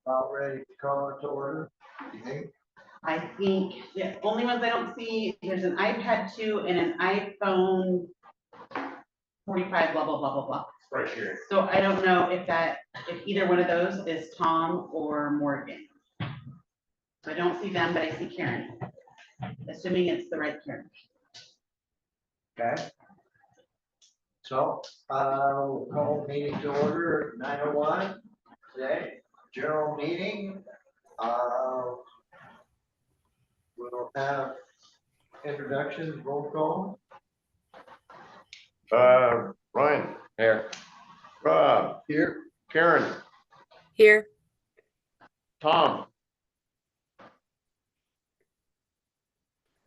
About ready to call it to order, you think? I think the only ones I don't see, there's an iPad 2 and an iPhone 45, blah, blah, blah, blah, blah. Right here. So I don't know if either one of those is Tom or Morgan. So I don't see them, but I see Karen, assuming it's the right Karen. Okay. So, we'll call meeting to order at 9:01 today, general meeting. We'll have introductions, roll call. Ryan. Here. Rob. Here. Karen. Here. Tom.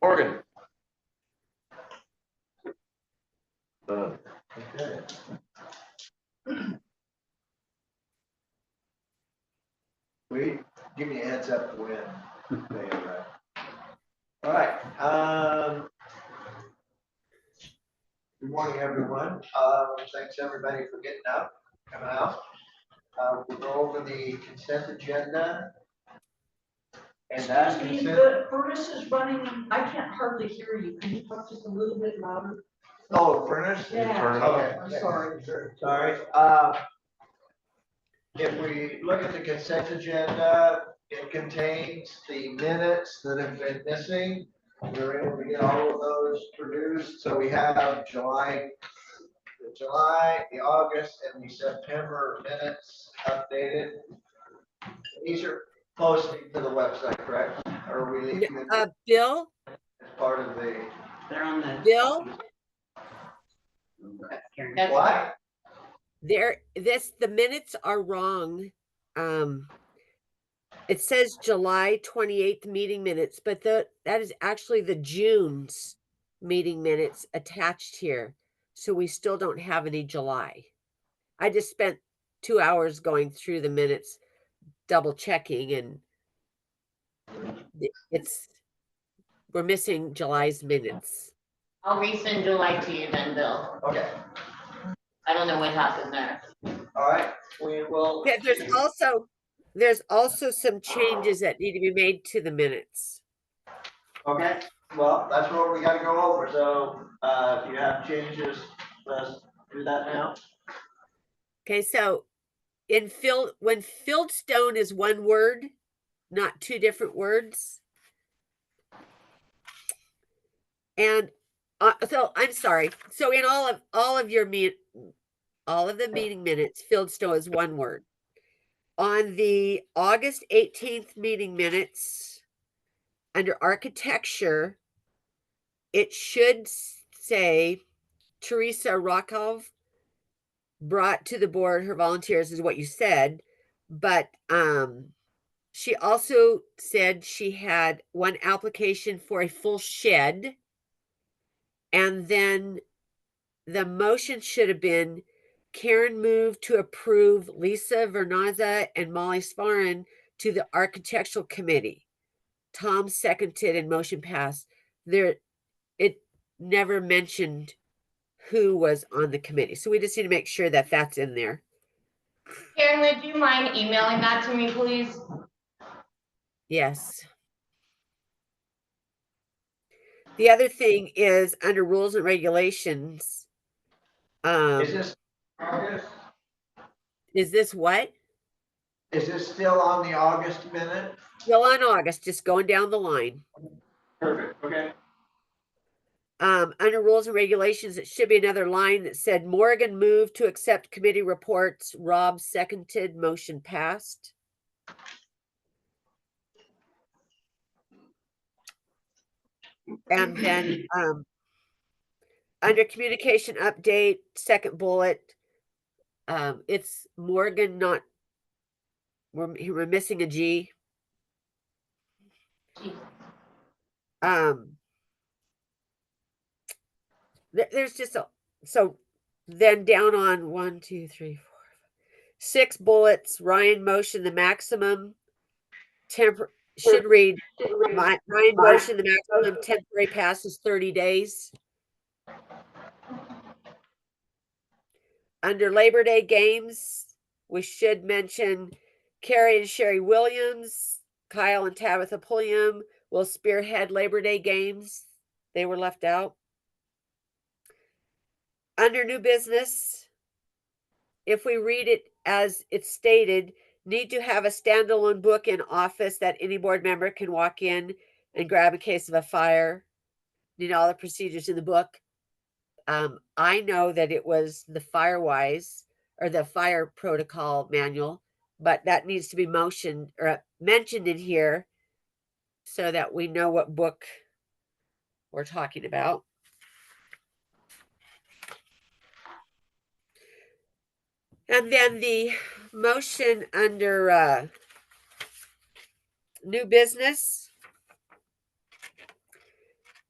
Morgan. Okay. We, give me a heads up when. All right, good morning, everyone. Thanks everybody for getting up, coming out. We'll go over the consent agenda. And that Steve, consent, the furnace is running, I can't hardly hear you. Can you talk just a little bit louder? oh, furnace? Yeah. Turn it up. Okay, I'm sorry. sorry. If we look at the consent agenda, it contains the minutes that have been missing. We were able to get all of those produced, so we have July, the August, and the September minutes updated. These are posting to the website, correct? Or are we leaving them Bill, as part of the, They're on the. Bill, That's Karen. what? the minutes are wrong. It says July 28th meeting minutes, but that is actually the June's meeting minutes attached here. So we still don't have any July. I just spent 2 hours going through the minutes, double checking, and we're missing July's minutes. I'll resend July to you then, Bill. Okay, I don't know what happened there. all right, we will. Yeah, there's also some changes that need to be made to the minutes. Okay, well, that's what we gotta go over, so, if you have changes, let's do that now. Okay, so when Fieldstone is one word, not two different words. And so I'm sorry. So in all of the meeting minutes, Fieldstone is one word. On the August 18th meeting minutes, under architecture, it should say Teresa Rockov brought to the board her volunteers, is what you said, but she also said she had one application for a full shed, and then the motion should have been Karen moved to approve Lisa Vernaza and Molly Sparin to the architectural committee. Tom seconded and motion passed. It never mentioned who was on the committee. So we just need to make sure that that's in there. Karen, would you mind emailing that to me, please? Yes. The other thing is under rules and regulations. Is this August? Is this what? Is this still on the August minute? Still on August, just going down the line. Perfect, okay. Under rules and regulations, it should be another line that said Morgan moved to accept committee reports. Rob seconded, motion passed. And then under communication update, second bullet, it's Morgan, not, we're missing a G. There's just so then down on 1, 2, 3, 4, 6 bullets. Ryan motion the maximum should read Ryan motion the maximum temporary pass is 30 days. Under Labor Day games, we should mention Carrie and Sherry Williams, Kyle and Tabitha Pulliam will spearhead Labor Day games. They were left out. Under new business, if we read it as it's stated, need to have a standalone book in office that any board member can walk in and grab in case of a fire. Need all the procedures in the book. I know that it was the Firewise or the fire protocol manual, but that needs to be motioned or mentioned in here so that we know what book we're talking about. And then the motion under new business.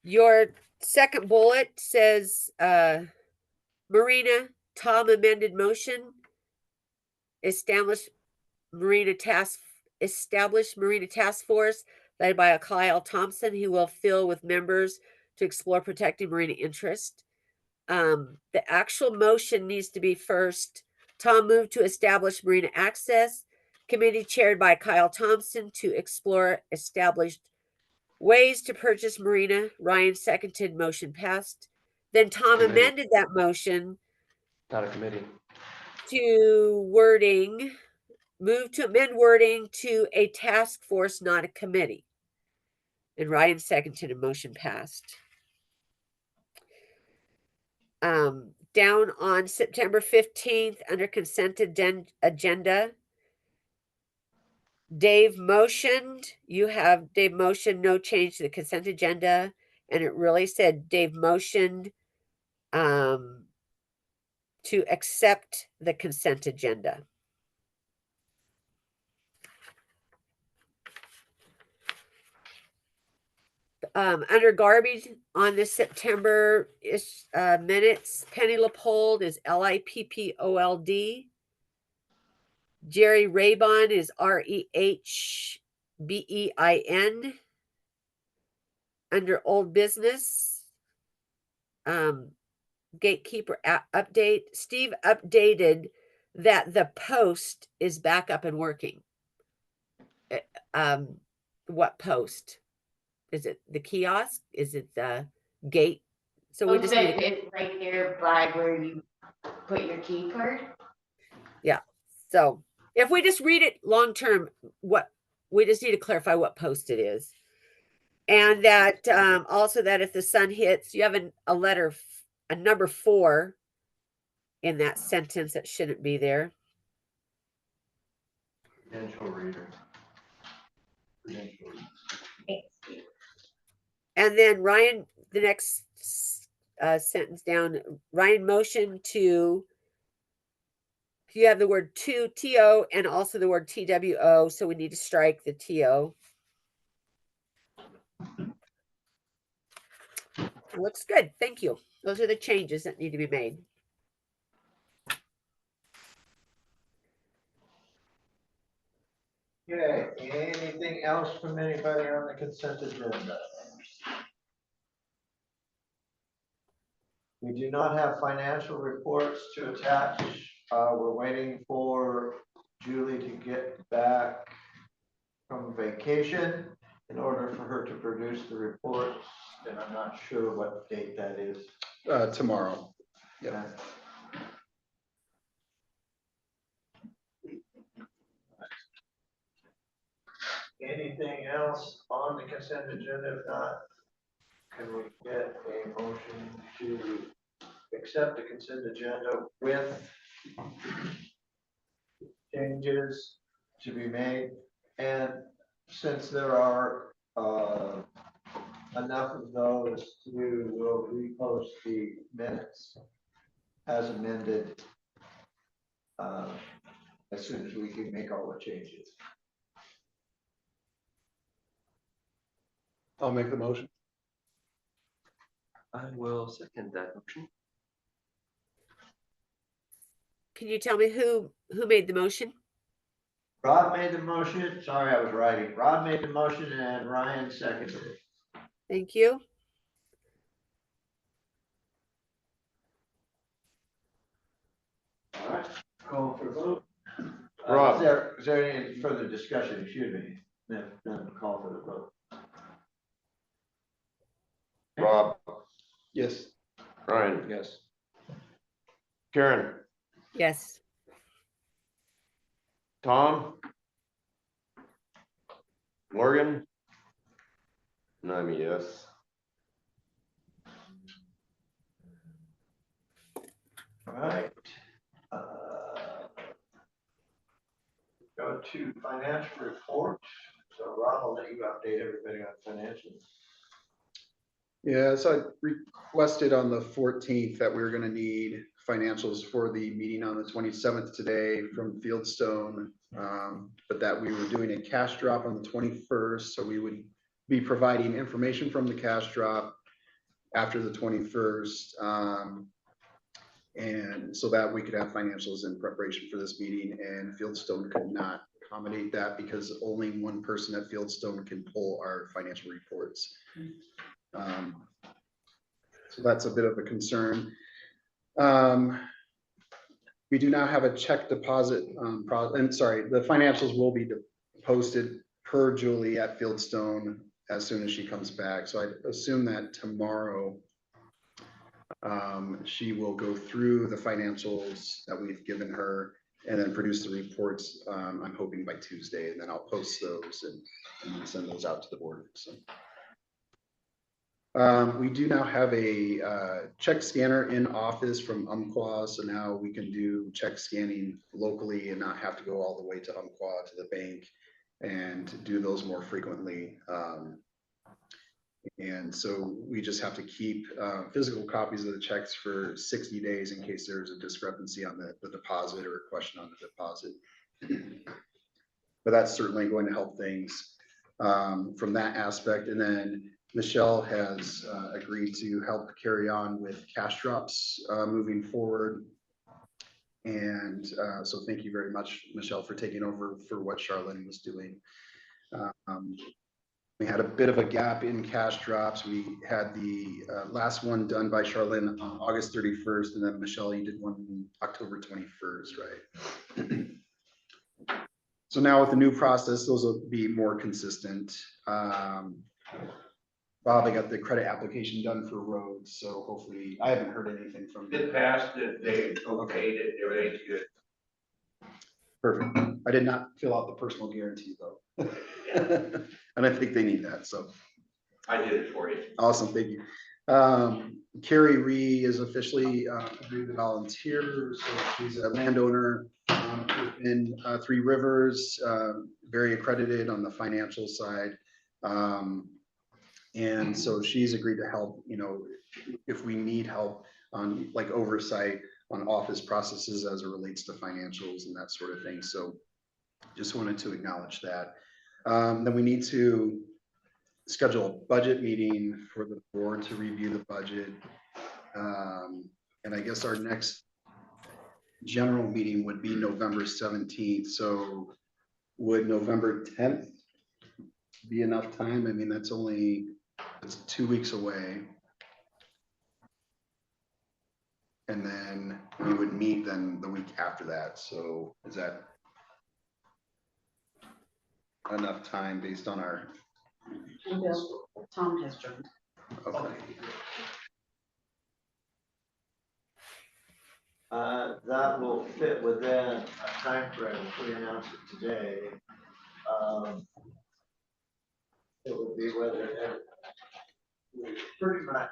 Your second bullet says Marina, Tom amended motion, establish Marina task force led by a Kyle Thompson who will fill with members to explore protecting marina interest. The actual motion needs to be first. Tom moved to establish marina access committee chaired by Kyle Thompson to explore established ways to purchase marina. Ryan seconded, motion passed. Then Tom Committee. amended that motion Not a committee. to wording, move to amend wording to a task force, not a committee. And Ryan seconded and motion passed. Down on September 15th under consent agenda, Dave motioned, you have Dave motioned, no change to the consent agenda. And it really said Dave motioned to accept the consent agenda. Under garbage on the September minutes, Penny Leopold is Lippold. Jerry Raybon is Rehbein. Under old business, gatekeeper update. Steve updated that the post is back up and working. What post? Is it the kiosk? Is it the gate? So we just need It's right there by where you put your key card. yeah. So if we just read it long term, what we just need to clarify what post it is. And that also that if the sun hits, you have a letter, a number 4 in that sentence that shouldn't be there. Credential reader. Credential reader. And then Ryan, the next sentence down, Ryan motion to, you have the word TO and also the word TWO, so we need to strike the TO. Looks good, thank you. Those are the changes that need to be made. Okay, anything else from anybody on the consent agenda? We do not have financial reports to attach. We're waiting for Julie to get back from vacation in order for her to produce the reports, and I'm not sure what date that is. Tomorrow. Yeah. Anything else on the consent agenda? If not, can we get a motion to accept the consent agenda with changes to be made? And since there are enough of those, we will repost the minutes as amended as soon as we can make all the changes. I'll make the motion. I will second that motion. Can you tell me who made the motion? Rod made the motion. Sorry, I was writing. Rod made the motion and Ryan seconded it. Thank you. All right, call for vote. Rob. Is there any further discussion? Excuse me. Then call for the vote. Rob, Yes. Brian, Yes. Karen, Yes. Tom? Morgan? And I'm a yes. All right. Go to financial report. So Rob, I'll let you update everybody on financials. Yeah, so I requested on the 14th that we were gonna need financials for the meeting on the 27th today from Fieldstone. But that we were doing a cash drop on the 21st, so we would be providing information from the cash drop after the 21st. And so that we could have financials in preparation for this meeting, and Fieldstone could not accommodate that because only one person at Fieldstone can pull our financial reports. So that's a bit of a concern. We do now have a check deposit, I'm sorry, the financials will be posted per Julie at Fieldstone as soon as she comes back. So I assume that tomorrow she will go through the financials that we've given her and then produce the reports. I'm hoping by Tuesday, and then I'll post those and send those out to the board. So. We do now have a check scanner in office from Umpqua, so now we can do check scanning locally and not have to go all the way to Umpqua to the bank and do those more frequently. And so we just have to keep physical copies of the checks for 60 days in case there's a discrepancy on the deposit or a question on the deposit. But that's certainly going to help things from that aspect. And then Michelle has agreed to help carry on with cash drops moving forward. And so thank you very much, Michelle, for taking over for what Charlene was doing. We had a bit of a gap in cash drops. We had the last one done by Charlene on August 31st, and then Michelle, you did one October 21st, right? So now with the new process, those will be more consistent. Bob, I got the credit application done for roads, so hopefully, I haven't heard anything from them. It passed it, they okayed it, everything's good. Perfect. I did not fill out the personal guarantee though. And I think they need that, so. I did it for you. Awesome, thank you. Carrie Ree is officially agreed to volunteer, so she's a landowner in Three Rivers, very accredited on the financial side. And so she's agreed to help, you know, if we need help on like oversight on office processes as it relates to financials and that sort of thing. So just wanted to acknowledge that. Then we need to schedule a budget meeting for the board to review the budget. And I guess our next general meeting would be November 17th. So would November 10th be enough time? I mean, it's 2 weeks away. And then we would meet then the week after that. So is that enough time based on our? Tom has joined. Okay. That will fit within a time frame if we announce it today. It would be whether pretty much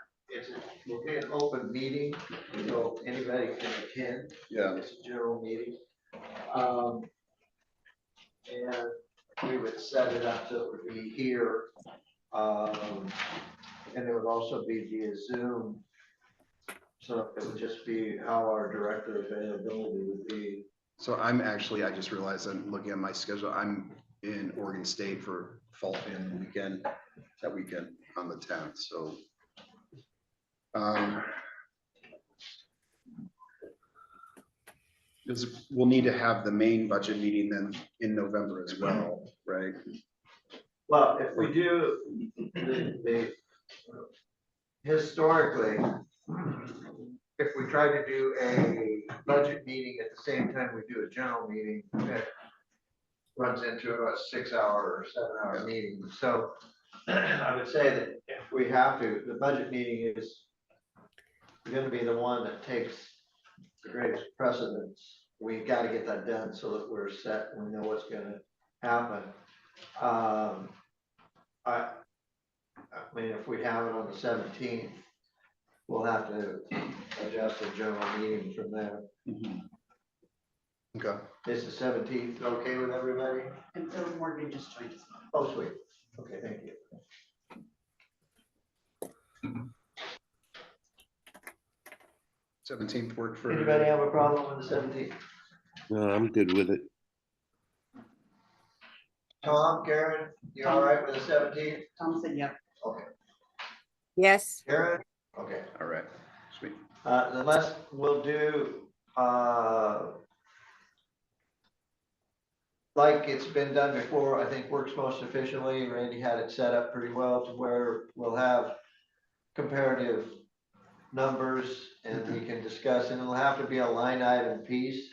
will be an open meeting, so anybody can attend. Yeah. It's a general meeting. And we would set it up so it would be here. And it would also be via Zoom. So it would just be how our director availability would be. So I just realized I'm looking at my schedule. I'm in Oregon State for Fall Family Weekend, that weekend on the 10th. So we'll need to have the main budget meeting then in November as well, right? Well, if we do historically, if we try to do a budget meeting at the same time we do a general meeting, runs into a 6-hour or 7-hour meeting. So I would say that if we have to, the budget meeting is gonna be the one that takes the greatest precedence. We gotta get that done so that we're set and we know what's gonna happen. I mean, if we have it on the 17th, we'll have to adjust the general meeting from there. Okay. Is the 17th okay with everybody? And so Morgan just joined us. Oh, sweet. Okay, thank you. 17th work for. Anybody have a problem with the 17th? No, I'm good with it. Tom, Karen, you all right with the 17th? Tom said, yep. Okay. Yes, Karen? Okay. All right, sweet. The last we'll do, like it's been done before, I think works most efficiently. Randy had it set up pretty well to where we'll have comparative numbers and we can discuss, and it'll have to be a line item piece.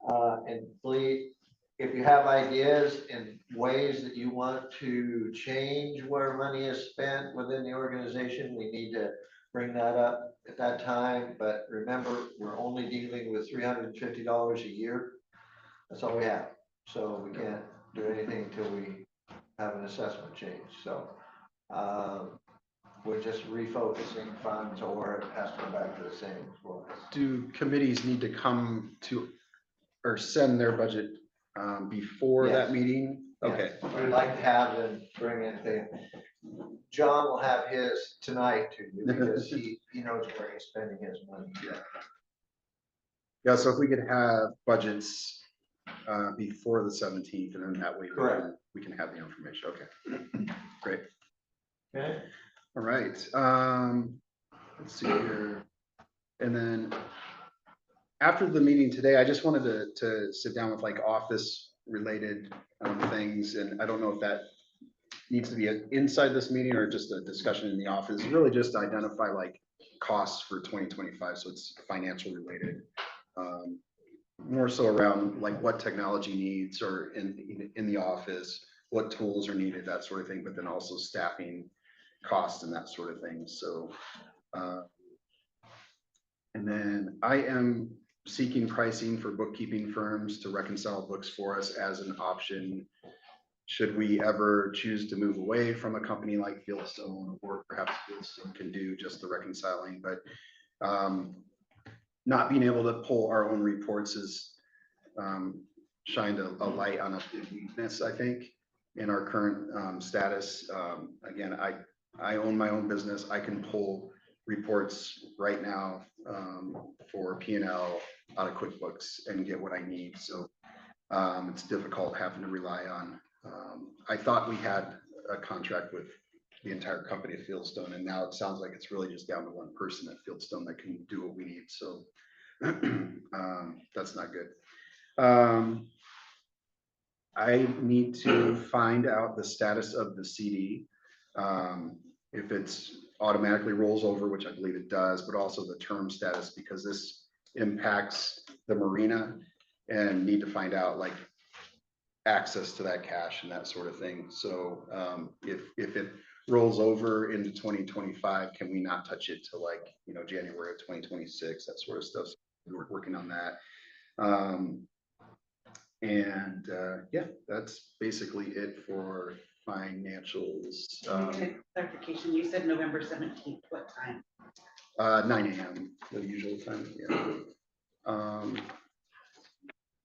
And please, if you have ideas and ways that you want to change where money is spent within the organization, we need to bring that up at that time. But remember, we're only dealing with $350 a year. That's all we have. So we can't do anything until we have an assessment change. So we're just refocusing funds, or it has to go back to the same for us. Do committees need to come to or send their budget before Yes. that meeting? Okay. Yes, we'd like to have them bring in. John will have his tonight to you because he knows where he's spending his money. Yeah, so if we could have budgets before the 17th, and then that way Correct. we can have the information. Okay, great. Okay. All right. Let's see here. And then after the meeting today, I just wanted to sit down with like office related things. And I don't know if that needs to be inside this meeting or just a discussion in the office, really just to identify like costs for 2025. So it's financial related. More so around like what technology needs or in the office, what tools are needed, that sort of thing, but then also staffing costs and that sort of thing. So, and then I am seeking pricing for bookkeeping firms to reconcile books for us as an option. Should we ever choose to move away from a company like Fieldstone, or perhaps Fieldstone can do just the reconciling, but not being able to pull our own reports is shined a light on a weakness, I think, in our current status. Again, I own my own business. I can pull reports right now for P&L out of QuickBooks and get what I need. So it's difficult having to rely on. I thought we had a contract with the entire company at Fieldstone, and now it sounds like it's really just down to one person at Fieldstone that can do what we need. So that's not good. I need to find out the status of the CD. If it's automatically rolls over, which I believe it does, but also the term status, because this impacts the marina, and need to find out like access to that cash and that sort of thing. So if it rolls over into 2025, can we not touch it till like, January of 2026, that sort of stuff. So we're working on that. Yeah, that's basically it for financials. Clarification, you said November 17th, what time? 9 a.m. the usual time. Yeah.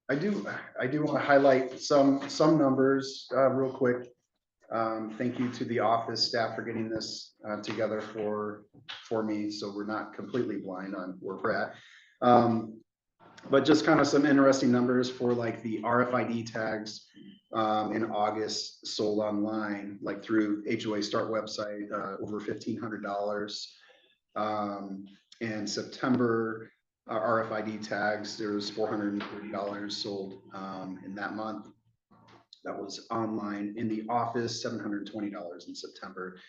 I do want to highlight some numbers real quick. Thank you to the office staff for getting this together for me, so we're not completely blind on where we're at. But just kind of some interesting numbers for like the RFID tags in August sold online, like through HOA Start website, over $1,500. In September, RFID tags, there was $430 sold in that month. That was online. In the office, $720 in September.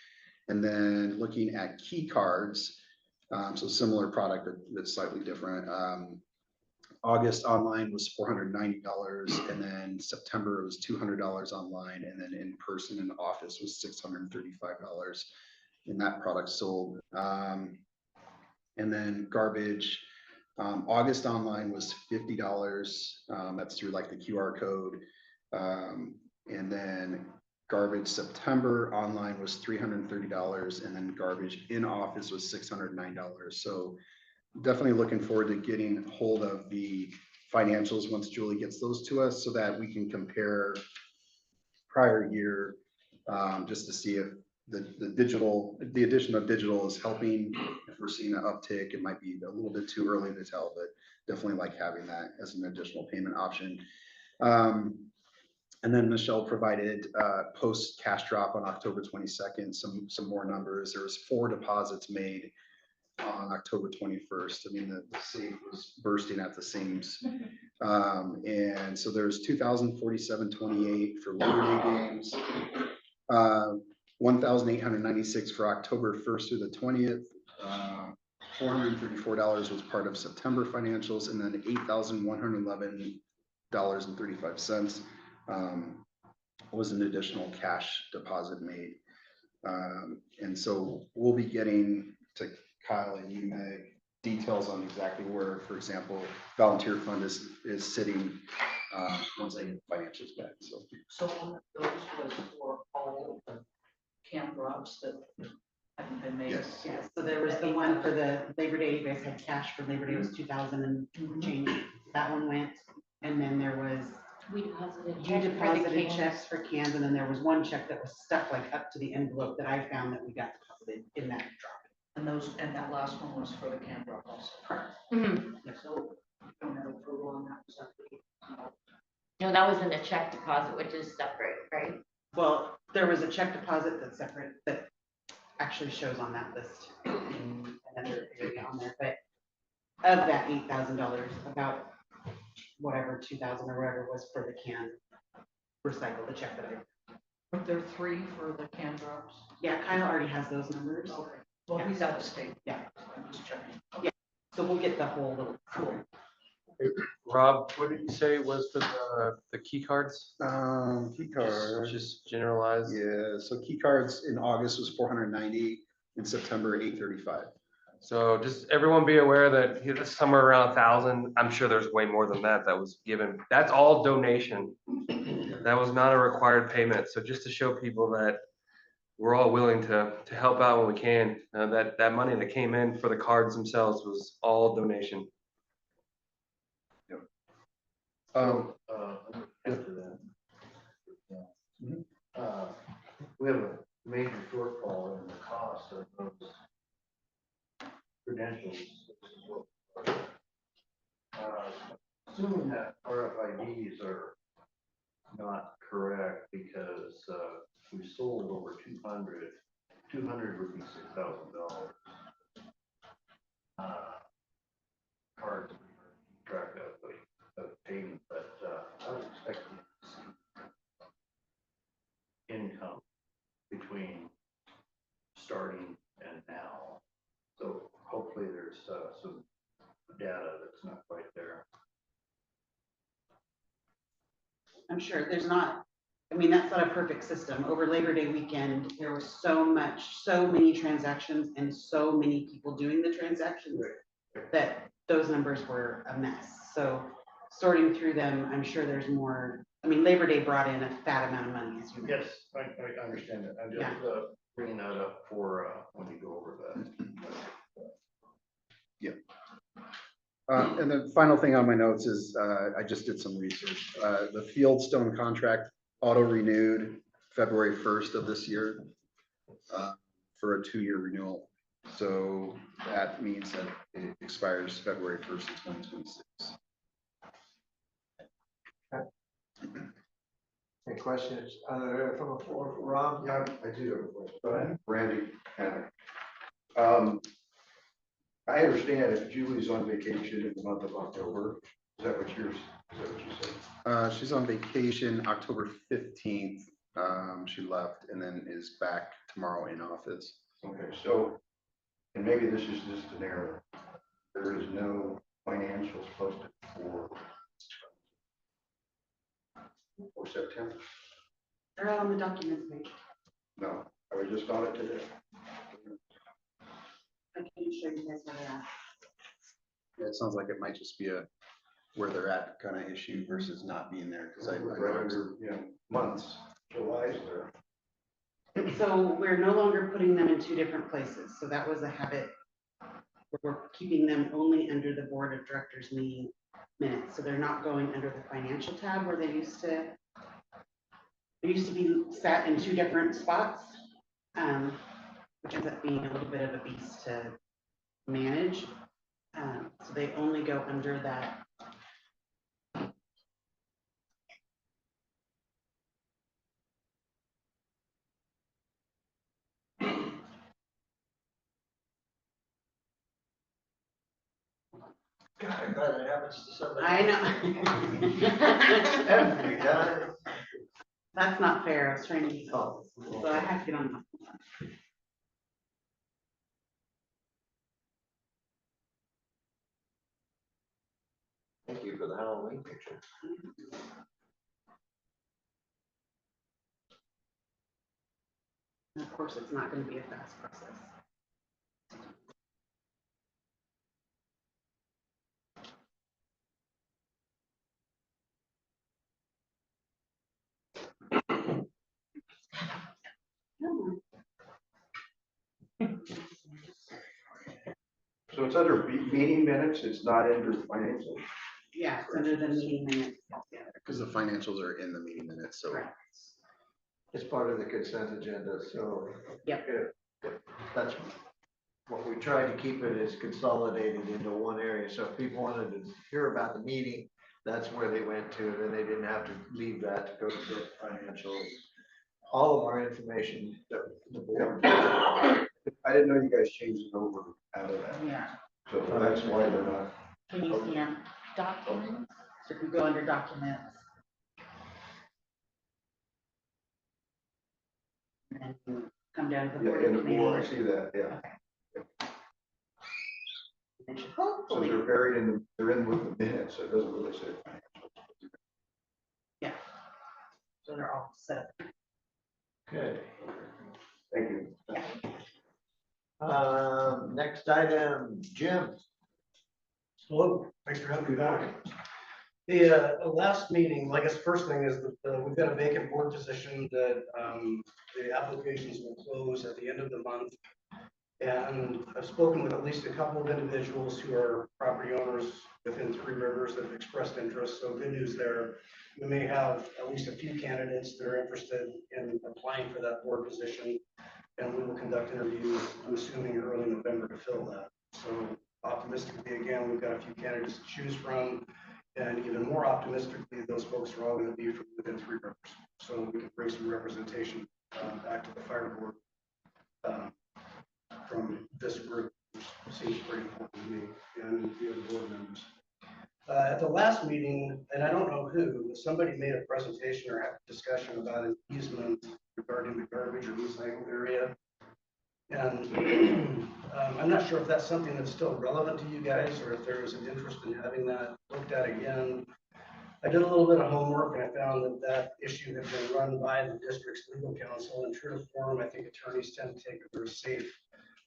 And then looking at key cards, so similar product that's slightly different. August online was $490, and then September was $200 online, and then in person in the office was $635. And that product sold. And then garbage, August online was $50. That's through like the QR code. And then garbage September online was $330, and then garbage in office was $609. So definitely looking forward to getting hold of the financials once Julie gets those to us so that we can compare prior year, just to see if the addition of digital is helping. If we're seeing an uptick, it might be a little bit too early to tell, but definitely like having that as an additional payment option. And then Michelle provided post cash drop on October 22nd, some more numbers. There was 4 deposits made on October 21st. I mean, the safe was bursting at the seams. And so there's 2,047.28 for Labor Day games, 1,896 for October 1st through the 20th. $434 was part of September financials, and then $8,111.35 was an additional cash deposit made. And so we'll be getting to Kyle and you, Meg, details on exactly where, for example, volunteer fund is sitting once I get financials back. So one of those was for all the camp drops that haven't been made. Yes. Yeah, so there was the one for the Labor Day, you guys had cash for Labor Day was 2,000 and change, that one went. And then there was, We deposited. you deposited checks for cans, and then there was one check that was stuck like up to the envelope that I found that we got deposited in that drop. And that last one was for the camp drop also. Mhm. So you don't have approval on that. Was that the- No, that was in a check deposit, which is separate, right? Well, there was a check deposit that's separate that actually shows on that list in another area on there, but of that $8,000, about whatever 2,000 or whatever was for the can recycle, the check that I, Were there 3 for the can drops? yeah, Kyle already has those numbers. Okay. Well, he's out of state. Yeah. I'm just checking. So we'll get the whole little. Cool. Rob, what did you say was for the key cards? Key cards. Just generalized. Yeah, so key cards in August was 490, in September 835. So just everyone be aware that it's somewhere around 1,000. I'm sure there's way more than that that was given. That's all donation. That was not a required payment. So just to show people that we're all willing to help out when we can. That money that came in for the cards themselves was all donation. After that. We have a major shortfall in the cost of those credentials. Assuming that RFIDs are not correct because we sold over 200 would be $6,000. Hard to keep track of payment, but I was expecting to see income between starting and now. So hopefully there's some data that's not quite there. I'm sure there's not, I mean, that's not a perfect system. Over Labor Day weekend, there was so many transactions and so many people doing the transactions that those numbers were a mess. So sorting through them, I'm sure there's more. I mean, Labor Day brought in a fat amount of money, as you know. Yes, I understand that. I'm just bringing that up for when you go over that. Yeah. And the final thing on my notes is I just did some research. The Fieldstone contract auto renewed February 1st of this year for a 2-year renewal. So that means that it expires February 1st of 2026. Any questions from the floor, Rob? Yeah, I do have a question. Go ahead. Randy, I understand if Julie's on vacation in the month of October, is that what you said? She's on vacation October 15th. She left and then is back tomorrow in office. Okay, so, and maybe this is just an error. There is no financials posted for September? They're all on the documents page. No, I was just on it today. I can show you guys where they're at. Yeah, it sounds like it might just be a where they're at kind of issue versus not being there, because I Right under, months, July's there. So we're no longer putting them in two different places. So that was a habit. We're keeping them only under the board of directors meeting minutes. So they're not going under the financial tab where they used to. They used to be sat in two different spots, which ends up being a little bit of a beast to manage. So they only go under that. God, I'm glad it happens to somebody. I know. Every time. That's not fair. I was trying to be, Oh, so I have to get on. thank you for the Halloween picture. And of course, it's not going to be a fast process. So it's under meeting minutes, it's not under financials. Yeah, it's under the meeting minutes. Yeah. because the financials are in the meeting minutes, so. Right. It's part of the consent agenda, so. Yep. That's what we tried to keep it is consolidated into one area. So if people wanted to hear about the meeting, that's where they went to, and they didn't have to leave that to go to the financials. All of our information that the board. I didn't know you guys changed it over out of that, Yeah. so that's why they're not. Can you see them? Documents. So if you go under documents. And then you come down to the board Yeah, in of the board, I committee. see that, yeah. And should So hopefully, they're buried in, they're in with the minutes, so it doesn't really say. yeah. So they're all set up. Okay. Thank you. Next item, Jim. Hello, thanks for having me back. The last meeting, I guess first thing is that we've got a vacant board position that the applications will close at the end of the month. And I've spoken with at least a couple of individuals who are property owners within Three Rivers that have expressed interest. So good news there. We may have at least a few candidates that are interested in applying for that board position. And we will conduct interviews, I'm assuming early November to fill that. So optimistically, again, we've got a few candidates to choose from. And even more optimistically, those folks are all going to be from within Three Rivers. So we can bring some representation back to the fire board from this group, which seems pretty important to me and the other board members. At the last meeting, and I don't know who, somebody made a presentation or had a discussion about an easement regarding the garbage or recycle area. And I'm not sure if that's something that's still relevant to you guys or if there is an interest in having that looked at again. I did a little bit of homework and I found that that issue had been run by the district's legal counsel, and true to form, I think attorneys tend to take a very safe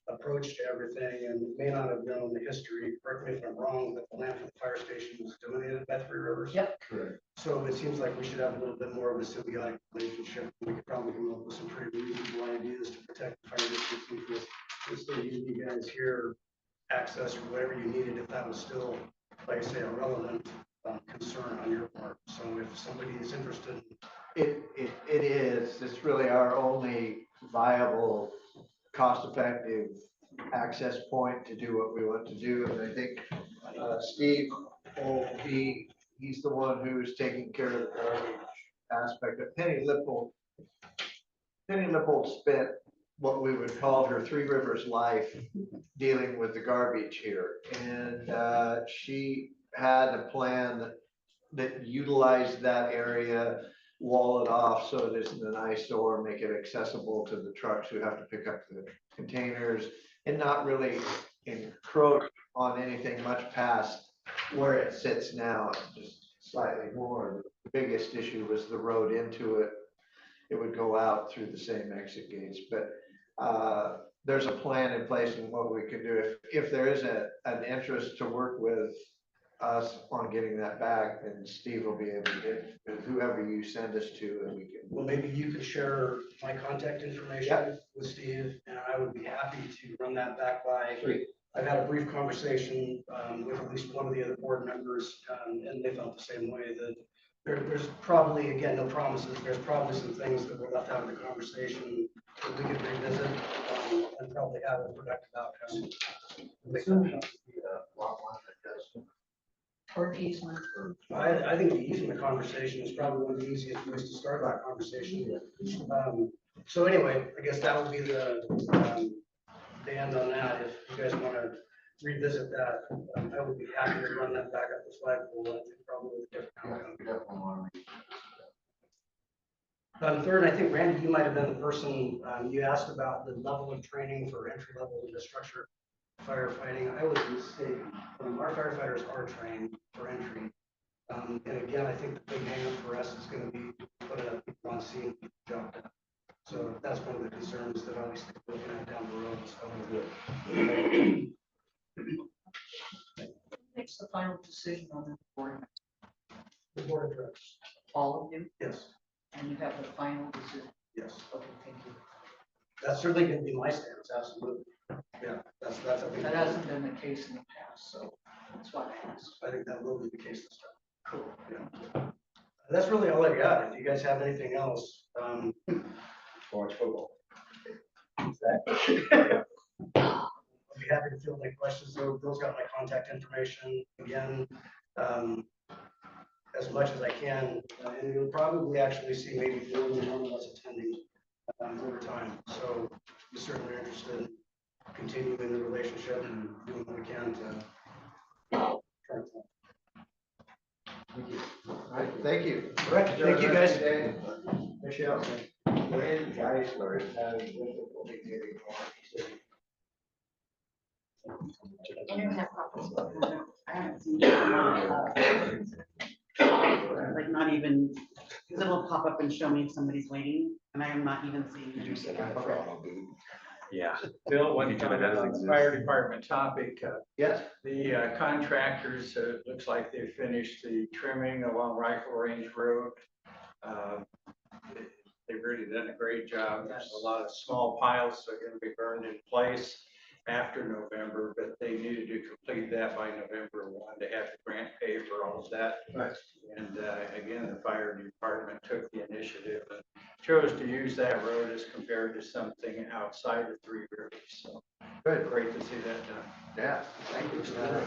approach to everything and may not have known the history. Correct me if I'm wrong, but the land for the fire station was donated by Three Rivers. Yep. Correct. So it seems like we should have a little bit more of a symbiotic relationship. We could probably come up with some pretty reasonable ideas to protect the fire district's interests. Instead of using you guys here, access or whatever you needed, if that was still, like I say, a relevant concern on your part. So if somebody is interested. It is, it's really our only viable, cost-effective access point to do what we want to do. And I think Steve, he's the one who's taking care of the garbage aspect of Penny Lippold. Penny Lippold spent what we would call her Three Rivers life dealing with the garbage here. And she had a plan that utilized that area, wall it off so it isn't an eyesore, make it accessible to the trucks who have to pick up the containers, and not really encroach on anything much past where it sits now, just slightly more. The biggest issue was the road into it. It would go out through the same exit gates, but there's a plan in place and what we can do. If there is an interest to work with us on getting that back, then Steve will be able to get with whoever you send us to, and we can. Well, maybe you could share my contact information with Steve, and I would be happy to run that back by. Sweet. I've had a brief conversation with at least one of the other board members, and they felt the same way, that there's probably, again, no promises, there's probably some things that were left out of the conversation that we could revisit and probably have a productive outcome. Or easement. I think the easement conversation is probably one of the easiest ways to start that conversation. So anyway, I guess that would be the end on that. If you guys want to revisit that, I would be happy to run that back up the flagpole. I think probably with a different outcome. Third, I think Randy, you might have been the person, you asked about the level of training for entry level infrastructure firefighting. I was mistaken. Our firefighters are trained for entry. And again, I think the big hang up for us is going to be putting up people on scene job done. So that's one of the concerns that obviously we're looking at down the road. So Makes the final decision on the board, the board of directors. all of you, Yes, and you have the final decision. yes. Okay, thank you. That's certainly going to be my stance, absolutely. Yeah, that's I think That hasn't been the case in the past, so that's why I asked. I think that will be the case this time. Cool. Yeah. That's really all I got. If you guys have anything else, Watch football. I'll be happy to field any questions. Bill's got my contact information again, as much as I can. And you'll probably actually see maybe more than one of us attending over time. So we're certainly interested in continuing the relationship and doing what we can to try and. Thank you. All right, thank you. All right, thank you, guys. Michelle, Lynn Geisler is having difficulty getting on. Internet problems. I haven't seen it. Like not even, because it'll pop up and show me if somebody's waiting, and I am not even seeing. it. Yeah. Bill, one You do comment that on the exist. fire department topic. Yes. The contractors, looks like they finished the trimming along Rifle Range Road. They've really done a great job. There's a lot of small piles that are going to be burned in place after November, but they needed to complete that by November 1 to have the grant pay for all of that. Right. And again, the fire department took the initiative and chose to use that road as compared to something outside of Three Rivers. So Good. great to see that done. Yeah, thank you for that.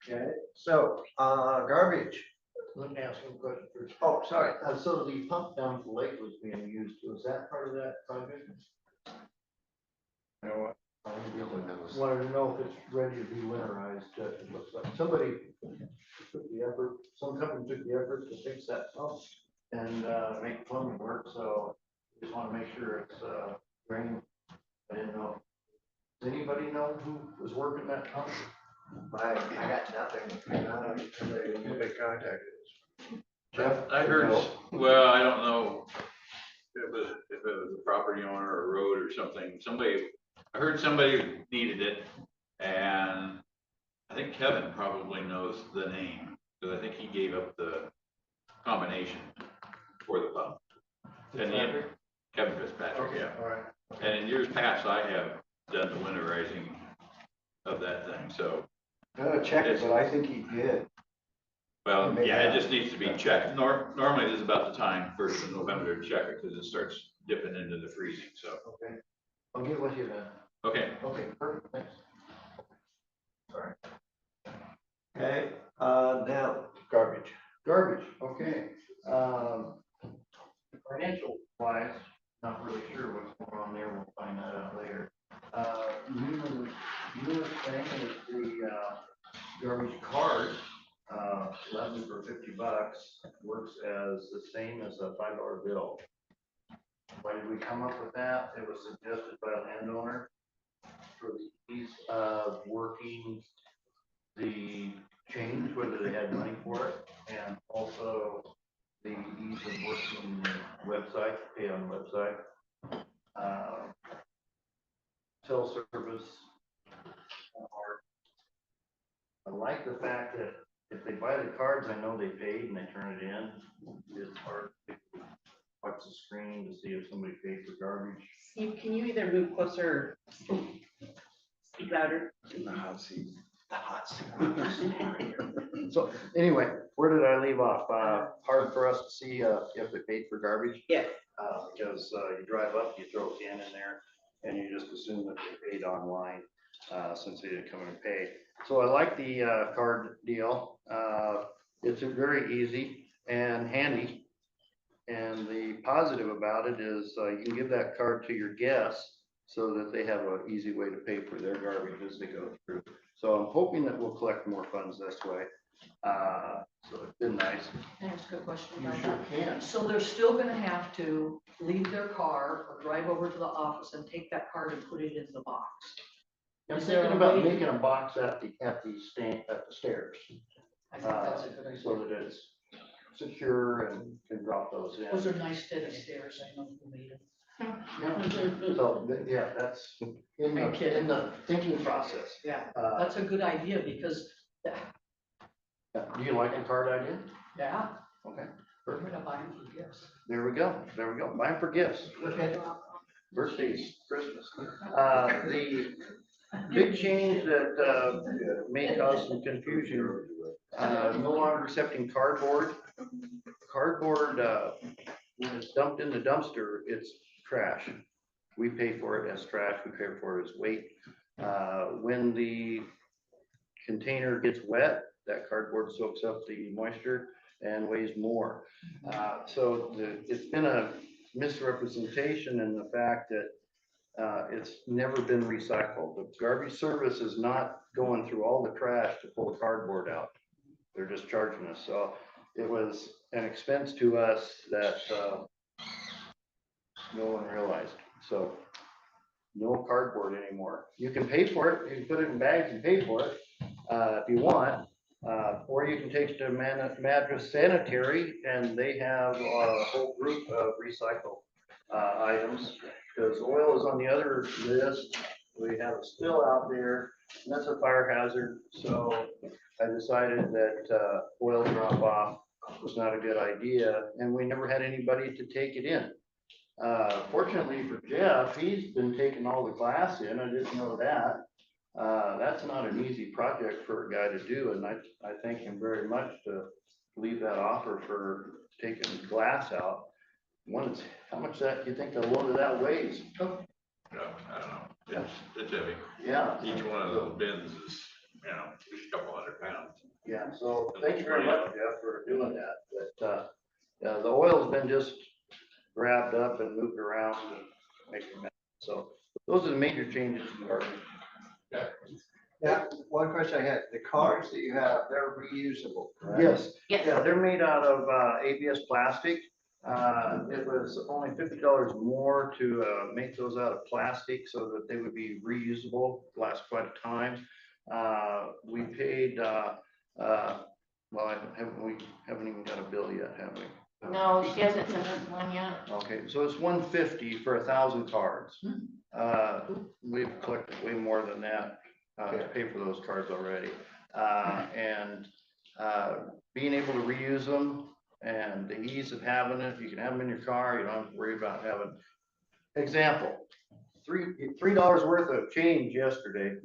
Okay, so, garbage. Let me ask you a question first. Oh, sorry. So the pump down to the lake was being used, was that part of that project? No, Wanted to know if it's ready to be winterized. It looks like somebody took the effort, some company took the effort to fix that pump and make plumbing work, so just want to make sure it's drained. I didn't know. Does anybody know who was working that pump? I got nothing. Nobody contacted us. Jeff? I heard, No. well, I don't know if it was a property owner or a road or something, I heard somebody needed it, and I think Kevin probably knows the name, because I think he gave up the combination for the pump. And Kevin Fitzpatrick, Okay, yeah. all right. And in years past, I have done the winterizing of that thing, so, Gotta check it, but I think he did. well, yeah, it just needs to be checked. Normally, this is about the time, 1st of November, to check it, because it starts dipping into the freezing, so, Okay. I'll get with you then. okay. Okay, perfect, thanks. Sorry. Okay, now, garbage. Garbage, okay. Financial wise, not really sure what's going on there, we'll find that out later. Newest thing is the garbage card, 11 for $50, works as the same as a $5 bill. Why did we come up with that? It was suggested by a landowner for the ease of working the change, whether they had money for it, and also the ease of working the website, pay on the website. Cell service. I like the fact that if they buy the cards, I know they paid and they turn it in. It's hard to watch the screen to see if somebody paid for garbage. Steve, can you either move closer or speak louder? In the hot seat. The hot seat. So anyway, where did I leave off? Hard for us to see if they paid for garbage. Yeah. Because you drive up, you throw a can in there, and you just assume that they paid online, since they didn't come in and pay. So I like the card deal. It's very easy and handy. And the positive about it is you can give that card to your guests so that they have an easy way to pay for their garbage as they go through. So I'm hoping that we'll collect more funds this way. So it's been nice. Can I ask a question You about sure that? can. So they're still gonna have to leave their car or drive over to the office and take that card and put it in the box. I'm Is there thinking a about way- making a box at the stairs. I think that's a good idea. So that it's secure and can drop those in. Those are nice steady stairs, I know who made them. Yeah. So, yeah, that's in I'm kidding. in the thinking process. Yeah, Uh, that's a good idea because, Do you like the card idea? yeah, Okay, we're perfect. gonna buy them for gifts. There we go. There we go. Buy 'em for gifts. Okay. Birthdays, Christmas. The big change that may cause some confusion, no longer accepting cardboard. Cardboard, when it's dumped in the dumpster, it's trash. We pay for it as trash, we pay for it as weight. When the container gets wet, that cardboard soaks up the moisture and weighs more. It's been a misrepresentation in the fact that it's never been recycled. The garbage service is not going through all the trash to pull the cardboard out. They're just charging us. So it was an expense to us that no one realized. So no cardboard anymore. You can pay for it. You can put it in bags and pay for it if you want. Or you can take it to Madras Sanitary and they have a whole group of recycled items. Because oil is on the other list. We have a spill out there and that's a fire hazard. So I decided that oil drop off was not a good idea and we never had anybody to take it in. Fortunately for Jeff, he's been taking all the glass in. I didn't know that. That's not an easy project for a guy to do, and I thank him very much to leave that offer for taking glass out. How much that, you think the load of that weighs? No, I don't know. It's heavy. Yeah. Each one of those bins is, just a couple hundred pounds. Yeah, so thank you very much, Jeff, for doing that. But, the oil's been just grabbed up and moved around and making a mess. So those are the major changes in garbage. Yeah, one question I had, the cards that you have, they're reusable, correct? Yes, Yes. yeah, they're made out of ABS plastic. It was only $50 more to make those out of plastic so that they would be reusable, last quite a time. We paid, we haven't even got a bill yet, have we? No, she hasn't sent us one yet. Okay, so it's $150 for 1,000 cards. We've collected way more than that to pay for those cards already. And being able to reuse them and the ease of having it, you can have them in your car, you don't have to worry about having. Example, $3 worth of change yesterday.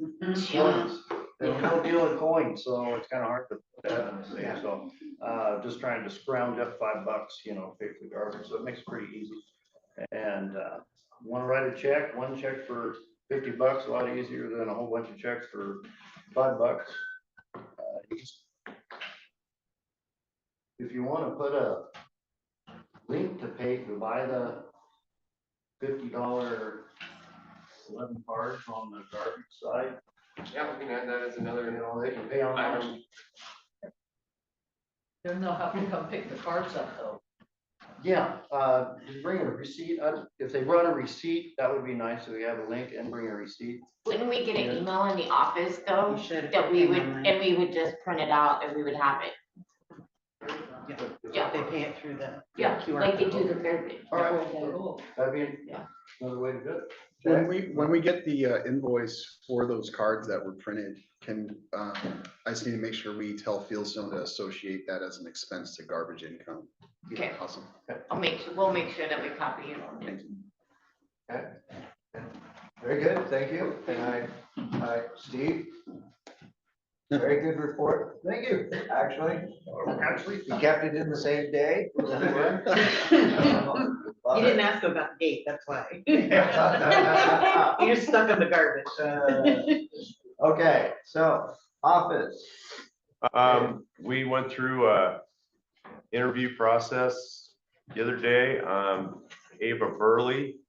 Coins. There's no deal in coins, so it's kind of hard to put that in the thing. So just trying to scrounge up $5, pay for the garbage. So it makes it pretty easy. And want to write a check, one check for $50, a lot easier than a whole bunch of checks for $5. If you want to put a link to pay to buy the $50 11 cards on the garbage side. Yeah, we can add that as another. They can pay online. Then they'll have to come pick the cards up though. Yeah, bring a receipt. If they run a receipt, that would be nice. So we have a link and bring a receipt. Wouldn't we get an Yeah. email in the office though, You should. that we would, Online. and we would just print it out and we would have it? Yeah, they pay it through the. Yeah, QR like they code. do the garbage. All right. Cool. That'd be Yeah. another way to do it. When we get the invoice for those cards that were printed, I just need to make sure we tell Fieldstone to associate that as an expense to garbage income. Okay, Awesome. we'll make sure that we copy it on it. Okay. Very good, thank you. And Steve? Very good report. Thank you, actually. You kept it in the same day. You didn't ask about the date, that's why. You're stuck on the garbage. Okay, so, office. We went through a interview process the other day. Ava Burley,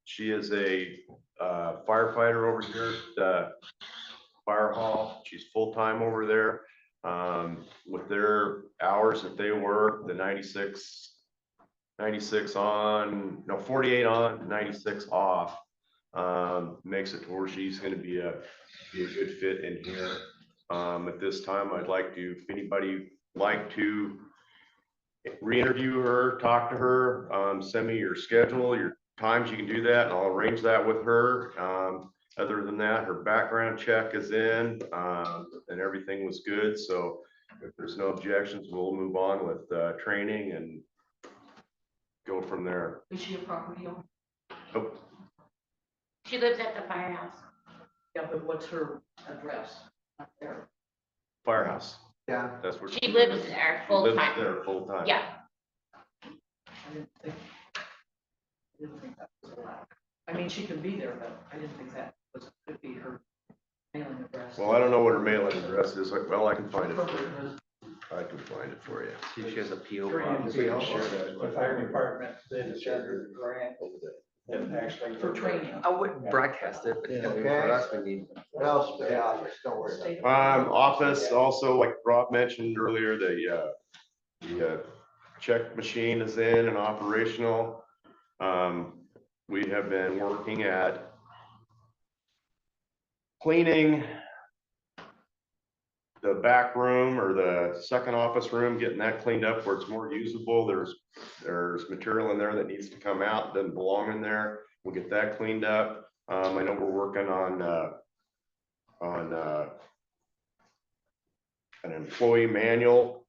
she is a firefighter over here at the fire hall. She's full-time over there. With their hours that they work, the 96 on, no, 48 on, 96 off, makes it to where she's going to be a good fit in here. At this time, I'd like to, if anybody like to re-interview her, talk to her, send me your schedule, your times, you can do that, and I'll arrange that with her. Other than that, her background check is in, and everything was good. So if there's no objections, we'll move on with training and go from there. Is she a property owner? Nope. She lives at the firehouse. Yeah, but what's her address? Not there. Firehouse. Yeah. That's where She lives there full lives time. there full time. Yeah, I didn't think that was allowed. I mean, she can be there, but I didn't think that could be her mailing address. Well, I don't know what her mailing address is. Like, well, I can find it for you. I can find it for you. See if she has a PO Sure, box. you can share that. The fire department, they decided a grant and actually. For training. I wouldn't broadcast it, but Okay. for us, we need. What else for the office? Don't worry about it. Office also, like Rob mentioned earlier, the check machine is in and operational. We have been working at cleaning the back room or the second office room, getting that cleaned up where it's more usable. There's material in there that needs to come out, doesn't belong in there. We'll get that cleaned up. I know we're working on an employee manual.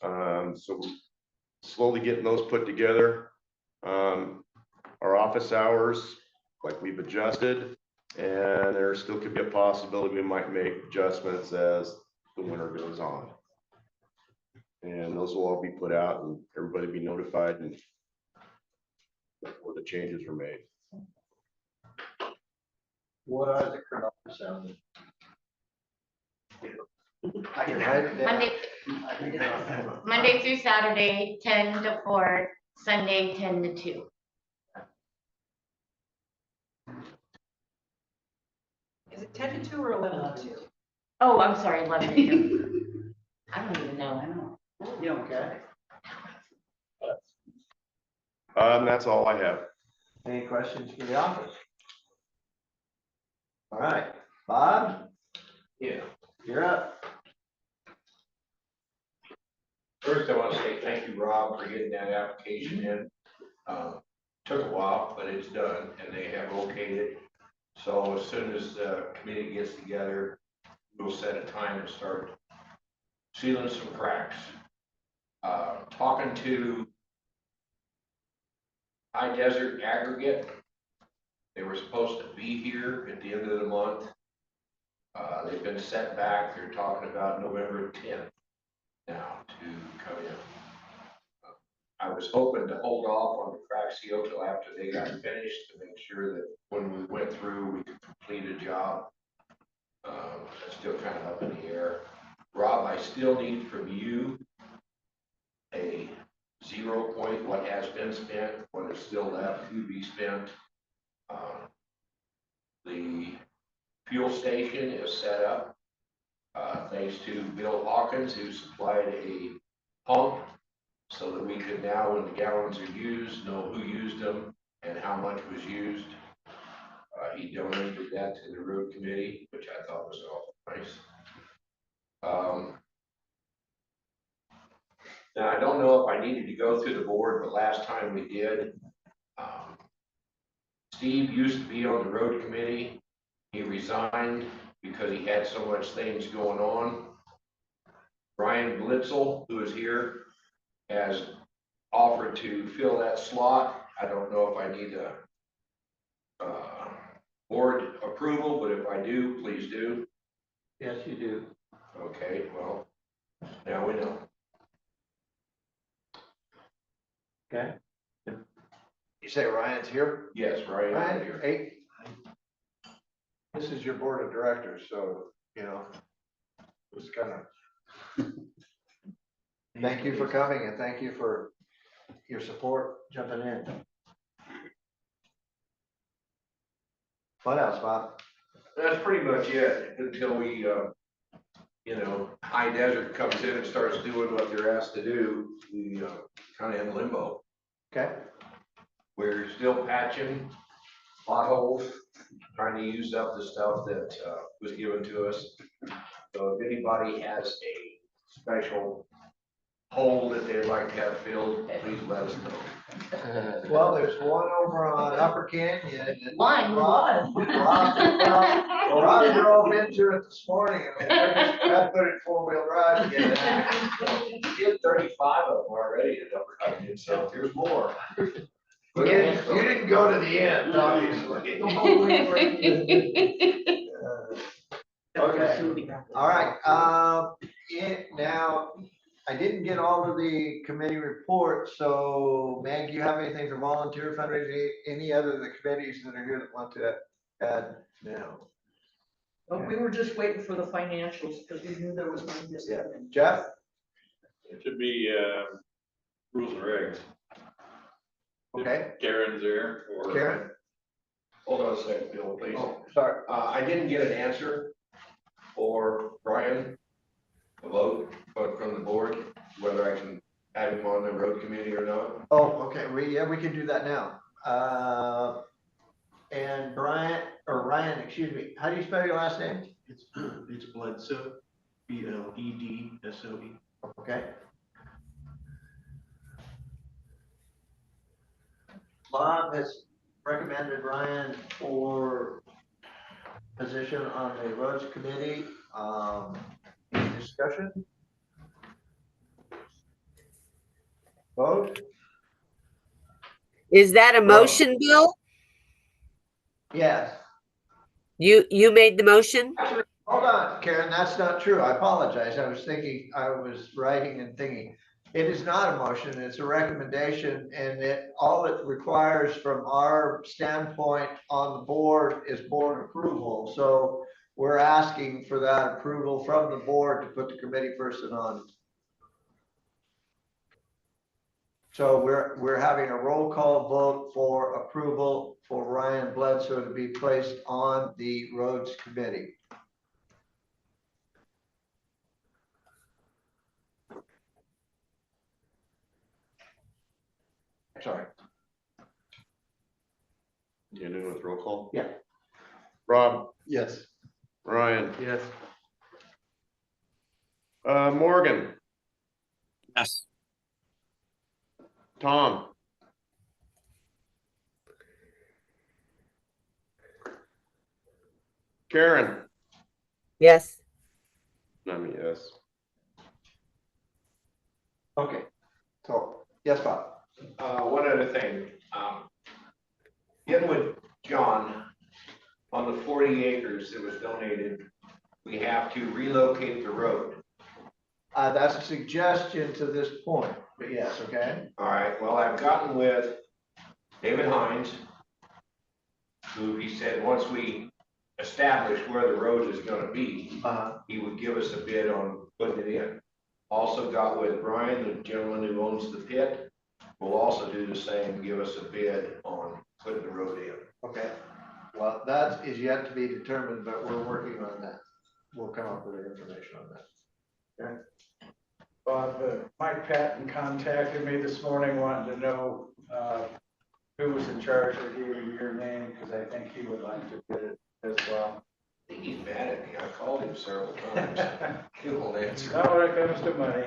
So we're slowly getting those put together. Our office hours, like we've adjusted, and there still could be a possibility we might make adjustments as the winter goes on. And those will all be put out and everybody be notified and before the changes are made. What are the current office hours? I can write it down. Monday through Saturday, 10 to 4, Sunday, 10 to 2. Is it 10 to 2 or 11 to 2? Oh, I'm sorry, 11 to 2. I don't even know. I know. You don't care? That's all I have. Any questions for the office? All right, Bob? Yeah. You're up. First, I want to say thank you, Rob, for getting that application in. Took a while, but it's done, and they have okayed it. So as soon as the committee gets together, we'll set a time to start sealing some cracks. Talking to High Desert Aggregate, they were supposed to be here at the end of the month. They've been set back. They're talking about November 10th now to come in. I was hoping to hold off on the crack seal till after they got finished to make sure that when we went through, we could complete a job. That's still kind of up in the air. Rob, I still need from you a 0 point, what has been spent, what is still left to be spent. The fuel station is set up, thanks to Bill Hawkins, who supplied a pump so that we could now, when the gallons are used, know who used them and how much was used. He donated that to the road committee, which I thought was awful nice. Now, I don't know if I needed to go through the board, but last time we did, Steve used to be on the road committee. He resigned because he had so much things going on. Brian Blitzel, who is here, has offered to fill that slot. I don't know if I need a board approval, but if I do, please do. Yes, you do. Okay, well, now we know. Okay. You say Ryan's here? Yes, Ryan, I'm Ryan, here. hey. This is your board of directors, so, you know, it's kind of. Thank you for coming and thank you for your support jumping in. What else, Bob? That's pretty much it until we, High Desert comes in and starts doing what they're asked to do. We kind of in limbo. Okay. We're still patching potholes, trying to use up the stuff that was given to us. So if anybody has a special hole that they'd like to have filled, please let us know. Well, there's one over on Upper Canyon. And One. Rob drove into it this morning. And I put it four-wheel drive again. We did 35 of them already at Upper Canyon, so there's more. You didn't go to the end, obviously. Okay, all right, now, I didn't get all of the committee reports, so Meg, you have anything for volunteer fundraising, any other of the committees that are here that want to add now? But we were just waiting for the financials because we knew there was money this Yeah. coming. Jeff? It should be, rules and regs. Okay, Karen's there or. Karen? Hold on a second, Bill, please. Oh, sorry. I didn't get an answer for Brian, a vote from the board, whether I can have him on the road committee or not. Oh, okay, we can do that now. And Ryan, excuse me, how do you spell your last name? It's Bledsoe, Bledsoe. Okay. Bob has recommended Ryan for position on the roads committee. Any discussion? Vote? Is that a motion, Bill? Yes. You made the motion? Hold on, Karen, that's not true. I apologize. I was writing and thinking. It is not a motion, it's a recommendation, and all it requires from our standpoint on the board is board approval. So we're asking for that approval from the board to put the committee person on. So we're having a roll call vote for approval for Ryan Bledsoe to be placed on the roads committee. Sorry. You know, with roll call? Yeah. Rob, Yes. Ryan, Yes. Morgan, Yes. Tom. Karen. Yes. I'm a yes. Okay. So, yes, Bob. One other thing, getting with John, on the 40 acres that was donated, we have to relocate the road. That's a suggestion to this point, but yes, okay. All right, well, I've gotten with David Hines, who he said, once we establish where the road is gonna be, he would give us a bid on putting it in. Also got with Brian, the gentleman who owns the pit, will also do the same, give us a bid on putting the road in. Okay. Well, that is yet to be determined, but we're working on that. We'll come up with the information on that. Okay. Bob, Mike Patton contacted me this morning wanting to know, who was in charge of giving your name, because I think he would like to get it as well. I think he's mad at me. I called him several times. He won't answer. Not when it comes to money.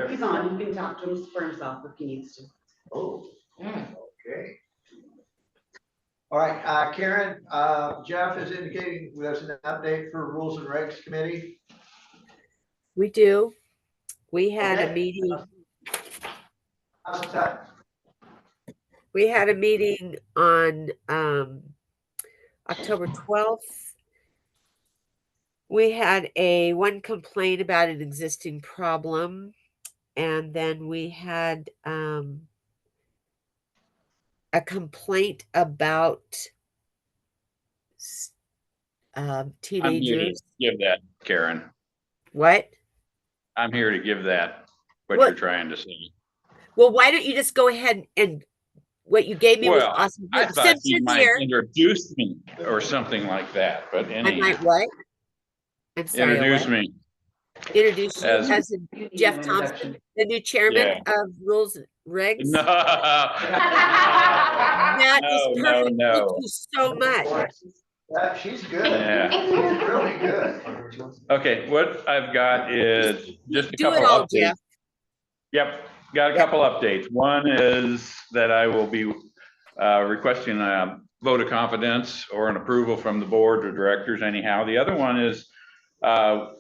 He's on, you can talk to him for himself if he needs to. Oh, okay. All right, Karen, Jeff is indicating there's an update for Rules and Regs Committee. We do. We had a Okay. meeting. How's that? We had a meeting on October 12th. We had one complaint about an existing problem, and then we had a complaint about I'm here to teenagers. give that, Karen. What? I'm here to give that, what What? you're trying to say. Well, why don't you just go ahead and what you gave me was Well, awesome. I thought Since you you're might here, introduce me or something like that, but I anyhow, might what? I'm sorry. introduce What? me Introduce you as, as Jeff Thompson, the new chairman yeah. of Rules and Regs. No. That is No, perfect. no, Thank no. you so much. She's good. Yeah. She's really good. Okay, what I've got is just a Do it couple all, updates. Jeff. Yep, got a Yep. couple updates. One is that I will be requesting a vote of confidence or an approval from the board of directors anyhow. The other one is a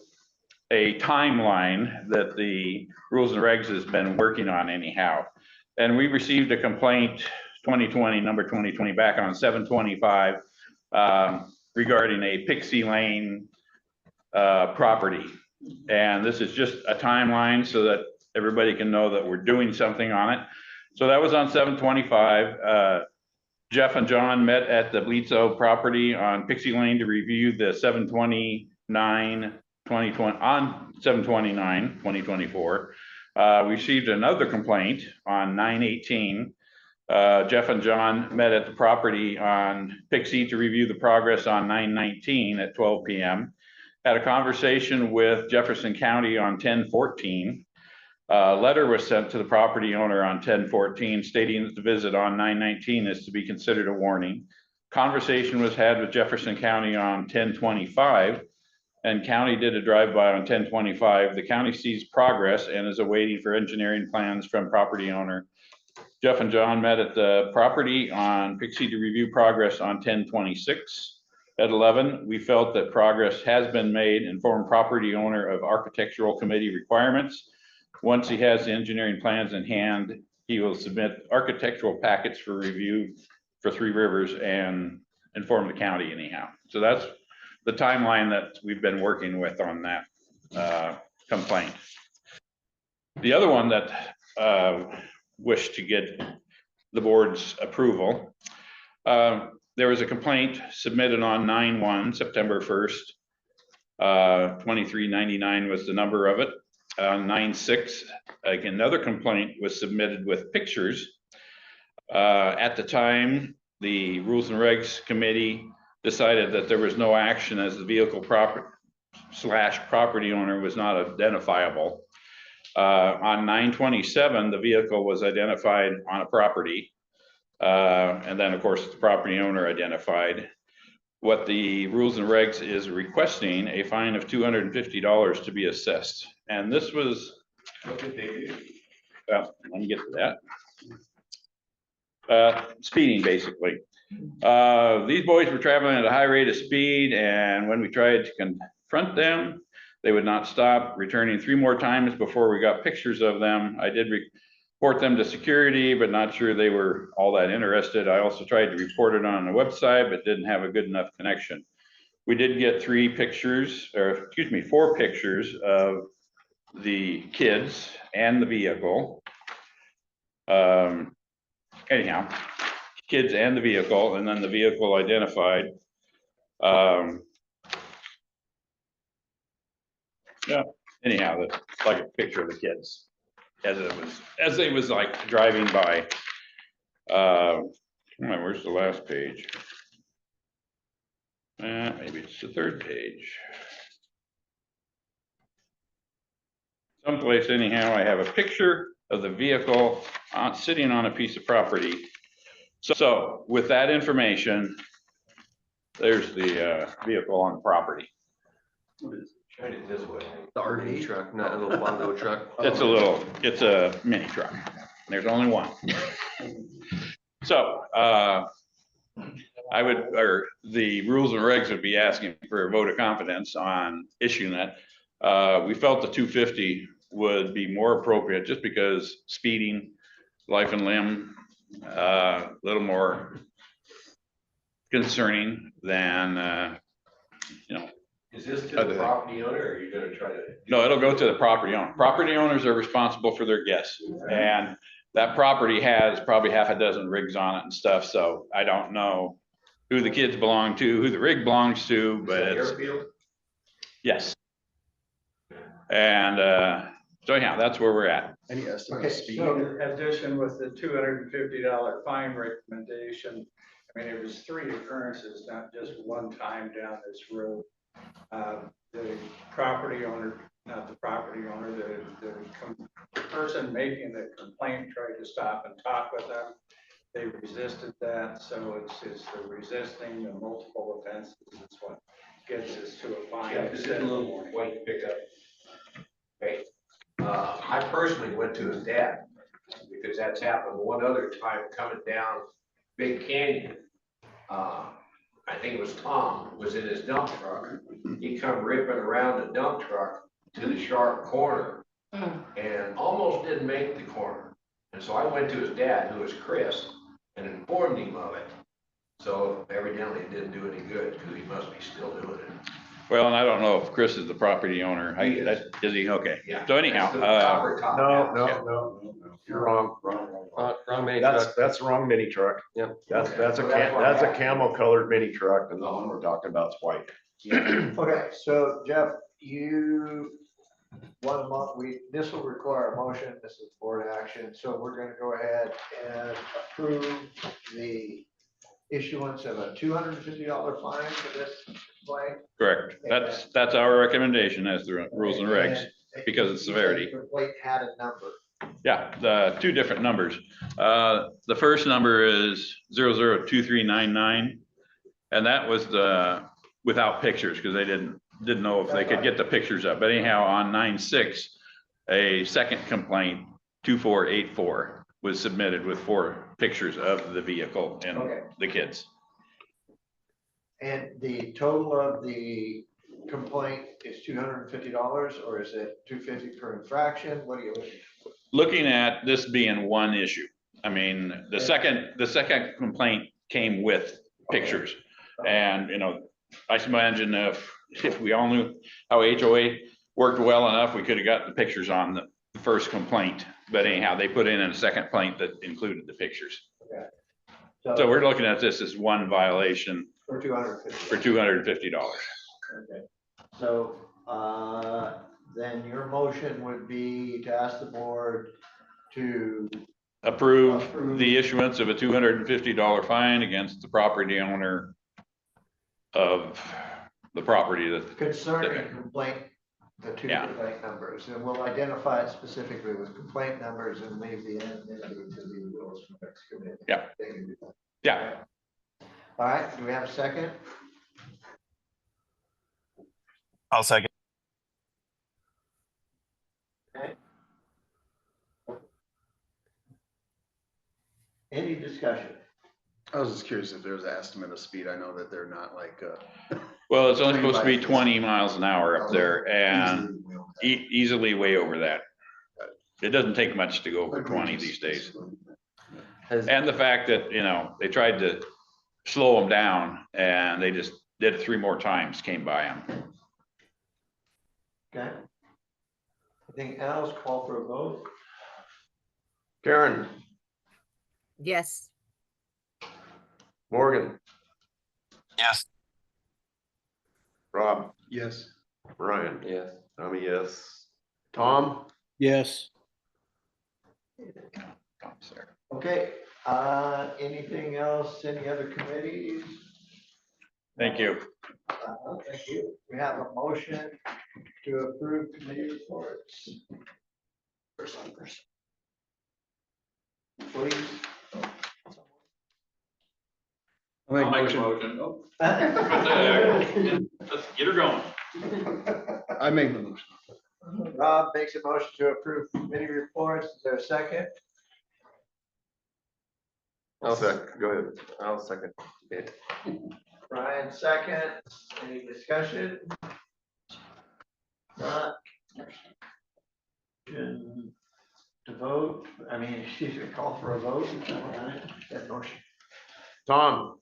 timeline that the Rules and Regs has been working on anyhow. And we received a complaint, 2020, number 2020, back on 7/25, regarding a Pixie Lane property. And this is just a timeline so that everybody can know that we're doing something on it. So that was on 7/25. Jeff and John met at the Blitzo property on Pixie Lane to review the 7/29/2020 on 7/29/2024. We received another complaint on 9/18. Jeff and John met at the property on Pixie to review the progress on 9/19 at 12 p.m. Had a conversation with Jefferson County on 10/14. A letter was sent to the property owner on 10/14 stating that the visit on 9/19 is to be considered a warning. Conversation was had with Jefferson County on 10/25, and county did a drive-by on 10/25. The county sees progress and is awaiting for engineering plans from property owner. Jeff and John met at the property on Pixie to review progress on 10/26. At 11, we felt that progress has been made, informed property owner of architectural committee requirements. Once he has the engineering plans in hand, he will submit architectural packets for review for Three Rivers and inform the county anyhow. So that's the timeline that we've been working with on that complaint. The other one that wished to get the board's approval, there was a complaint submitted on 9/1, September 1st. 2399 was the number of it. 9/6, another complaint was submitted with pictures. At the time, the Rules and Regs Committee decided that there was no action as the vehicle property owner was not identifiable. On 9/27, the vehicle was identified on a property. And then, of course, the property owner identified. What the Rules and Regs is requesting a fine of $250 to be assessed. And this was, What did they do? well, let me get to that. Speeding, basically. These boys were traveling at a high rate of speed, and when we tried to confront them, they would not stop, returning 3 more times before we got pictures of them. I did report them to security, but not sure they were all that interested. I also tried to report it on the website, but didn't have a good enough connection. We did get 4 pictures of the kids and the vehicle. Anyhow, kids and the vehicle, and then the vehicle identified. Yeah, anyhow, that's like a picture of the kids as they was like driving by. Where's the last page? Maybe it's the 3rd page. someplace anyhow, I have a picture of the vehicle sitting on a piece of property. So with that information, there's the vehicle on the property. Shine it this way. The RV RV. truck, not a little Bongo truck. It's a mini truck. There's only one. So, the rules and regs would be asking for a vote of confidence on issuing that. We felt the 250 would be more appropriate just because speeding, life and limb, a little more concerning than, Is this to the property owner, or are you gonna try to? no, it'll go to the property owner. Property owners are responsible for their guests. And that property has probably half a dozen rigs on it and stuff, so I don't know who the kids belong to, who the rig belongs to, but it's, Airfield? yes. And, so yeah, that's where we're at. Any estimate Okay, of speed? So in addition with the $250 fine recommendation, I mean, it was 3 occurrences, not just one time down this road. The property owner, not the property owner, the person making the complaint tried to stop and talk with them. They resisted that, so it's the resisting, the multiple offenses, is what gets us to a fine. Yeah, this is a little white pickup. Okay, I personally went to his dad, because that's happened one other time coming down Big Canyon. I think it was Tom, was in his dump truck. He come ripping around the dump truck to the sharp corner and almost didn't make the corner. And so I went to his dad, who was Chris, and informed him of it. So evidently it didn't do any good, because he must be still doing it. Well, and I don't know if Chris is the property owner. He is. Is he? Okay. Yeah. So anyhow, That's the copper top hat. No, you're wrong. Wrong mini truck. That's the wrong mini truck. Yep. That's So that's why that's a I- camel colored mini truck, and the one we're talking about is white. Okay, so Jeff, you, this will require a motion, this is board action, so we're gonna go ahead and approve the issuance of a $250 fine for this complaint. correct. That's our recommendation as the rules and regs, because of severity. The complaint had a number. Yeah, the 2 different numbers. The first number is 002399. And that was without pictures, because they didn't know if they could get the pictures up. But anyhow, on 9/6, a second complaint, 2484, was submitted with 4 pictures of the vehicle and Okay. the kids. And the total of the complaint is $250, or is it $250 per infraction? What are you looking for? Looking at this being one issue. I mean, the second complaint came with pictures. And, I should imagine if we all knew how HOA worked well enough, we could have got the pictures on the first complaint. But anyhow, they put in a second complaint that included the pictures. So we're looking at this as one violation For $250. for $250. Okay. So, then your motion would be to ask the board to Approve the issuance of a $250 fine against the property owner of the property that, concerning complaint, the 2 Yeah. complaint numbers, and we'll identify it specifically with complaint numbers and leave the anonymity to the rules from next committee. Yeah. They can do that. yeah, All right, do we have a second? I'll second. Any discussion? I was just curious if there's an estimate of speed. I know that they're not like, well, it's only supposed to be 20 miles an hour up there and easily way over that. It doesn't take much to go over 20 these days. And the fact that, they tried to slow them down and they just did it 3 more times, came by them. Okay. Anything else? Call for a vote? Karen, Yes. Morgan, Yes. Rob, yes. Brian, Yes. I'm a yes. Tom? Yes. Okay, anything else? Any other committees? Thank you. Thank you. We have a motion to approve committee reports. Please. I'll make a motion. Oh, let's get her going. I make the motion. Rob makes a motion to approve committee reports. Is there a second? I'll second, go ahead. I'll second it. Brian second. Any discussion? Not. To vote, I mean, excuse me, call for a vote. That motion. Tom,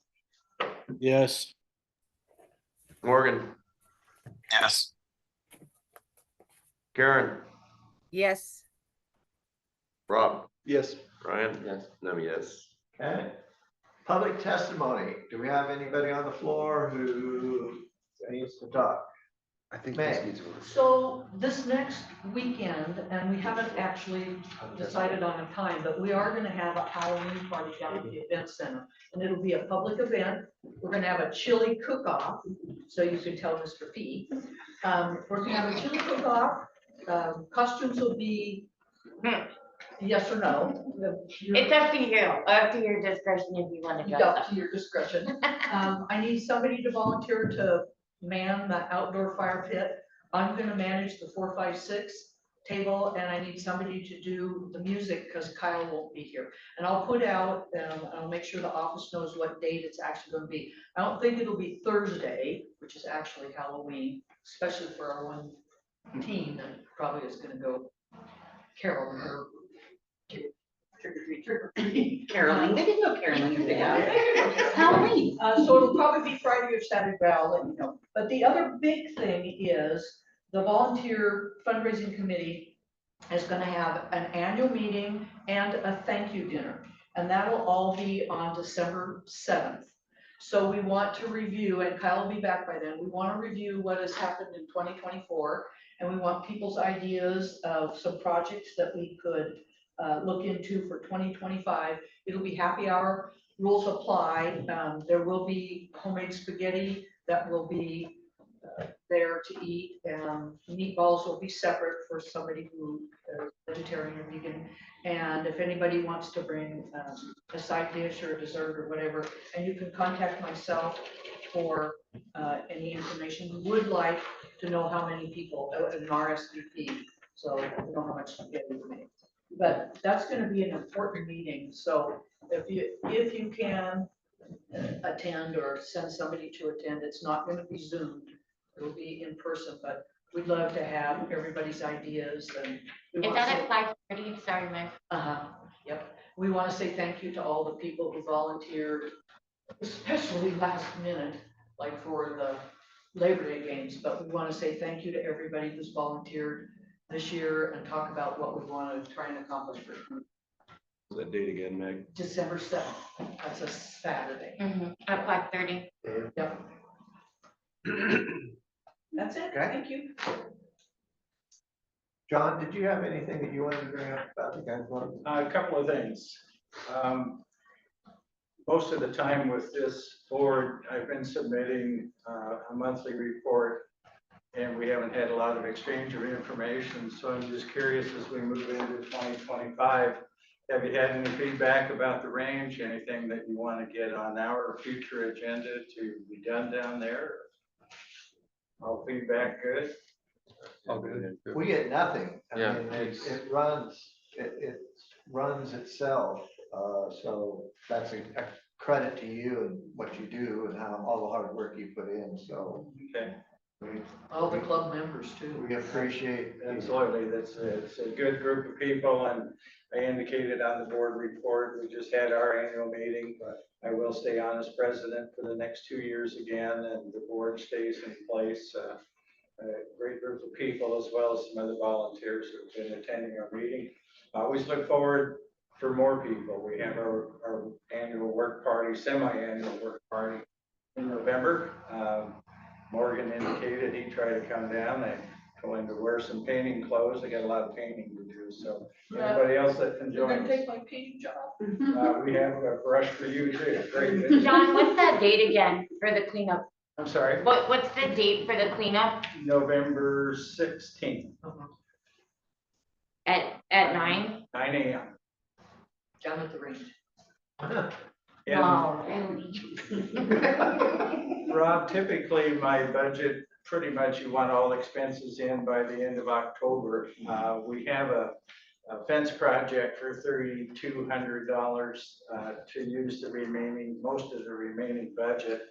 Yes. Morgan, Yes. Karen, Yes. Rob, Yes. Ryan? Yes. No, yes. Okay. Public testimony. Do we have anybody on the floor who needs to talk? I think May. this needs to. So this next weekend, and we haven't actually decided on a time, but we are gonna have a Halloween party down at the event center. And it'll be a public event. We're gonna have a chili cook-off, so you can tell Mr. P. We're gonna have a chili cook-off. Costumes will be yes or no. It's up to you, up to your discretion if you want to dress Up up. to your discretion. I need somebody to volunteer to man the outdoor fire pit. I'm gonna manage the 4, 5, 6 table, and I need somebody to do the music because Kyle won't be here. And I'll put out, I'll make sure the office knows what date it's actually gonna be. I don't think it'll be Thursday, which is actually Halloween, especially for our one team that probably is gonna go carol or trick or treat, trick or treat. Caroling, they didn't know caroling is big out. It's Halloween. So it'll probably be Friday or Saturday, but I'll let you know. But the other big thing is the volunteer fundraising committee is gonna have an annual meeting and a thank you dinner. And that'll all be on December 7th. So we want to review, and Kyle will be back by then, we want to review what has happened in 2024. And we want people's ideas of some projects that we could look into for 2025. It'll be happy hour, rules apply. There will be homemade spaghetti that will be there to eat. Meatballs will be separate for somebody who is vegetarian or vegan. And if anybody wants to bring a side dish or a dessert or whatever, and you can contact myself for any information. We would like to know how many people, an RSVP, so we know how much spaghetti we make. But that's gonna be an important meeting, so if you can attend or send somebody to attend, it's not gonna be Zoomed. It'll be in person, but we'd love to have everybody's ideas and. Is that at 5:30? Sorry, Mike. Yep. We want to say thank you to all the people who volunteered, especially last minute, like for the Labor Day games, but we want to say thank you to everybody who's volunteered this year and talk about what we want to try and accomplish for That date again, Meg? December 7th. That's a Saturday. At 5:30. Yep. That's it. Okay. Thank you. John, did you have anything that you wanted to bring up about the guys? A couple of things. Most of the time with this board, I've been submitting a monthly report, and we haven't had a lot of exchange of information. So I'm just curious, as we move into 2025, have you had any feedback about the range? Anything that you want to get on our future agenda to be done down there? All feedback good? All good. We get nothing. I Yeah. mean, it runs itself. So that's a credit to you and what you do and how all the hard work you put in. So Okay. All the club members too. we appreciate. Absolutely, it's a good group of people, and I indicated on the board report, we just had our annual meeting, but I will stay on as president for the next 2 years again, and the board stays in place. A great group of people, as well as some other volunteers who have been attending our meeting. I always look forward for more people. We have our annual work party, semi-annual work party in November. Morgan indicated he'd try to come down. I told him to wear some painting clothes. I got a lot of painting to do, so anybody else that can You're join gonna us. take my painting job. We have a brush for you too. Great. John, what's that date again for the cleanup? I'm sorry, What's the date for the cleanup? November 16th, At 9? 9 AM. Down at the range. And No, really? Rob, typically my budget, pretty much you want all expenses in by the end of October. We have a fence project for $3,200 to use the remaining, most of the remaining budget.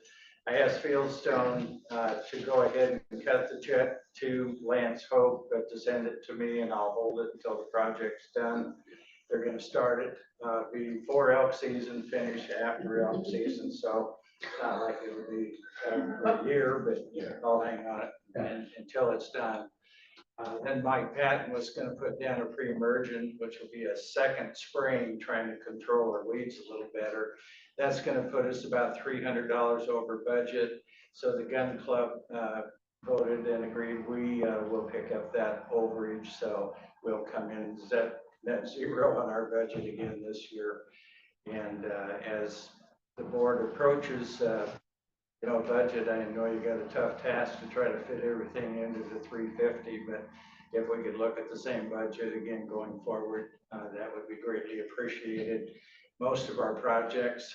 I asked Fieldstone to go ahead and cut the check to Lance Hope, but to send it to me and I'll hold it until the project's done. They're gonna start it before elk season, finish after elk season, so it's not like it'll be a year, but I'll hang on it until it's done. Then Mike Patton was gonna put down a pre-emergent, which will be a second spraying, trying to control our weeds a little better. That's gonna put us about $300 over budget. So the gun club voted and agreed we will pick up that overage. So we'll come in net zero on our budget again this year. And as the board approaches budget, I know you got a tough task to try to fit everything into the 350, but if we could look at the same budget again going forward, that would be greatly appreciated. Most of our projects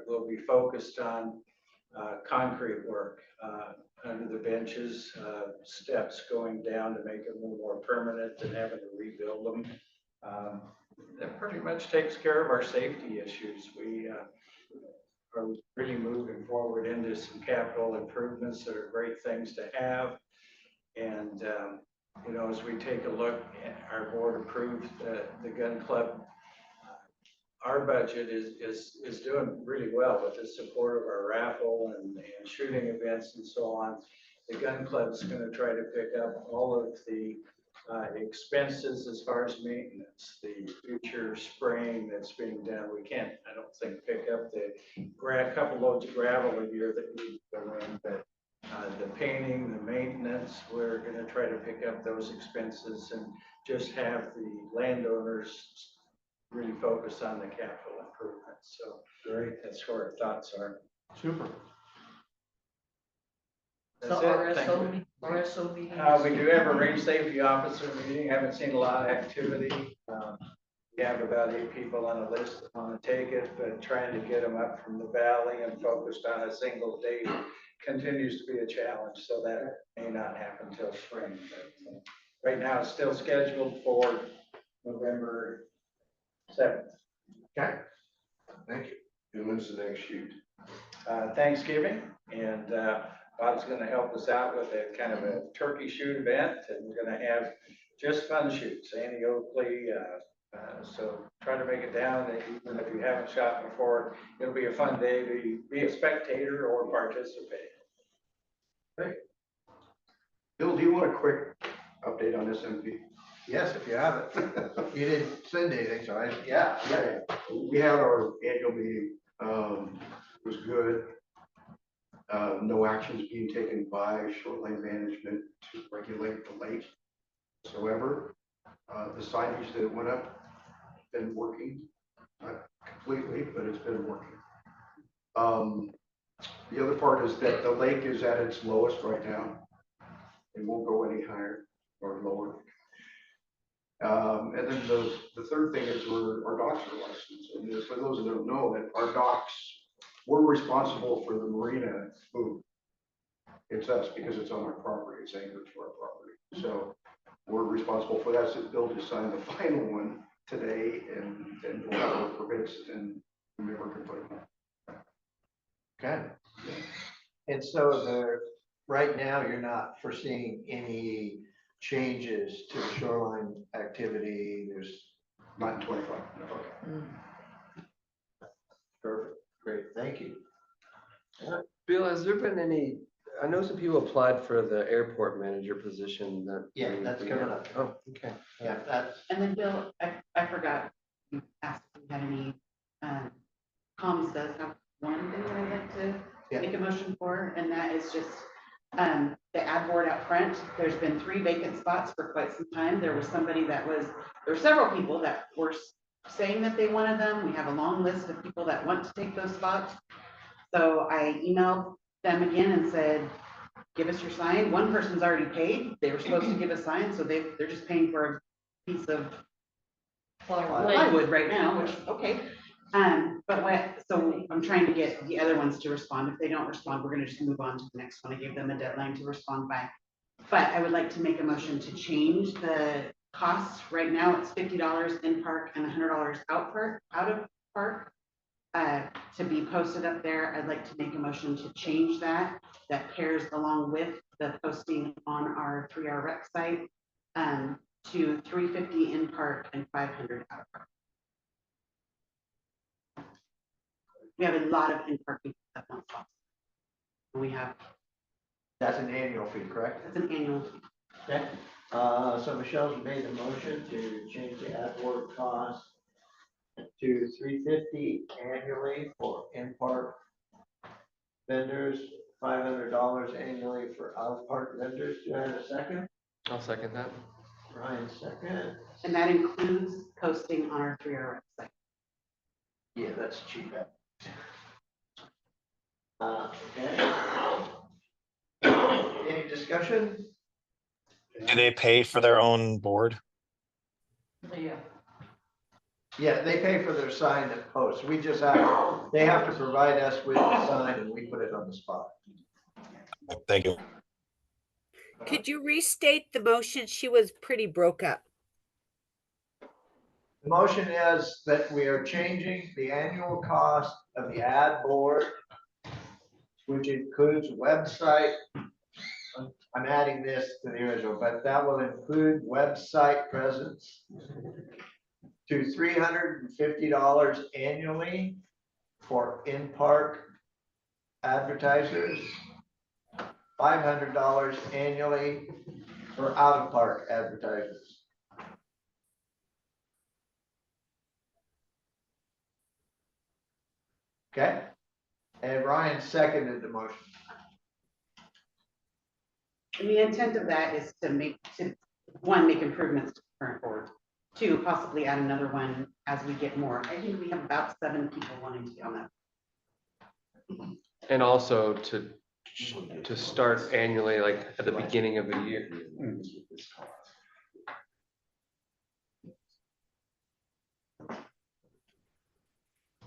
will be focused on concrete work under the benches, steps going down to make them a little more permanent than having to rebuild them. That pretty much takes care of our safety issues. We are really moving forward into some capital improvements that are great things to have. And, as we take a look, our board approved the gun club. Our budget is doing really well with the support of our raffle and shooting events and so on. The gun club is going to try to pick up all of the expenses as far as maintenance, the future spraying that's being done. We can't, I don't think, pick up the couple loads of gravel a year that we go in, but the painting, the maintenance, we're going to try to pick up those expenses and just have the landowners really focus on the capital improvements. So great, that's where our thoughts are. Super. So That's it. Thank you. RSO meeting. We do have a range safety officer meeting. Haven't seen a lot of activity. We have about 8 people on a list that want to take it, but trying to get them up from the valley and focused on a single date continues to be a challenge. So that may not happen till spring. But right now it's still scheduled for November 7th. Okay. Thank you. And when's the next shoot? Thanksgiving, and Bob's going to help us out with a kind of a turkey shoot event, and we're going to have just fun shoots, Annie Oakley. So try to make it down, even if you haven't shot before, it'll be a fun day to be a spectator or participate. Great. Bill, do you want a quick update on SMP? Yes, if you have it. You didn't send anything, so yeah. We had our annual meeting, it was good. No actions being taken by shoreline management to regulate the lake whatsoever. The signage that went up, been working, not completely, but it's been working. The other part is that the lake is at its lowest right now. It won't go any higher or lower. And then the third thing is our docks are licensed. And for those that don't know, that our docks, we're responsible for the marina move. It's us because it's on our property, it's anchored to our property. So we're responsible for that. So Bill just signed the final one today, and then we'll have our permits and whoever can put them on. Okay. And so right now, you're not foreseeing any changes to the shoreline activity? There's Not in 25. No. okay. Perfect. Great. Thank you. Bill, has there been any, I know some people applied for the airport manager position that. Yeah, that's coming up. Oh, okay. Yeah, that's And then Bill, I forgot, you asked if you had any, comms does have one thing that I'd like to make a motion for, and that is just, the ad board out front. There's been 3 vacant spots for quite some time. There was somebody there were several people that were saying that they wanted them. We have a long list of people that want to take those spots. So I emailed them again and said, give us your sign. One person's already paid. They were supposed to give a sign, so they're just paying for a piece of plywood right now, which, okay. But so I'm trying to get the other ones to respond. If they don't respond, we're gonna just move on to the next one. I gave them a deadline to respond by. But I would like to make a motion to change the costs. Right now, it's $50 in park and $100 out of park. To be posted up there. I'd like to make a motion to change that pairs along with the posting on our 3R rec site, to $350 in park and $500 out of park. We have a lot of in park people that want spots. We have, That's an annual fee, correct? that's an annual fee. Okay, so Michelle's made the motion to change the ad board cost to $350 annually for in-park vendors, $500 annually for out-of-park vendors. Do I have a second? I'll second that. Ryan, second. And that includes posting on our 3R website. Yeah, that's cheap. Okay. Any discussion? Do they pay for their own board? Yeah. Yeah, they pay for their sign that posts. We just have, they have to provide us with the sign and we put it on the spot. Thank you. Could you restate the motion? She was pretty broke up. The motion is that we are changing the annual cost of the ad board, which includes website. I'm adding this to the original, but that will include website presence to $350 annually for in-park advertisers, $500 annually for out-of-park advertisers. Okay, and Ryan seconded the motion. And the intent of that is to make improvements to the current board. 2, possibly add another one as we get more. I think we have about 7 people wanting to be on that. And also to start annually, like at the beginning of the year.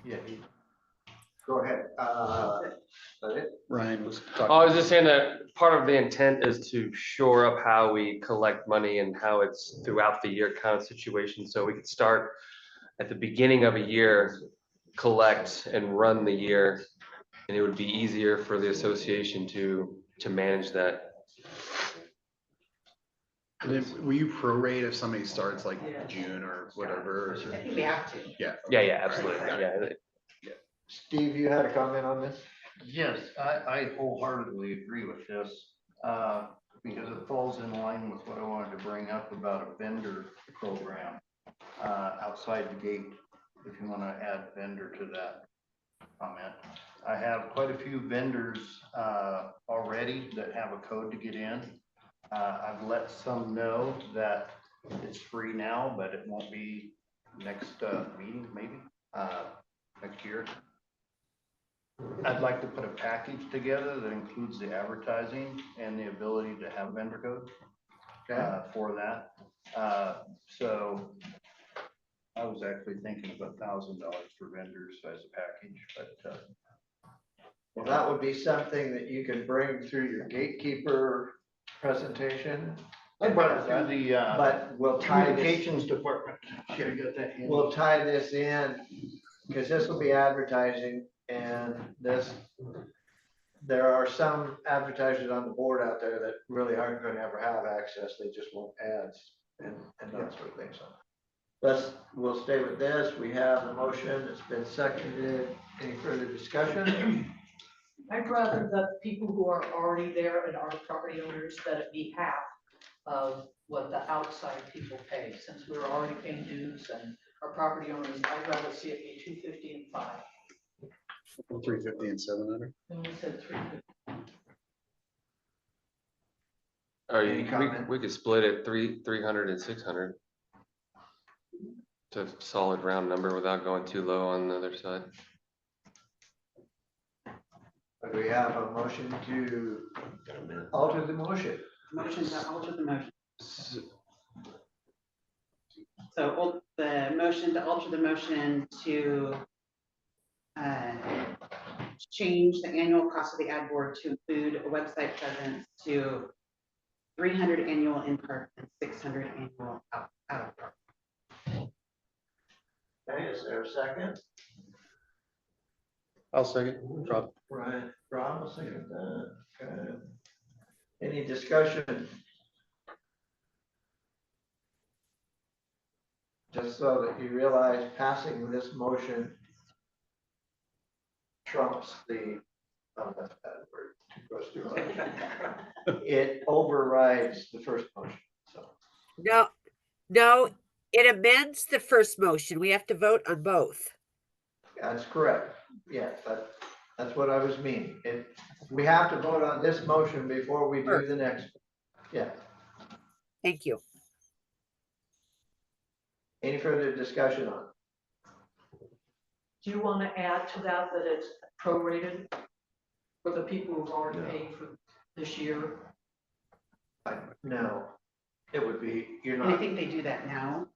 Yeah. Go ahead. Ryan was I talking. was just saying that part of the intent is to shore up how we collect money and how it's throughout the year kind of situation. So we could start at the beginning of a year, collect and run the year. And it would be easier for the association to manage that. And then will you prorate if somebody starts like June or whatever? I think we have to. Yeah. Yeah, absolutely. Yeah. Steve, you had a comment on this? Yes, I wholeheartedly agree with this, because it falls in line with what I wanted to bring up about a vendor program, outside the gate, if you want to add vendor to that comment. I have quite a few vendors, already that have a code to get in. I've let some know that it's free now, but it won't be next, meeting, maybe, next year. I'd like to put a package together that includes the advertising and the ability to have vendor code, for that. So I was actually thinking of $1,000 for vendors as a package, but, Well, that would be something that you can bring through your gatekeeper presentation. I brought it through the, But we'll tie this, communications department. Should have got that handy. we'll tie this in, because this will be advertising and there are some advertisers on the board out there that really aren't going to ever have access. They just want ads and that sort of thing. So we'll stay with this. We have the motion. It's been seconded. Any further discussion? I'd rather the people who are already there and are property owners, that it be half of what the outside people pay, since we're already paying dues and our property owners, I'd rather see it be $250 and $5. 350 and 700. And we said $350. Or Any comment? we could split it 300 and 600. To a solid round number without going too low on the other side. Do we have a motion to alter the motion? Motion to alter the motion. So the motion to alter the motion to change the annual cost of the ad board to include a website presence to 300 annual in park and 600 annual out of park. Okay, is there a second? I'll second. Rob. Brian, Rob will second that. Okay. Any discussion? Just so that you realize passing this motion trumps the, oh, that's a bad word. Goes too hard. It overrides the first motion, so. No, it amends the first motion. We have to vote on both. That's correct. Yeah, that's what I was meaning. We have to vote on this motion before we do the next. Yeah. Thank you. Any further discussion on it? Do you want to add to that it's prorated for the people who've already paid for this year? No, it would be, you're And I not, think they do that now.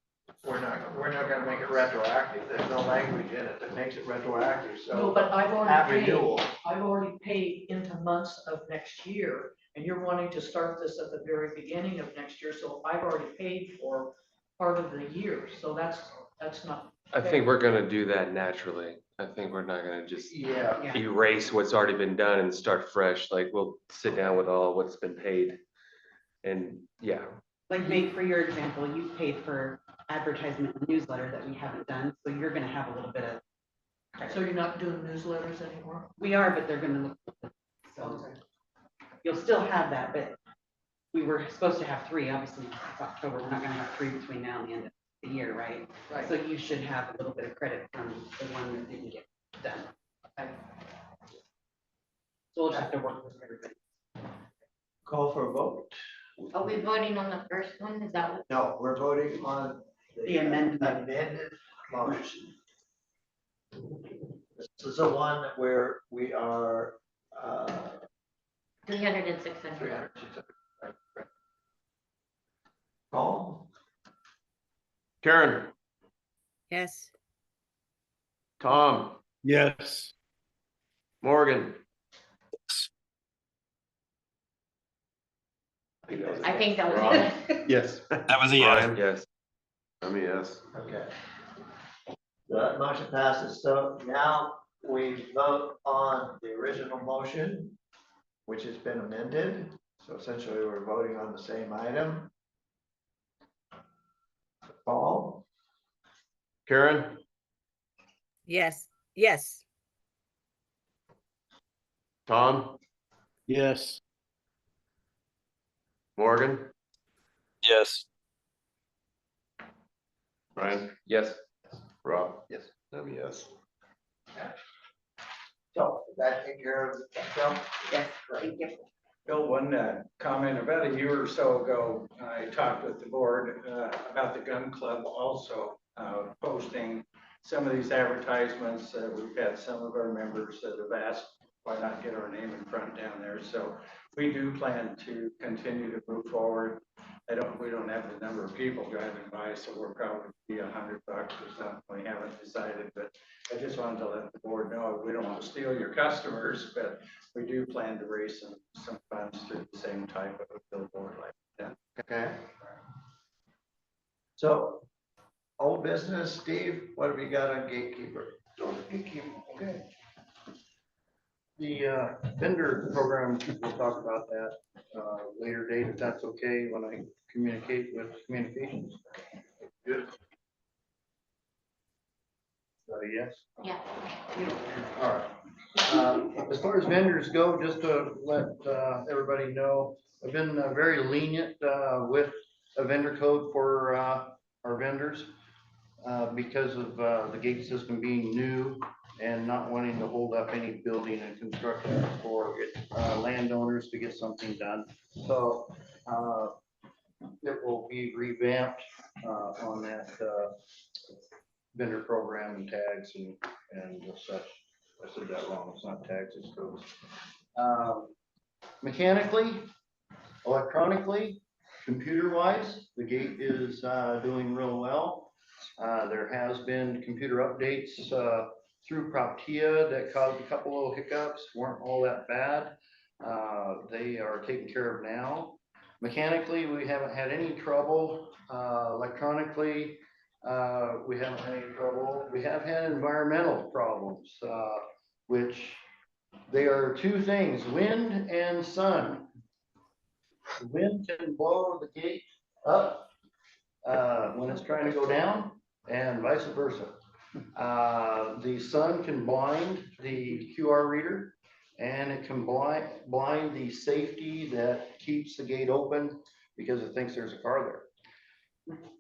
we're not gonna make it retroactive. There's no language in it that makes it retroactive, No, so. but I've At already paid, renewal, I've already paid into months of next year, and you're wanting to start this at the very beginning of next year, so I've already paid for part of the year, so that's not. I think we're gonna do that naturally. I think we're not gonna just yeah, Yeah. erase what's already been done and start fresh. Like, we'll sit down with all what's been paid. And yeah, Like Meg, for your example, you've paid for advertisement and newsletter that we haven't done, so you're gonna have a little bit of credit. So you're not doing newsletters anymore? We are, but they're gonna look, so you'll still have that, but we were supposed to have 3, obviously, it's October, we're not gonna have 3 between now and the end of the year, right? Right. So you should have a little bit of credit from the one that didn't get done. Okay. So we'll just have to work with everybody. call for a vote. Are we voting on the first one? Is that what? No, we're voting on The amendment. amended motion. This is the one where we are, 300 and 600. 300. Right. Call? Karen, Yes. Tom, Yes. Morgan. I think that was Rob. it. Yes. That was a yes. Brian, yes. I mean, yes. Okay. That motion passes. So now we vote on the original motion, which has been amended. So essentially, we're voting on the same item. Paul? Karen, Yes. Yes. Tom, Yes. Morgan, Yes. Brian, Yes. Rob. Yes. I'm a yes. So does that take care of itself? Yes, thank you. Bill, one comment, about a year or so ago, I talked with the board about the gun club also posting some of these advertisements. We've had some of our members that have asked why not get our name in front down there. So we do plan to continue to move forward. We don't have the number of people driving by, so we're probably be $100 or something. We haven't decided, but I just wanted to let the board know, we don't want to steal your customers, but we do plan to raise some funds through the same type of a billboard like that. Okay. So, old business, Steve, what have you got on gatekeeper? Okay. The vendor program, we'll talk about that later date, if that's okay, when I communicate with communications. Good. Yes. Yeah. All right. As far as vendors go, just to let everybody know, I've been very lenient with a vendor code for our vendors because of the gate system being new and not wanting to hold up any building and construction for landowners to get something done. So it will be revamped on that vendor program and tags and such. I said that wrong, it's not tags, it's codes. Mechanically, electronically, computer-wise, the gate is doing real well. There has been computer updates through Proptia that caused a couple little hiccups, weren't all that bad. They are taken care of now. Mechanically, we haven't had any trouble. Electronically, we haven't had any trouble. We have had environmental problems, which they are two things, wind and sun. The wind can blow the gate up when it's trying to go down, and vice versa. The sun can blind the QR reader, and it can blind the safety that keeps the gate open because it thinks there's a car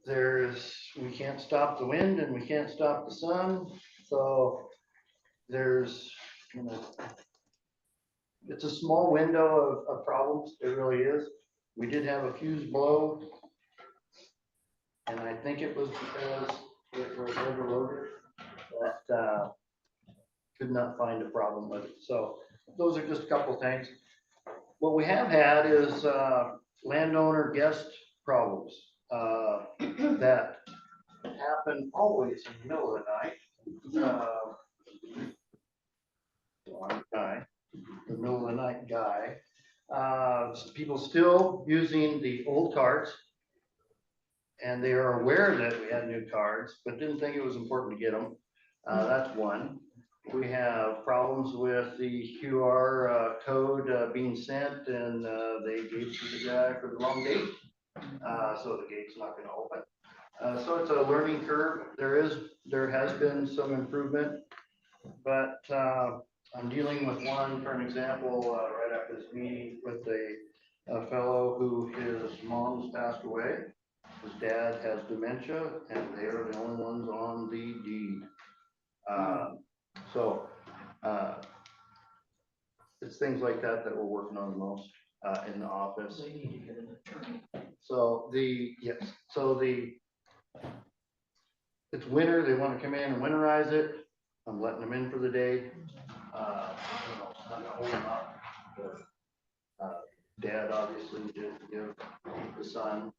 there. We can't stop the wind and we can't stop the sun, so there's, you know, it's a small window of problems, it really is. We did have a fuse blow, and I think it was because it was overloaded, that could not find a problem with it. So those are just a couple things. What we have had is landowner guest problems that happen always in the middle of the night. The middle of the night guy. People still using the old cards, and they are aware that we had new cards, but didn't think it was important to get them. That's one. We have problems with the QR code being sent, and they gave to the guy for the wrong date, so the gate's not going to open. So it's a learning curve. There has been some improvement, but I'm dealing with one, for an example, right after this meeting with a fellow who his mom's passed away. His dad has dementia, and they are the only ones on the deed. So it's things like that that we're working on the most in the office. They need to get an attorney. So it's winter, they want to come in and winterize it. I'm letting them in for the day. Not gonna hold them up. Dad obviously did give the son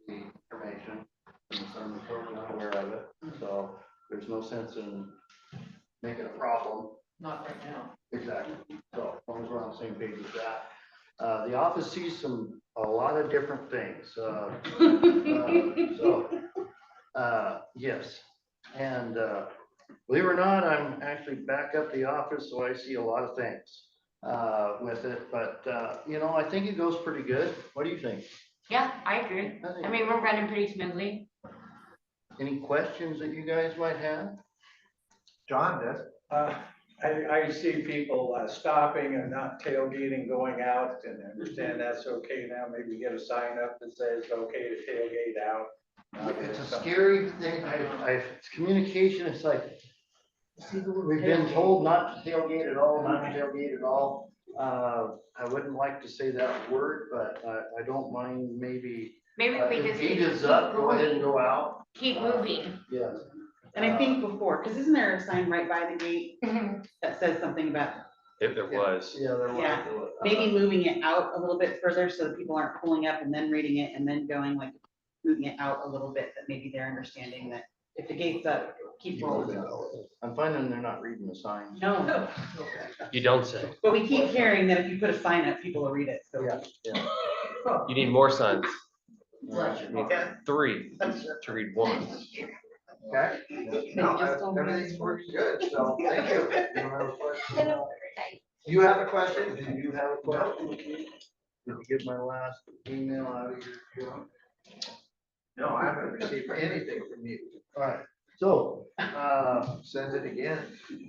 the information, and the son was totally unaware of it. So there's no sense in making a problem. Not right now. Exactly. So as long as we're on the same page with that. The office sees a lot of different things. Yes. And believe it or not, I'm actually back up the office, so I see a lot of things with it. But I think it goes pretty good. What do you think? Yeah, I agree. I mean, we're running pretty smoothly. Any questions that you guys might have? John does. I see people stopping and not tailgating going out, and I understand that's okay now. Maybe get a sign up that says it's okay to tailgate out. It's a scary thing. It's communication. It's like, we've been told not to tailgate at all, not to tailgate at all. I wouldn't like to say that word, but I don't mind maybe. Maybe we if just gate keep is up, go ahead and moving. go out. Keep moving. Yes. And I think before, because isn't there a sign right by the gate that says something about If there was. Yeah, there was. Yeah. maybe moving it out a little bit further so that people aren't pulling up and then reading it and then going, like moving it out a little bit, that maybe they're understanding that if the gate's up, keep rolling. I'm finding they're not reading the signs. No, You don't say. but we keep hearing that if you put a sign up, people will read it. So Yeah. You need more signs. Bless You need 3 to read 1. Okay. No, everything's working good, so thank you. You have a question? Do you have a question? Did you get my last email out of your? No, I haven't received anything from you. All right, so, Send it again.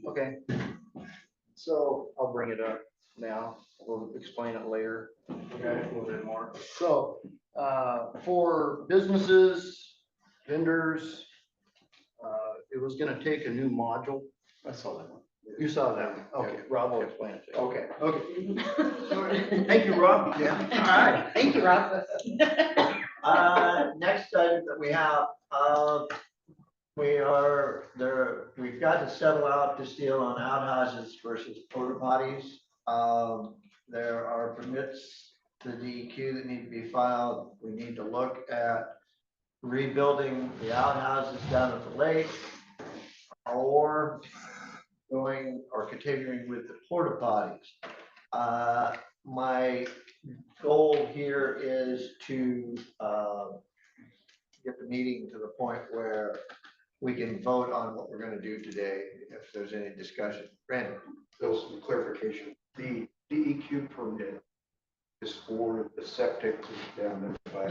okay. So I'll bring it up now. We'll explain it later. Okay, a little bit more. So, for businesses, vendors, it was gonna take a new module. I saw that one. You saw that one. Okay, Rob will explain it to you. Okay. Okay. Thank you, Rob. Yeah, all right. thank you, Rob. Next item that we have, We are there, we've got to settle out this deal on outhouses versus porta potties. There are permits to DEQ that need to be filed. We need to look at rebuilding the outhouses down at the lake or going or continuing with the porta potties. My goal here is to get the meeting to the point where we can vote on what we're gonna do today, if there's any discussion. Randy? So some clarification, the DEQ permit is for the septic down there.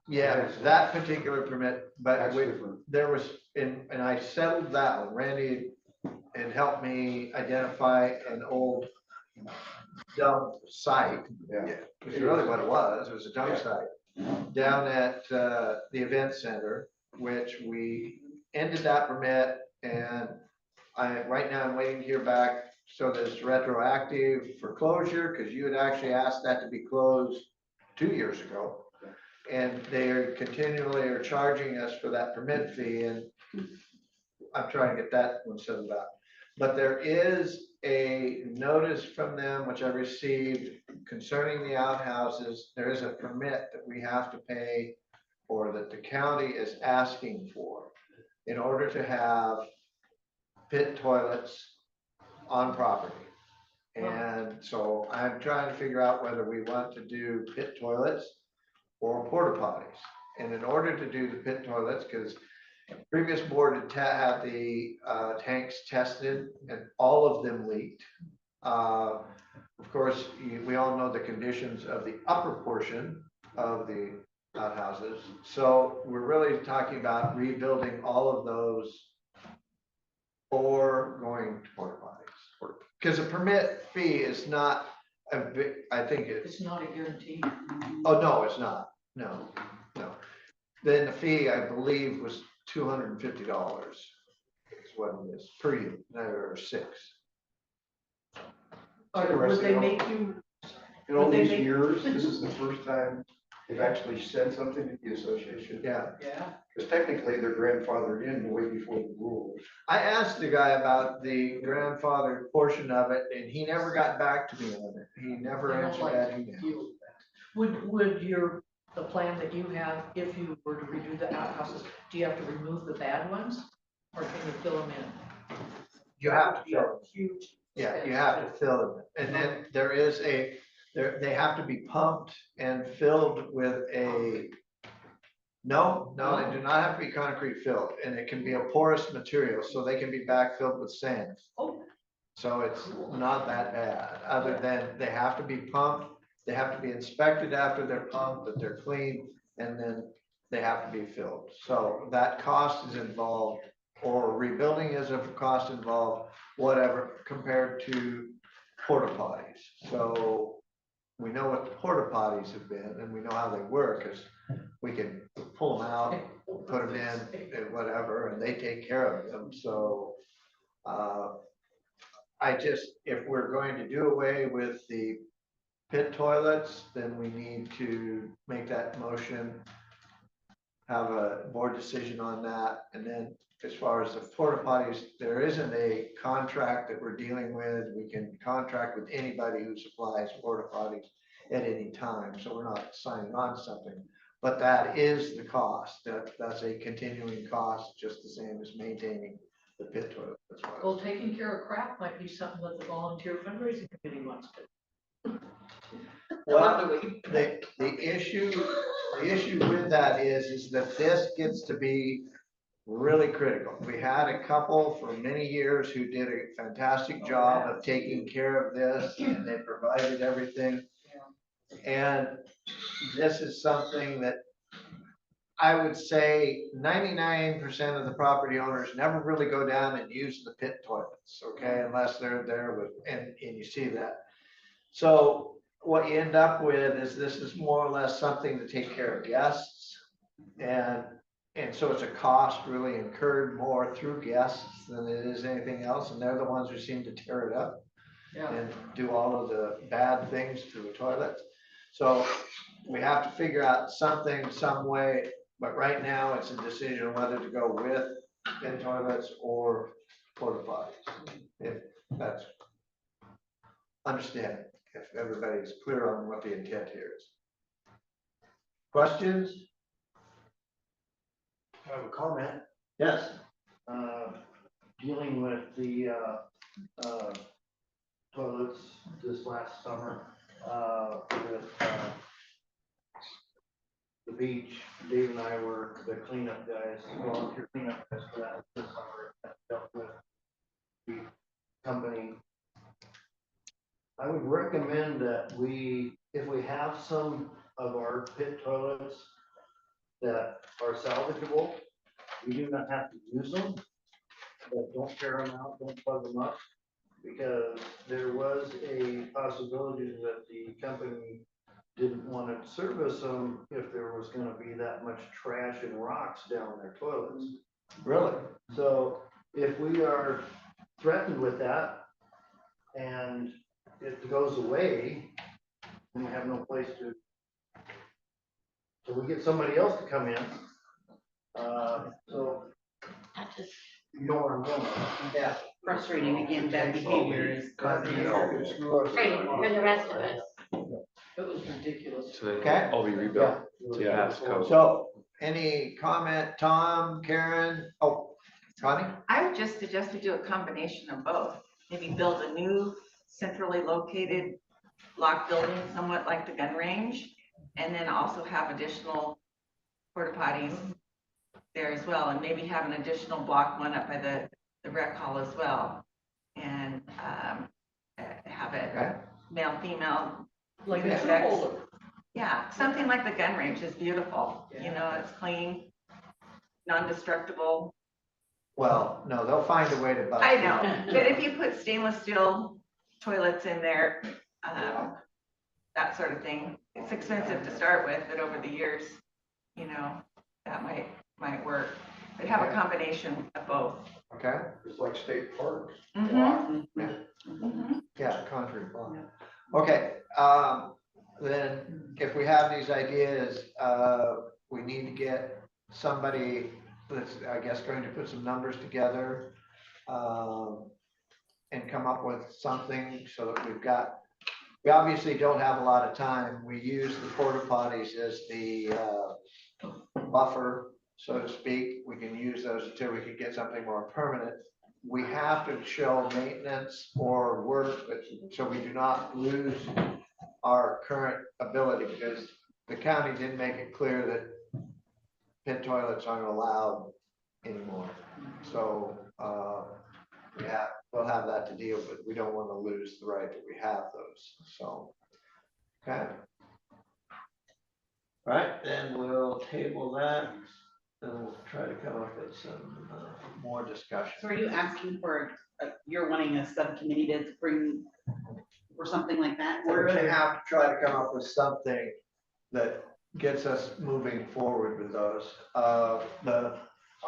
Yeah, that particular permit, but That's different. there was, and I settled that one. Randy had helped me identify an old dump site. Yeah. Which is really what it was a dump site down at the event center, which we ended that permit, and right now I'm waiting to hear back. So there's retroactive for closure, because you had actually asked that to be closed 2 years ago. And they are continually are charging us for that permit fee, and I'm trying to get that one settled out. But there is a notice from them, which I received concerning the outhouses. There is a permit that we have to pay, or that the county is asking for, in order to have pit toilets on property. And so I'm trying to figure out whether we want to do pit toilets or porta potties. And in order to do the pit toilets, because previous board had the tanks tested and all of them leaked. Of course, we all know the conditions of the upper portion of the outhouses. So we're really talking about rebuilding all of those or going to porta potties. Because a permit fee is not a big, I think it's. It's not a guarantee. Oh, no, it's not. No. Then the fee, I believe, was $250. Is what it is per unit, or 6. Would they make you, In all Would they these make- years, this is the first time they've actually said something to the association. Yeah. Because technically they're grandfathered in way before the rules. I asked the guy about the grandfather portion of it, and he never got back to me on it. He never They don't answered like that email. would the plan that you have, if you were to redo the outhouses, do you have to remove the bad ones? Or can you fill them in? You have to Be a fill huge. Yeah, you have to fill them. And then there is they have to be pumped and filled with no, they do not have to be concrete filled, and it can be a porous material, so they can be backfilled with sand. Oh. So it's not that bad, other than they have to be pumped, they have to be inspected after they're pumped, that they're clean, and then they have to be filled. So that cost is involved, or rebuilding is a cost involved, whatever, compared to porta potties. So we know what the porta potties have been, and we know how they work, because we can pull them out, put them in, and whatever, and they take care of them. So if we're going to do away with the pit toilets, then we need to make that motion, have a board decision on that. And then as far as the porta potties, there isn't a contract that we're dealing with. We can contract with anybody who supplies porta potties at any time, so we're not signing on to something. But that is the cost. That's a continuing cost, just the same as maintaining the pit toilet. Well, taking care of crap might be something that the volunteer fundraising committee wants to. Well, the issue with that is that this gets to be really critical. We had a couple for many years who did a fantastic job of taking care of this, and they provided everything. And this is something that I would say 99% of the property owners never really go down and use the pit toilets, okay, unless they're there with, and you see that. So what you end up with is this is more or less something to take care of guests. And so it's a cost really incurred more through guests than it is anything else. And they're the ones who seem to tear it up and do all of the bad things to the toilets. So we have to figure out something, some way, but right now it's a decision whether to go with in toilets or porta potties. If that's, understand, if everybody's clear on what the intent here is. Questions? I have a comment, Yes. dealing with the, toilets this last summer, with, the beach. Dave and I were the cleanup guys, volunteer cleanup guys for that this summer. That dealt with the company. I would recommend that if we have some of our pit toilets that are salvageable, we do not have to use them. But don't tear them out, don't plug them up, because there was a possibility that the company didn't want to service them if there was gonna be that much trash and rocks down their toilets. Really? So if we are threatened with that and it goes away, then we have no place to. So we get somebody else to come in. So That just, you know where I'm going. Yeah. Frustrating, again, bad behavior is. right, for the rest of us. It was ridiculous. So they Okay. all be rebuilt. Yeah, it's code. So, any comment, Tom, Karen? Oh, Connie? I would just suggest to do a combination of both. Maybe build a new centrally located block building, somewhat like the gun range, and then also have additional porta potties there as well, and maybe have an additional block one up by the rec hall as well. And have it Okay. male, female. Like either a sex. holder. Yeah, something like the gun range is beautiful. You know, it's clean, non-destructible. Well, no, they'll find a way to bust. I it. know, but if you put stainless steel toilets in there, that sort of thing, it's expensive to start with, but over the years, you know, that might work. But have a combination of both. Okay, It's like state parks. Mhm. yeah, Mhm. yeah, concrete block. Okay, then if we have these ideas, we need to get somebody that's, I guess, going to put some numbers together. And come up with something so that we obviously don't have a lot of time. We use the porta potties as the buffer, so to speak. We can use those until we can get something more permanent. We have to show maintenance or work, so we do not lose our current ability, because the county did make it clear that pit toilets aren't allowed anymore. So, we'll have that to deal with. We don't want to lose the right that we have those, so. Okay. All right, then we'll table that, and we'll try to come up with some more discussion. So are you asking for, you're wanting a subcommittee to bring, or something like that? We're gonna have to try to come up with something that gets us moving forward with those.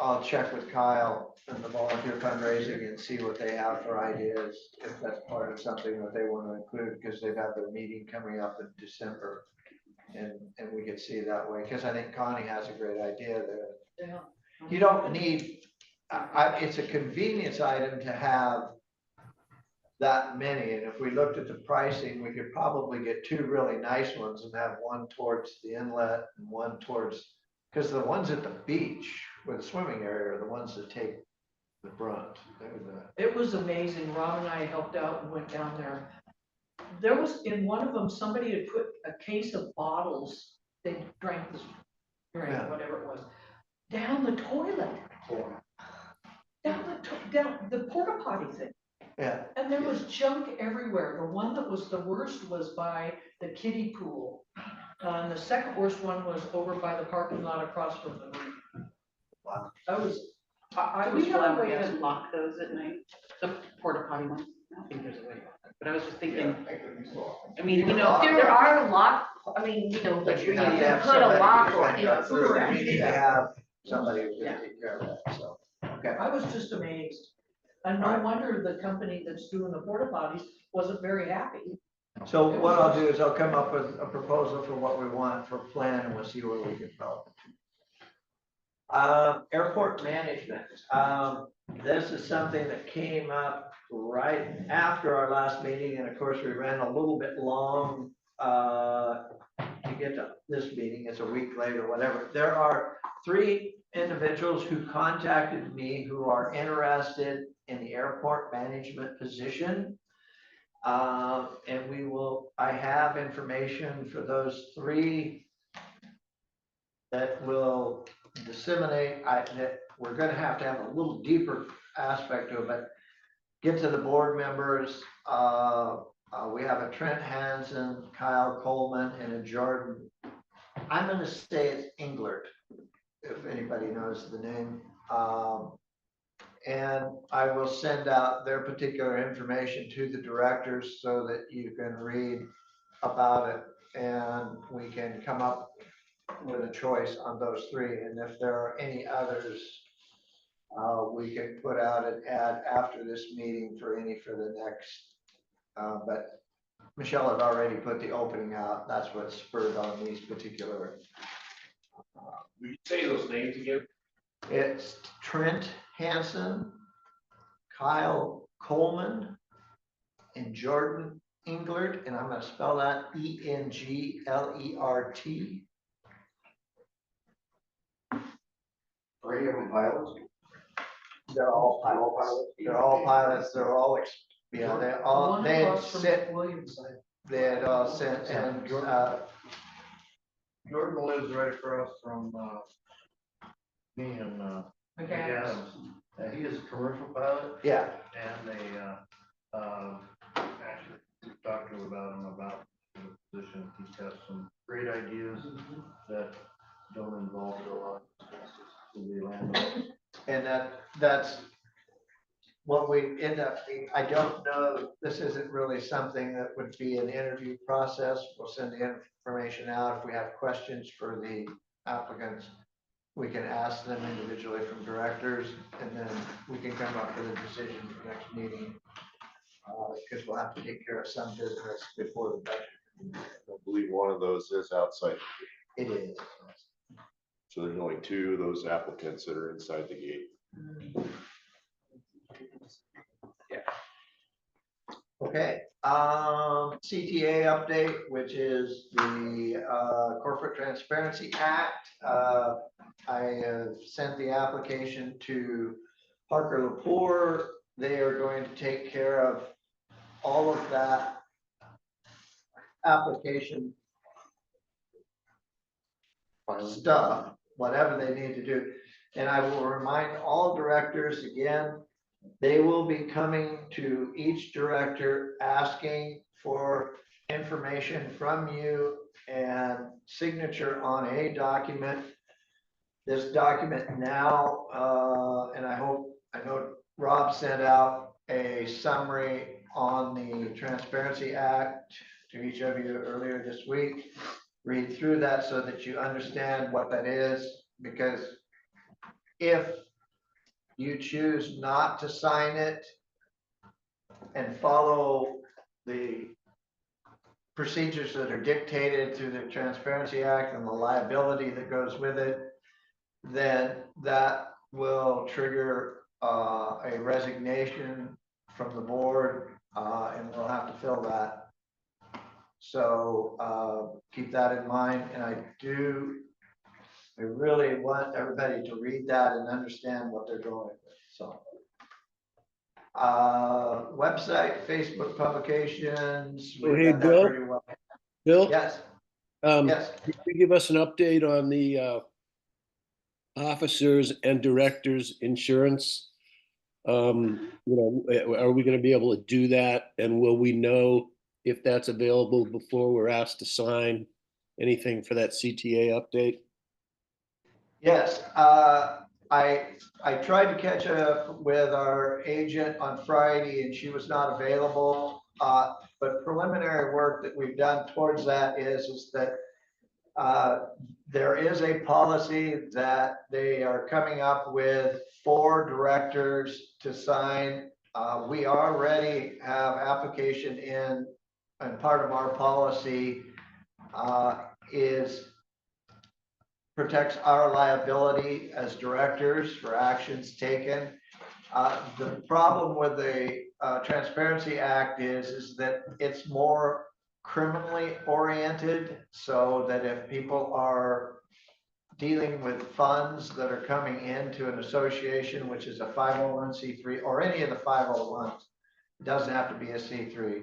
I'll check with Kyle and the volunteer fundraising and see what they have for ideas, if that's part of something that they want to include, because they've got their meeting coming up in December. And we could see it that way, because I think Connie has a great idea there. Yeah. You don't need, it's a convenience item to have that many, and if we looked at the pricing, we could probably get two really nice ones and have one towards the inlet and one towards, because the ones at the beach with the swimming area are the ones that take the brunt. It was amazing. Rob and I helped out and went down there. There was, in one of them, somebody had put a case of bottles, they drank this drink, Yeah. whatever it was, down the toilet. Down the porta potty thing. Yeah. And there was junk everywhere. The one that was the worst was by the kiddie pool. And the second worst one was over by the parking lot across from the roof. Wow. I was Do we have a way to flabbergasted. lock those at night? The porta potty ones? I don't think there's a way, but I was just thinking, I mean, you know, There are lock, I mean, you know, But like you where have you to have put somebody a lock to or, defend you know, that. correct. We need to have somebody who's gonna take care of that, so, okay. I was just amazed. And no wonder the company that's doing the porta potties wasn't very happy. So what I'll do is I'll come up with a proposal for what we want for a plan, and we'll see where we can go. Airport management. This is something that came up right after our last meeting, and of course, we ran a little bit long to get to this meeting. It's a week later, whatever. There are 3 individuals who contacted me who are interested in the airport management position. And I have information for those 3 that will disseminate, that we're gonna have to have a little deeper aspect to it, but get to the board members. We have a Trent Hansen, Kyle Coleman, and a Jordan. I'm gonna say it's Englert, if anybody knows the name. And I will send out their particular information to the directors so that you can read about it, and we can come up with a choice on those 3. And if there are any others, we can put out an ad after this meeting for the next. But Michelle had already put the opening out. That's what spurred on these particular. Will you say those names again? It's Trent Hansen, Kyle Coleman, and Jordan Englert, and I'm gonna spell that Englert. Are you having pilots? They're all pilots. They're all pilots. They're all, they all, they had sent, they had all sent, and, Jordan lives right across from, me and, McAdams. He is a commercial pilot. yeah, And they, actually, we talked to him about the position. He's got some great ideas that don't involve a lot of expenses to the landlord. and that's what we end up, I don't know, this isn't really something that would be an interview process. We'll send the information out. If we have questions for the applicants, we can ask them individually from directors, and then we can come up with a decision for the next meeting. Because we'll have to take care of some business before the budget. I believe one of those is outside. It is. So there's only 2 of those applicants that are inside the gate. Okay, CTA update, which is the Corporate Transparency Act. I have sent the application to Parker Lepore. They are going to take care of all of that application stuff, whatever they need to do. And I will remind all directors again, they will be coming to each director asking for information from you and signature on a document. This document now, and I know Rob sent out a summary on the Transparency Act to each of you earlier this week. Read through that so that you understand what that is, because if you choose not to sign it and follow the procedures that are dictated through the Transparency Act and the liability that goes with it, then that will trigger a resignation from the board, and we'll have to fill that. So keep that in mind, and I really want everybody to read that and understand what they're doing. So website, Facebook publications. Oh, we've hey, done that Bill? pretty well. Bill? Yes, yes. Can you give us an update on the officers and directors insurance? Are we gonna be able to do that? And will we know if that's available before we're asked to sign anything for that CTA update? Yes, I tried to catch up with our agent on Friday and she was not available. But preliminary work that we've done towards that is that there is a policy that they are coming up with for directors to sign. We already have application in, and part of our policy is protects our liability as directors for actions taken. The problem with the Transparency Act is that it's more criminally oriented, so that if people are dealing with funds that are coming into an association, which is a 501c3 or any of the 501s, it doesn't have to be a C3,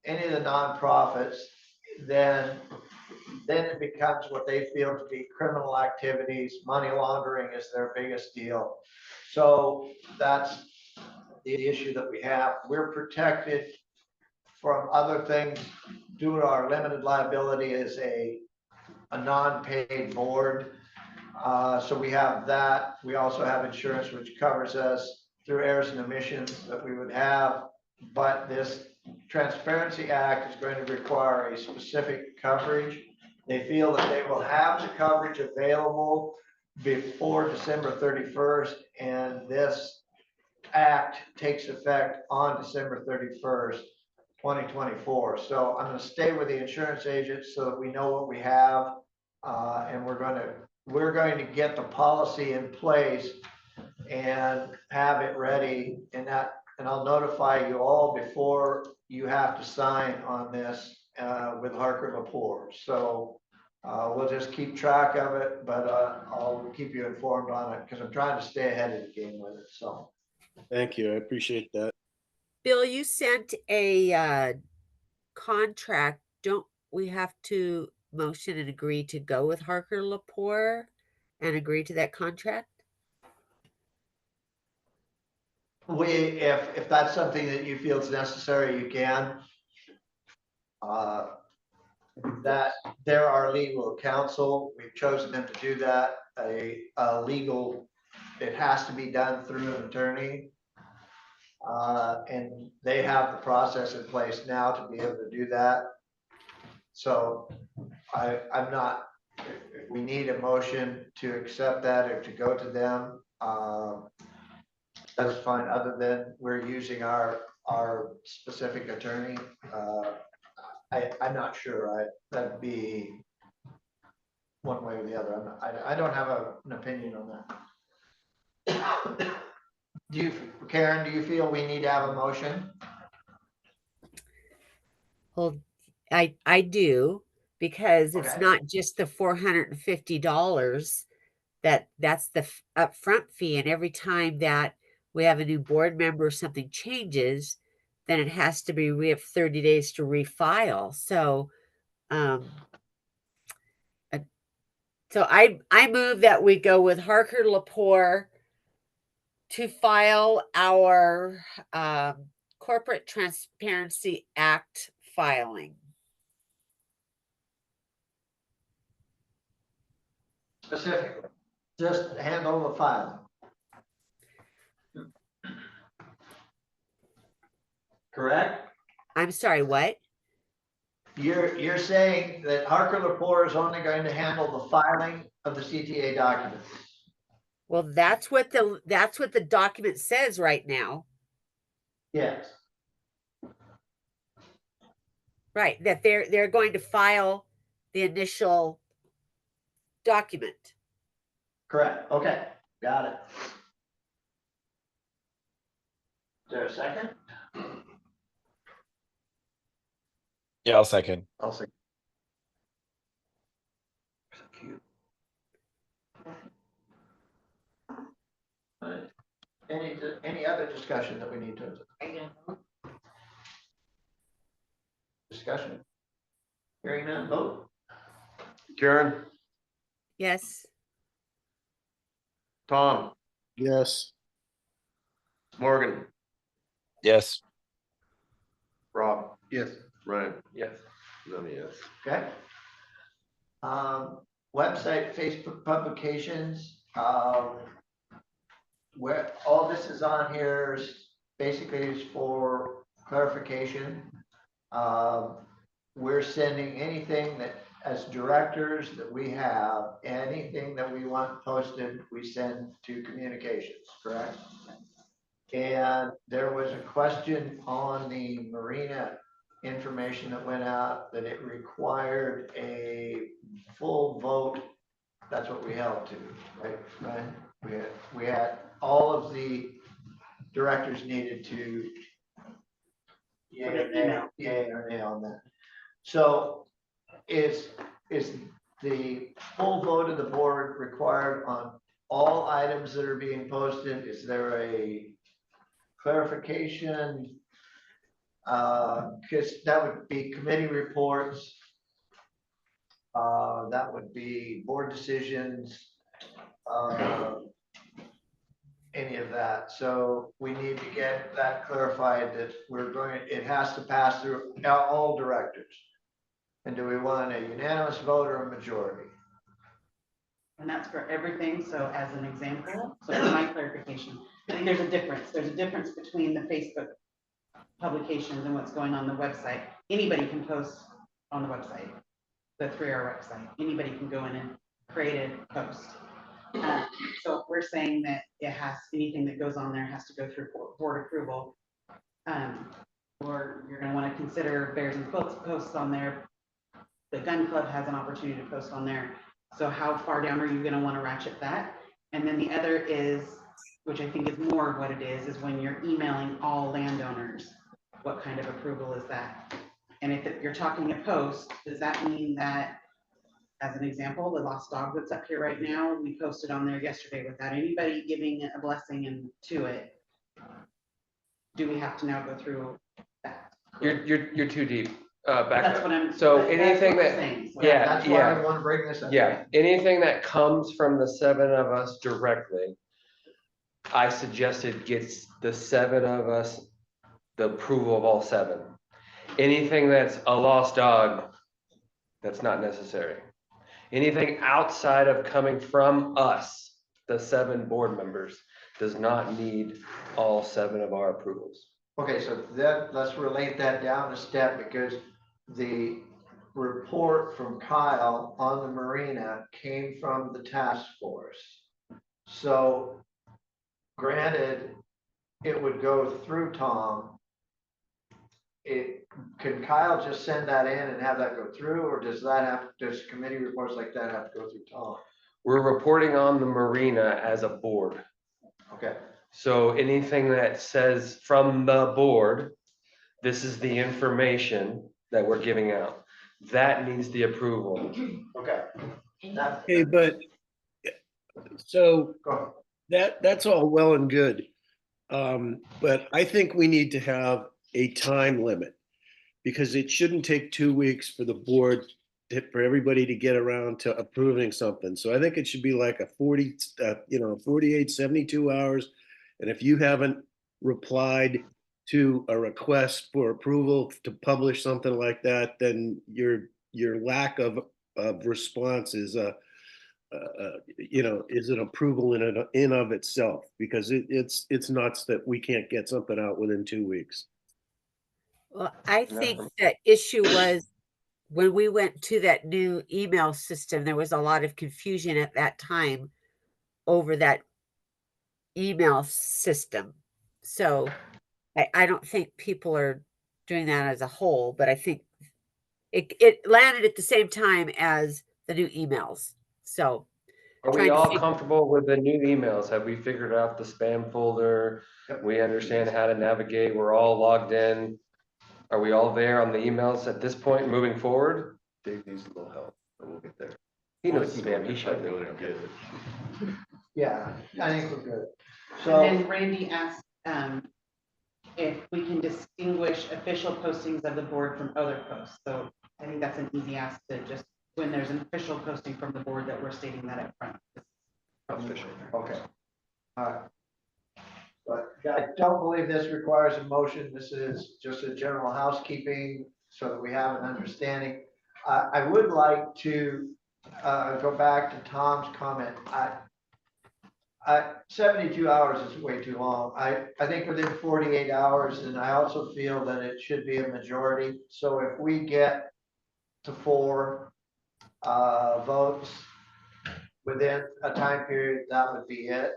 any of the nonprofits, then it becomes what they feel to be criminal activities. Money laundering is their biggest deal. So that's the issue that we have. We're protected from other things due to our limited liability as a non-paid board. So we have that. We also have insurance which covers us through errors and omissions that we would have. But this Transparency Act is going to require a specific coverage. They feel that they will have the coverage available before December 31st, and this act takes effect on December 31st, 2024. So I'm going to stay with the insurance agent so that we know what we have, and we're going to get the policy in place and have it ready, and I'll notify you all before you have to sign on this with Harker Lepore. So we'll just keep track of it, but I'll keep you informed on it because I'm trying to stay ahead of the game with it. So Thank you. I appreciate that. Bill, you sent a contract. Don't we have to motion and agree to go with Harker Lepore and agree to that contract? if that's something that you feel is necessary, you can. That they're our legal counsel. We've chosen them to do that. A legal, it has to be done through an attorney. And they have the process in place now to be able to do that. So I'm not, if we need a motion to accept that or to go to them, that's fine, other than we're using our specific attorney. I'm not sure. That'd be one way or the other. I don't have an opinion on that. Karen, do you feel we need to have a motion? Well, I do, because it's Okay. not just the $450 that's the upfront fee, and every time that we have a new board member or something changes, then it has to be, we have 30 days to refile. So I move that we go with Harker Lepore to file our Corporate Transparency Act filing. Specifically, just handle the filing. Correct? I'm sorry, what? You're saying that Harker Lepore is only going to handle the filing of the CTA documents. Well, that's what the document says right now. Yes. Right, that they're going to file the initial document. Correct. Okay, got it. Is there a second? Yeah, I'll second. I'll second. Any other discussion that we need to? Discussion. Hearing none, vote. Karen, Yes. Tom, Yes. Morgan, Yes. Rob, Yes. Ryan, yes. No, yes. Okay. Website, Facebook publications, where all this is on here is basically is for clarification. We're sending anything that, as directors, that we have, anything that we want posted, we send to communications, correct? And there was a question on the marina information that went out that it required a full vote That's what we held to, right, Ryan? We had, all of the directors needed to yay or nay, yay or nay on that. So is the full vote of the board required on all items that are being posted? Is there a clarification? Because that would be committee reports. That would be board decisions. Any of that. So we need to get that clarified that it has to pass through all directors. And do we want a unanimous vote or a majority? And that's for everything. So as an example, so for my clarification, I think there's a difference. There's a difference between the Facebook publications and what's going on the website. Anybody can post on the website, the 3R website. Anybody can go in and create a post. So if we're saying that anything that goes on there has to go through board approval, or you're going to want to consider bears and quilts posts on there. The gun club has an opportunity to post on there. So how far down are you going to want to ratchet that? And then the other is, which I think is more of what it is when you're emailing all landowners. What kind of approval is that? And if you're talking a post, does that mean that, as an example, the lost dog that's up here right now, we posted on there yesterday without anybody giving a blessing to it? Do we have to now go through that? You're too deep. Back That's up. what I'm. So that's anything what we're that, saying. So yeah, That's why I want to bring this up. yeah, anything that comes from the 7 of us directly, I suggested gets the 7 of us the approval of all 7. Anything that's a lost dog, that's not necessary. Anything outside of coming from us, the 7 board members, does not need all 7 of our approvals. Okay, so let's relate that down a step, because the report from Kyle on the marina came from the task force. So granted, it would go through Tom. Can Kyle just send that in and have that go through, or does committee reports like that have to go through Tom? We're reporting on the marina as a board. Okay. So anything that says from the board, this is the information that we're giving out, that needs the approval. Okay. Okay, but so that's all well and good. But I think we need to have a time limit, because it shouldn't take 2 weeks for the board for everybody to get around to approving something. So I think it should be like a 48, 72 hours. And if you haven't replied to a request for approval to publish something like that, then your lack of response is is an approval in of itself, because it's nuts that we can't get something out within 2 weeks. Well, I think the issue was when we went to that new email system, there was a lot of confusion at that time over that email system. So I don't think people are doing that as a whole, but I think it landed at the same time as the new emails. So are we all comfortable with the new emails? Have we figured out the spam folder? We understand how to navigate. We're all logged in. Are we all there on the emails at this point moving forward? Dave needs a little help, but we'll get there. He knows spam. He should know be. it. Yeah, I think we're good. So, and then Randy asked if we can distinguish official postings of the board from other posts. So I think that's an easy ask, to just when there's an official posting from the board that we're stating that up front. Official. Okay. All right. But I don't believe this requires a motion. This is just a general housekeeping so that we have an understanding. I would like to go back to Tom's comment. 72 hours is way too long. I think within 48 hours, and I also feel that it should be a majority. So if we get to 4 votes within a time period, that would be it.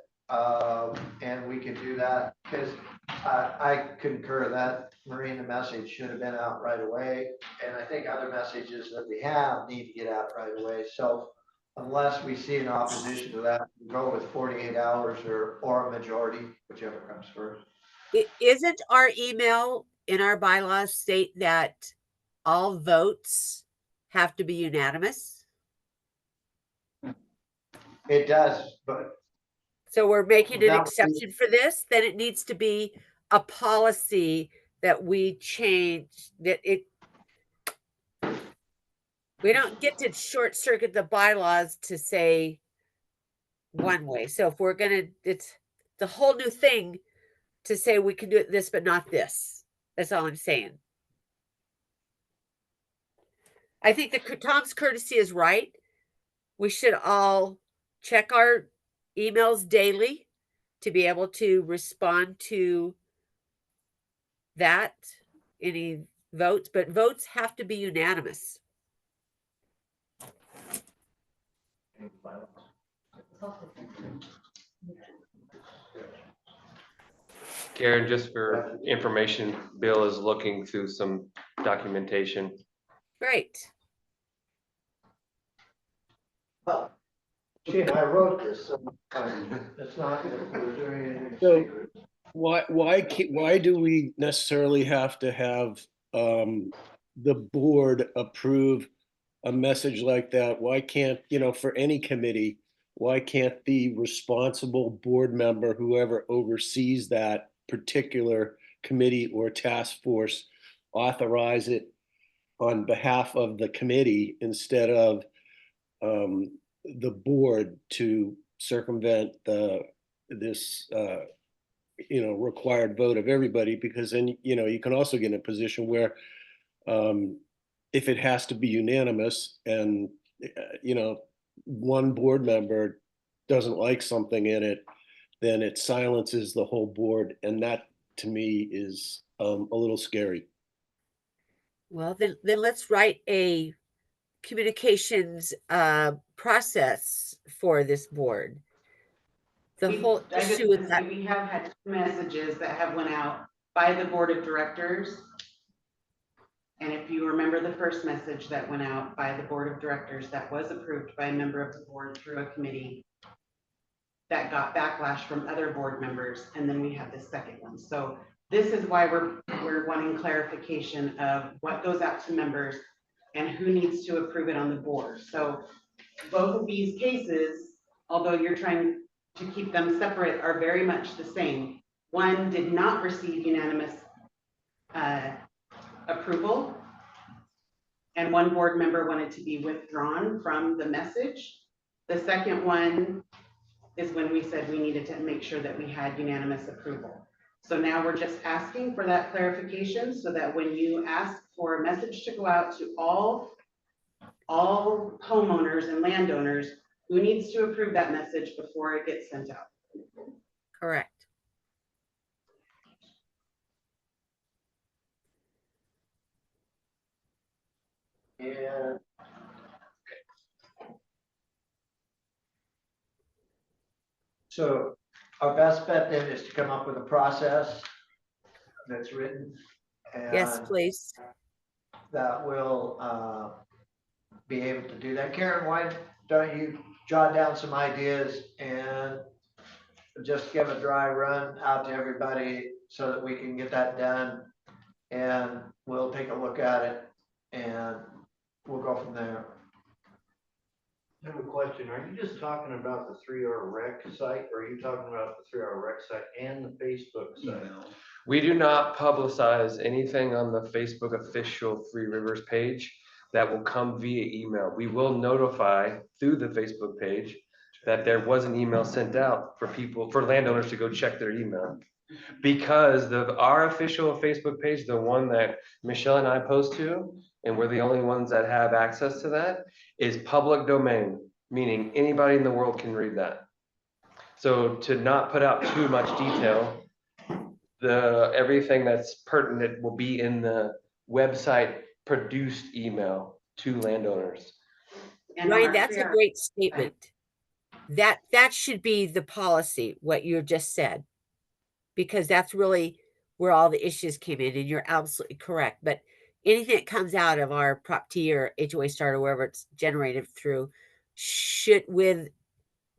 And we can do that, because I concur that marina message should have been out right away. And I think other messages that we have need to get out right away. So unless we see an opposition to that, we go with 48 hours or a majority, whichever comes first. Isn't our email in our bylaws state that all votes have to be unanimous? It does, but So we're making an That would be- exception for this, then it needs to be a policy that we change, that it. We don't get to short circuit the bylaws to say one way. So if we're gonna, it's the whole new thing to say we can do it this, but not this. That's all I'm saying. I think that Tom's courtesy is right. We should all check our emails daily to be able to respond to that, any votes, but votes have to be unanimous. Karen, just for information, Bill is looking through some documentation. Great. Well, she and I wrote this, so it's not that we're doing anything So- secret. Why do we necessarily have to have the board approve a message like that? Why can't, for any committee, why can't the responsible board member, whoever oversees that particular committee or task force, authorize it on behalf of the committee instead of the board to circumvent this required vote of everybody? Because then, you can also get in a position where if it has to be unanimous and, one board member doesn't like something in it, then it silences the whole board. And that to me is a little scary. Well, then let's write a communications process for this board. The whole I just issue with say that. we have had messages that have went out by the board of directors. And if you remember the first message that went out by the board of directors that was approved by a member of the board through a committee, that got backlash from other board members, and then we had the second one. So this is why we're wanting clarification of what goes out to members and who needs to approve it on the board. So both of these cases, although you're trying to keep them separate, are very much the same. One did not receive unanimous approval, and one board member wanted to be withdrawn from the message. The second one is when we said we needed to make sure that we had unanimous approval. So now we're just asking for that clarification so that when you ask for a message to go out to all homeowners and landowners, who needs to approve that message before it gets sent out? Correct. And so our best bet then is to come up with a process that's written. Yes, and please. That will be able to do that. Karen, why don't you jot down some ideas and just give a dry run out to everybody so that we can get that done, and we'll take a look at it and we'll go from there. I have a question. Are you just talking about the 3R rec site, or are you talking about the 3R rec site and the Facebook site? We do not publicize anything on the Facebook official Three Rivers page that will come via email. We will notify through the Facebook page that there was an email sent out for landowners to go check their email. Because our official Facebook page, the one that Michelle and I post to, and we're the only ones that have access to that, is public domain, meaning anybody in the world can read that. So to not put out too much detail, everything that's pertinent will be in the website produced email to landowners. And Ryan, that's a great statement. That should be the policy, what you just said, because that's really where all the issues came in, and you're absolutely correct. But anything that comes out of our Prop T or HOA Start or wherever it's generated through should, with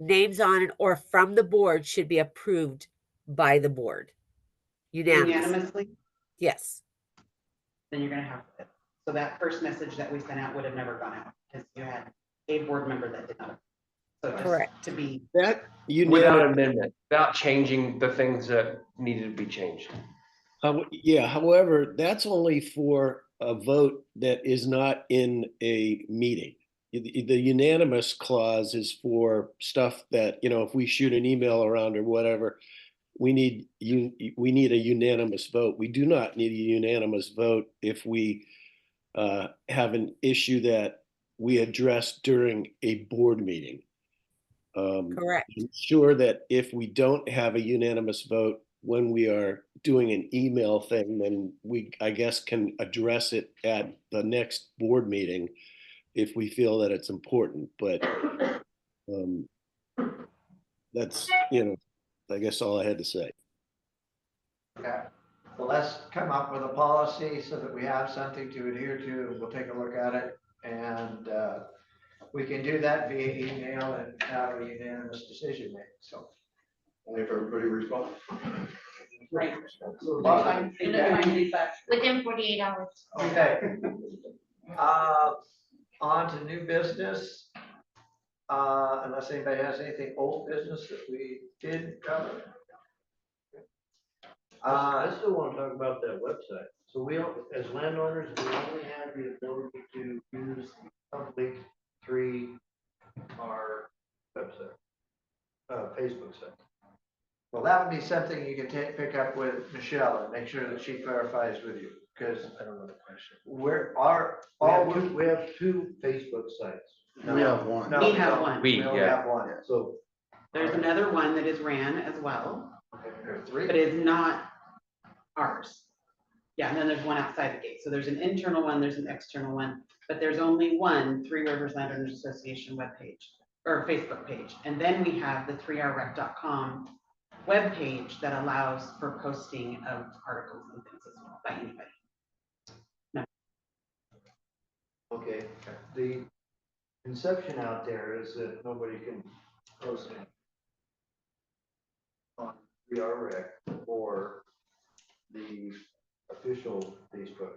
names on it or from the board, should be approved by the board. Unanimously, Yes, then you're gonna have to. So that first message that we sent out would have never gone out because you had a board member that did not. So just correct. to be, That Without unanimous, amendment, without changing the things that needed to be changed. yeah, however, that's only for a vote that is not in a meeting. The unanimous clause is for stuff that, if we shoot an email around or whatever, we need a unanimous vote. We do not need a unanimous vote if we have an issue that we address during a board meeting. Correct. I'm sure that if we don't have a unanimous vote when we are doing an email thing, then we, I guess, can address it at the next board meeting if we feel that it's important. But that's, I guess all I had to say. Okay, well, let's come up with a policy so that we have something to adhere to. We'll take a look at it, and we can do that via email and have a unanimous decision made, so. Only if everybody responds. right. Within 48 hours. Okay. On to new business. Unless anybody has anything old business that we did cover. I still want to talk about that website. So we, as landowners, we only have the ability to use the complete 3R website, Facebook site. Well, that would be something you can pick up with Michelle and make sure that she clarifies with you, because I don't know the question. we We have two Facebook sites. We have one. No, We have one. We only have one. So. There's another one that is ran as well, There are three. but it's not ours. Yeah, and then there's one outside the gate. So there's an internal one, there's an external one, but there's only one Three Rivers Landowners Association webpage or Facebook page. And then we have the 3rrec.com webpage that allows for posting of articles and things as well by anybody. Okay, the conception out there is that nobody can post it on 3R Rec or the official Facebook.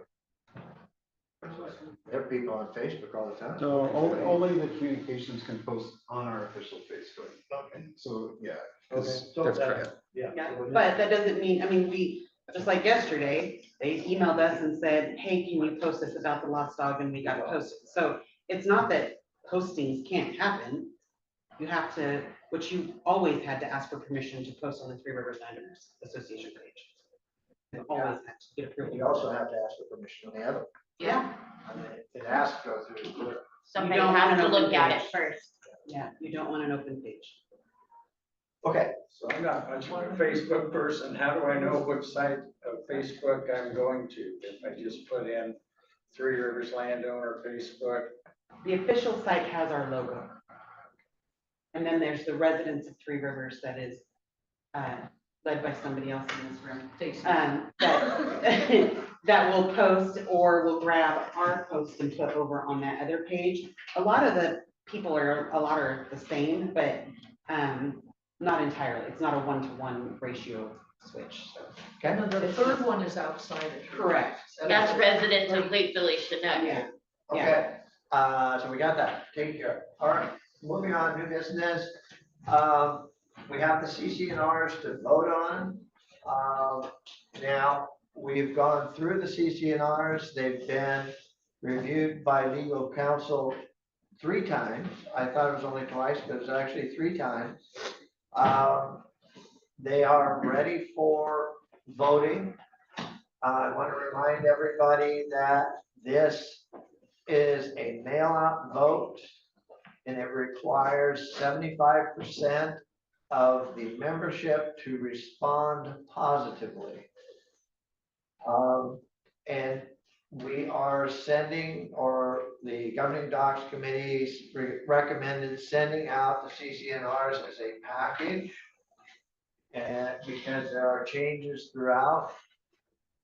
There are people on Facebook all the time. No, only the communications can post on our official Facebook. Okay. So, yeah. Okay, so That's that, correct. yeah. Yeah, but that doesn't mean, I mean, we, just like yesterday, they emailed us and said, hey, can you post this about the lost dog? And we got it posted. So it's not that postings can't happen. You have to, which you always had to ask for permission to post on the Three Rivers Landowners Association page. You always had to get approval. You also have to ask for permission on the other. Yeah, I mean, it has to go through the clerk. Somebody don't has want to an look open at it page. first. yeah, you don't want an open page. Okay, So I'm not much of a Facebook person. How do I know which site of Facebook I'm going to? If I just put in Three Rivers Landowner Facebook, The official site has our logo. And then there's the residents of Three Rivers that is led by somebody else in this room. That, that will post or will grab our post and put over on that other page. A lot of the people are the same, but not entirely. It's not a 1-to-1 ratio switch. So. And then the third one is outside of. Correct. That's residents of Lake Village, Chinook. Yeah. okay, so we got that taken care of. All right, moving on, new business. We have the CCNRs to vote on. Now, we've gone through the CCNRs. They've been reviewed by legal counsel 3 times. I thought it was only twice, but it was actually 3 times. They are ready for voting. I want to remind everybody that this is a mail-out vote, and it requires 75% of the membership to respond positively. And we are sending, or the governing docs committees recommended sending out the CCNRs as a package. And because there are changes throughout,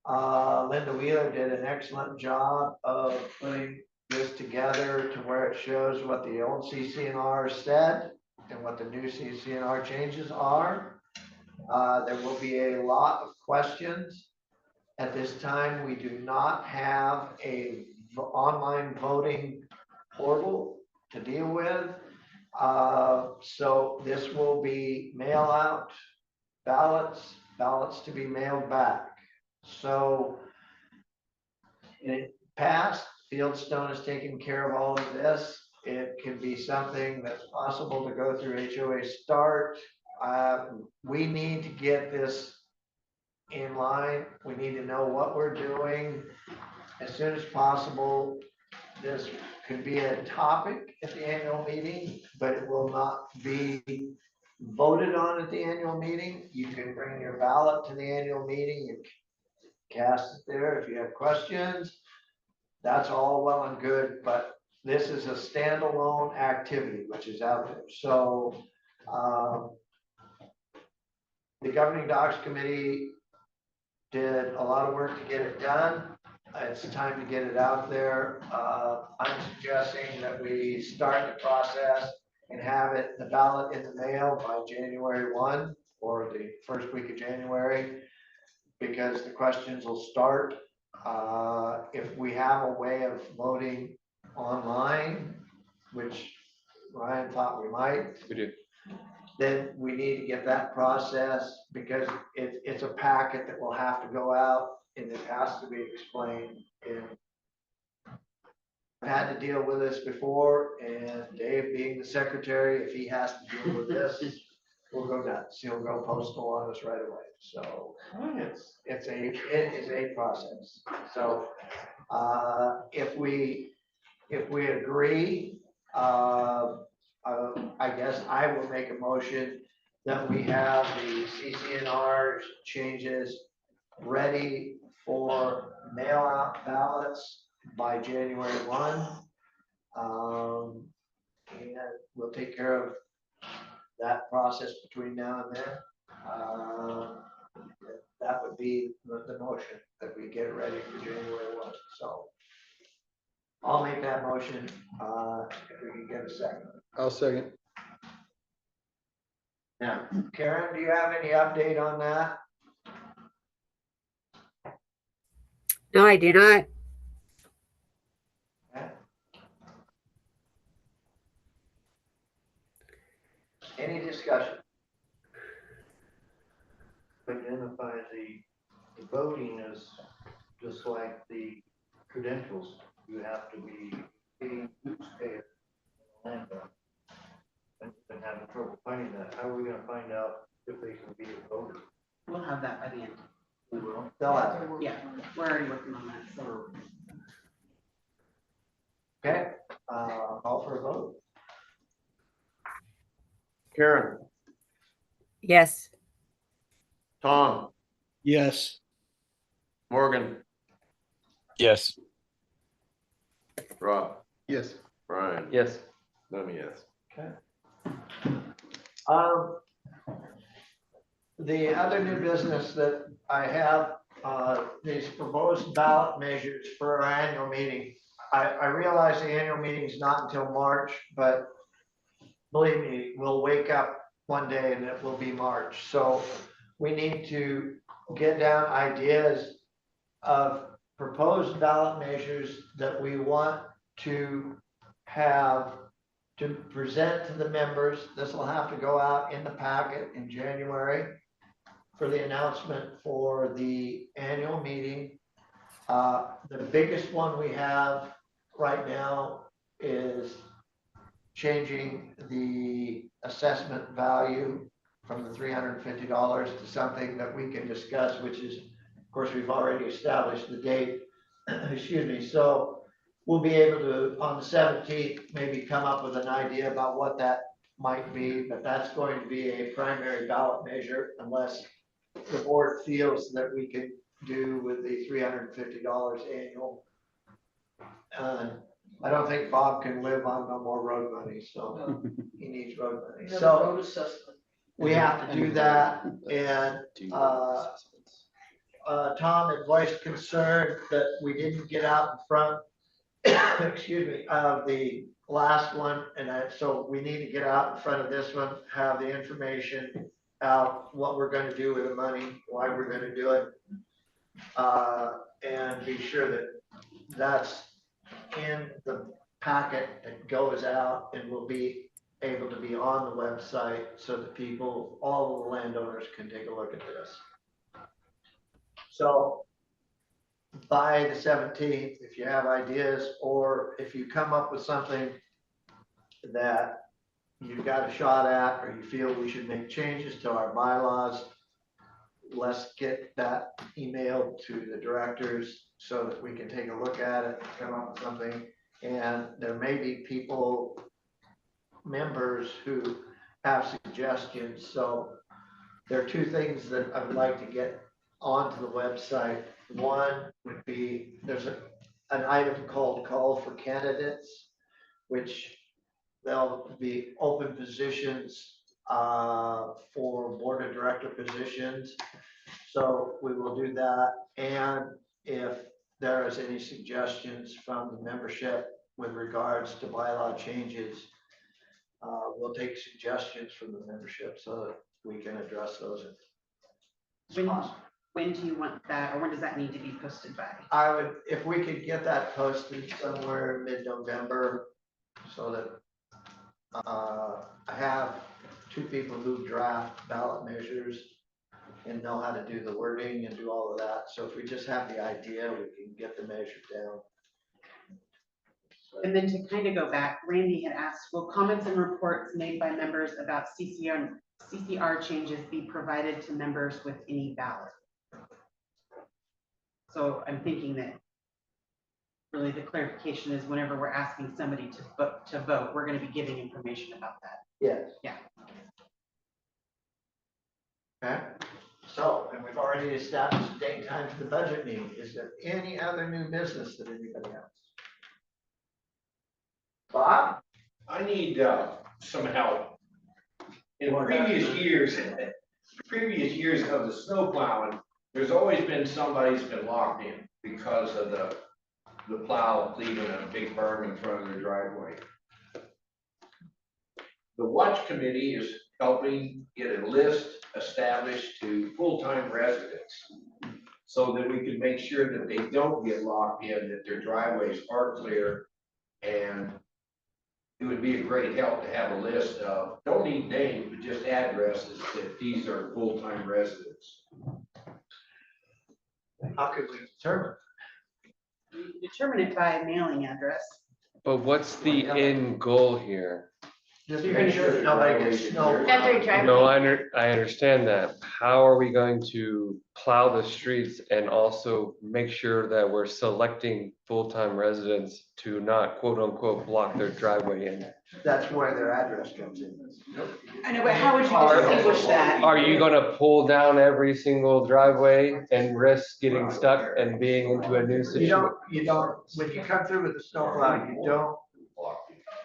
Linda Wheeler did an excellent job of putting this together to where it shows what the old CCNR said and what the new CCNR changes are. There will be a lot of questions. At this time, we do not have a online voting portal to deal with. So this will be mail out ballots to be mailed back. So in the past, Fieldstone has taken care of all of this. It can be something that's possible to go through HOA start. We need to get this in line. We need to know what we're doing as soon as possible. This could be a topic at the annual meeting, but it will not be voted on at the annual meeting. You can bring your ballot to the annual meeting and cast it there if you have questions. That's all well and good, but this is a standalone activity which is out there. So the Governing Docs Committee did a lot of work to get it done. It's time to get it out there. I'm suggesting that we start the process and have it, the ballot in the mail by January 1 or the first week of January, because the questions will start. If we have a way of voting online, which Ryan thought we might. We do. Then we need to get that process because it's a packet that will have to go out and it has to be explained. And I've had to deal with this before, and Dave being the secretary, if he has to deal with this, we'll go nuts. He'll go postal on us right away. So it is a process. So if we agree, I guess I will make a motion that we have the CCNR changes ready for mail out ballots by January 1. And we'll take care of that process between now and then. That would be the motion, that we get it ready for January 1. So I'll make that motion, if we can get a second. I'll second. Now, Karen, do you have any update on that? No, I do not. Any discussion? Identify the voting is just like the credentials. You have to be paying taxpayer landowner. And having trouble finding that. How are we gonna find out if they can be a voter? We'll have that by the end. We will. They'll have it. Yeah, we're already working on that, so. Okay, call for a vote. Karen, Yes. Tom, Yes. Morgan, Yes. Rob, Yes. Brian. Yes. Let me yes. Okay. The other new business that I have, these proposed ballot measures for our annual meeting. I realize the annual meeting is not until March, but believe me, we'll wake up one day and it will be March. So we need to get down ideas of proposed ballot measures that we want to have to present to the members. This will have to go out in the packet in January for the announcement for the annual meeting. The biggest one we have right now is changing the assessment value from the $350 to something that we can discuss, which is, of course, we've already established the date. Excuse me. So we'll be able to, on the 17th, maybe come up with an idea about what that might be, but that's going to be a primary ballot measure unless the board feels that we can do with the $350 annual. I don't think Bob can live on no more road money, so he needs road money. So Road assessment. we have to do that, and Tom had voiced concern that we didn't get out in front excuse me, the last one, so we need to get out in front of this one, have the information out, what we're gonna do with the money, why we're gonna do it. And be sure that that's in the packet that goes out and will be able to be on the website so that people, all the landowners can take a look at this. So by the 17th, if you have ideas, or if you come up with something that you've got a shot at, or you feel we should make changes to our bylaws, let's get that emailed to the directors so that we can take a look at it, come up with something. And there may be people, members who have suggestions. So there are two things that I would like to get onto the website. One would be, there's an item called Call for Candidates, which there'll be open positions for board of director positions. So we will do that. And if there is any suggestions from the membership with regards to bylaw changes, we'll take suggestions from the membership so that we can address those. When do you want that, or when does that need to be posted by? I would, if we could get that posted somewhere mid-November, so that I have two people who draft ballot measures and know how to do the wording and do all of that. So if we just have the idea, we can get the measure down. And then to kind of go back, Randy had asked, will comments and reports made by members about CCR changes be provided to members with any ballot? So I'm thinking that really the clarification is whenever we're asking somebody to vote, we're going to be giving information about that. Yes. Yeah. Okay. So, and we've already established a date and time for the budget meeting. Is there any other new business that anybody has? Bob? I need some help. In previous years of the snow plowing, there's always been somebody's been locked in because of the plow leaving a big berm in front of their driveway. The watch committee is helping get a list established to full-time residents so that we can make sure that they don't get locked in, that their driveways are clear. And it would be a great help to have a list of, don't need names, but just addresses that these are full-time residents. How could we determine? You determine it by mailing address. But what's the end goal here? Just make sure that nobody gets snow. Temporary driveway. No, I understand that. How are we going to plow the streets and also make sure that we're selecting full-time residents to not quote unquote block their driveway in? That's where their address comes in. I know, but how would you distinguish that? Are you gonna pull down every single driveway and risk getting stuck and being into a new situation? You don't, when you come through with the snow plow, you don't,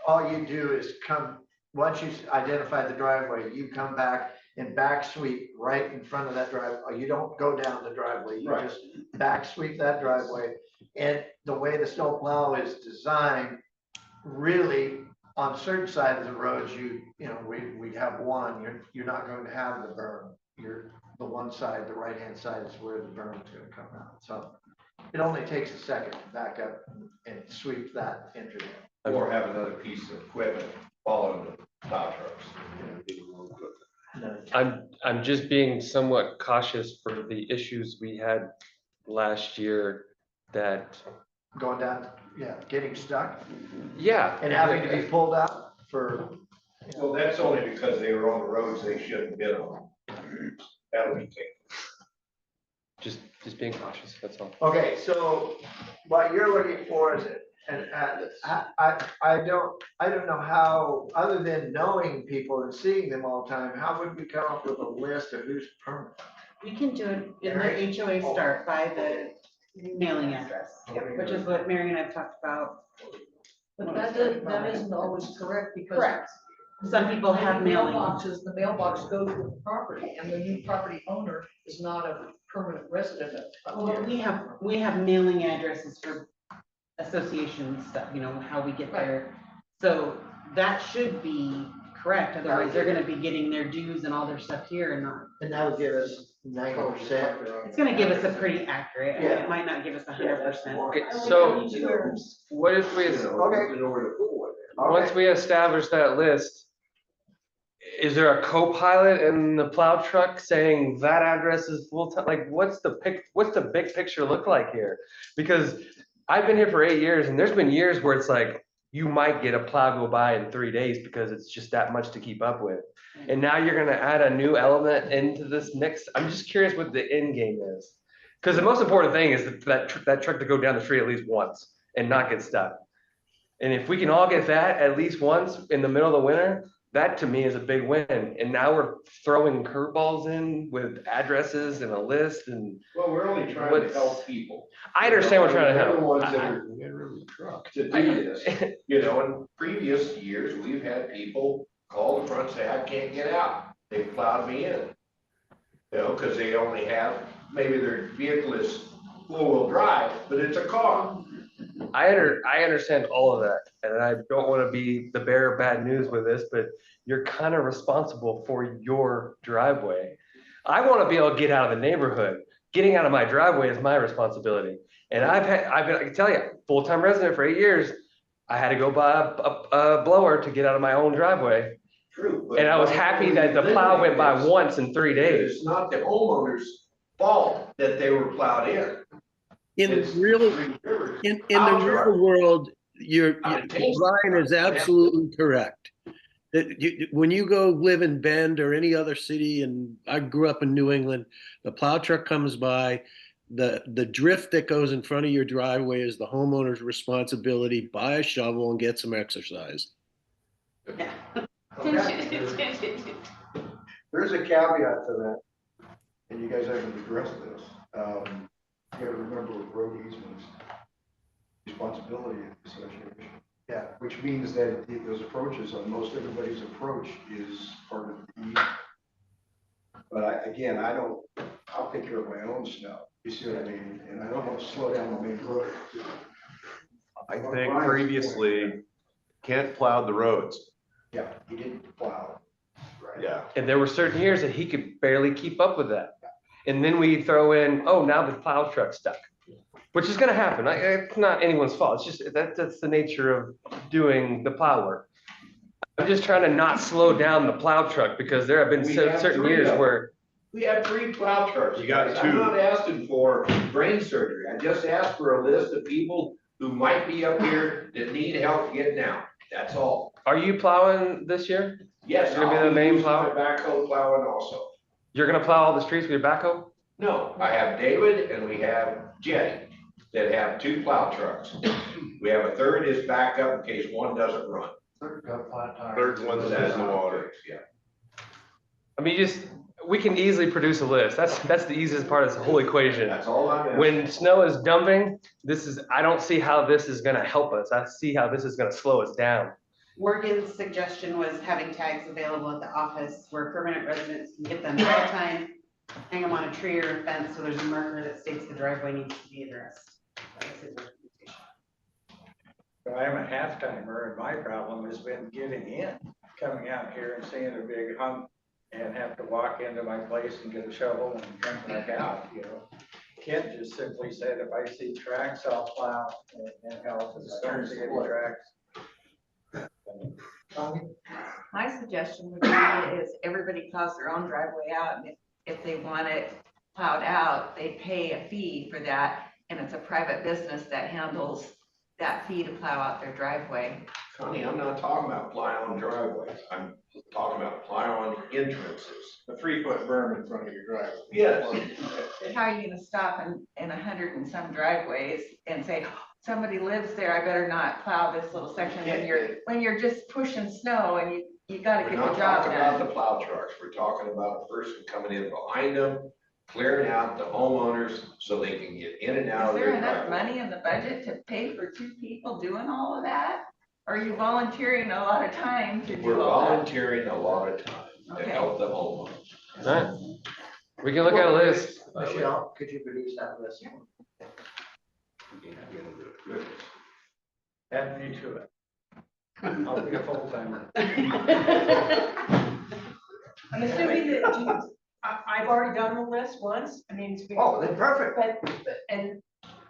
all you do is come, once you identify the driveway, you come back and back sweep right in front of that driveway. You don't go down the driveway, you just back sweep that driveway. And the way the snow plow is designed, really, on certain sides of the roads, you know, we have one, you're not going to have the berm. The one side, the right-hand side is where the berm is gonna come out. So it only takes a second to back up and sweep that entry. Or have another piece of equipment follow the plow trucks. I'm just being somewhat cautious for the issues we had last year that. Going down, yeah, getting stuck Yeah. and having to be pulled out for. Well, that's only because they were on the roads they shouldn't have been on. That would be taken. Just being cautious, that's all. Okay, so what you're looking for is it, and I don't know how, other than knowing people and seeing them all the time, how would we come up with a list of who's permanent? We can do it in the HOA start by the mailing address, which is what Mary and I've talked about. But that isn't always correct because. Correct. Some people have mailing. The mailbox goes with the property and the new property owner is not a permanent resident. Well, we have mailing addresses for association stuff, you know, how we get there. So that should be correct, otherwise they're gonna be getting their dues and all their stuff here and not. And that would give us 90%. It's gonna give us a pretty accurate, I mean, Yeah. it might not give us 100%. Okay, so what if we, once we establish that list, is there a co-pilot in the plow truck saying that address is full time? Like, what's the big picture look like here? Because I've been here for 8 years and there's been years where it's like, you might get a plow go by in 3 days because it's just that much to keep up with. And now you're gonna add a new element into this mix. I'm just curious what the end game is. Because the most important thing is that truck to go down the street at least once and not get stuck. And if we can all get that at least once in the middle of the winter, that to me is a big win. And now we're throwing curveballs in with addresses and a list and. Well, we're only trying to help people. I understand we're trying to They're help. the ones that are to do this. You know, in previous years, we've had people call the front and say, I can't get out. They plowed me in. You know, because they only have, maybe their vehicle is four-wheel drive, but it's a car. I understand all of that, and I don't want to be the bearer of bad news with this, but you're kind of responsible for your driveway. I want to be able to get out of the neighborhood. Getting out of my driveway is my responsibility. And I can tell you, full-time resident for 8 years, I had to go buy a blower to get out of my own driveway. True. And I was happy that the plow went by once in 3 days. It's not the homeowner's fault that they were plowed in. In the real world, Brian is absolutely correct. That when you go live in Bend or any other city, and I grew up in New England, the plow truck comes by, the drift that goes in front of your driveway is the homeowner's responsibility. Buy a shovel and get some exercise. There's a caveat to that, and you guys haven't addressed this. You gotta remember with road easements, responsibility of the association. Yeah, which means that those approaches, on most everybody's approach is part of the easement. But I'll take care of my own snow, you see what I mean? And I don't want to slow down the main road. I think previously Kent plowed the roads. Yeah, he didn't plow. Right. Yeah. And there were certain years that he could barely keep up with that. And then we throw in, oh, now the plow truck's stuck, which is gonna happen. It's not anyone's fault. It's just, that's the nature of doing the plow work. I'm just trying to not slow down the plow truck because there have been certain years where. We have 3 plow trucks. You got 2. I'm not asking for brain surgery. I just asked for a list of people who might be up here that need help getting out. That's all. Are you plowing this year? Yes, You're gonna be the main plow? My backhoe plowing also. You're gonna plow all the streets with your backhoe? No, I have David and we have Jetty that have 2 plow trucks. We have a third is backup in case one doesn't run. Third one's in the water. Yeah. I mean, we can easily produce a list. That's the easiest part of this whole equation. That's all I'm asking. When snow is dumping, I don't see how this is gonna help us. I see how this is gonna slow us down. Morgan's suggestion was having tags available at the office where permanent residents can get them all the time, hang them on a tree or a fence, so there's a marker that states the driveway needs to be addressed. That was his recommendation. I'm a half timer and my problem has been getting in, coming out here and seeing a big hump and have to walk into my place and get a shovel and come back out, you know. Kent just simply said, if I see tracks, I'll plow and help as soon as I get tracks. My suggestion would be is everybody plows their own driveway out, and if they want it plowed out, they pay a fee for that, and it's a private business that handles that fee to plow out their driveway. Connie, I'm not talking about plowing driveways. I'm talking about plowing entrances. A 3-foot berm in front of your driveway. Yes. How are you gonna stop in 100 and some driveways and say, somebody lives there, I better not plow this little section when you're just pushing snow and you gotta get the job We're not talking about done. the plow trucks. We're talking about a person coming in behind them, clearing out the homeowners so they can get in and out Is of there their enough driveway. money in the budget to pay for 2 people doing all of that? Or are you volunteering a lot of time to We're do all that? volunteering a lot of time to Okay. help the homeowners. All right. We can look at a list. Michelle, could you produce that list? Add me to it. I'll be a full timer. I'm assuming that I've already done the list once, I mean, it's. Oh, then perfect. And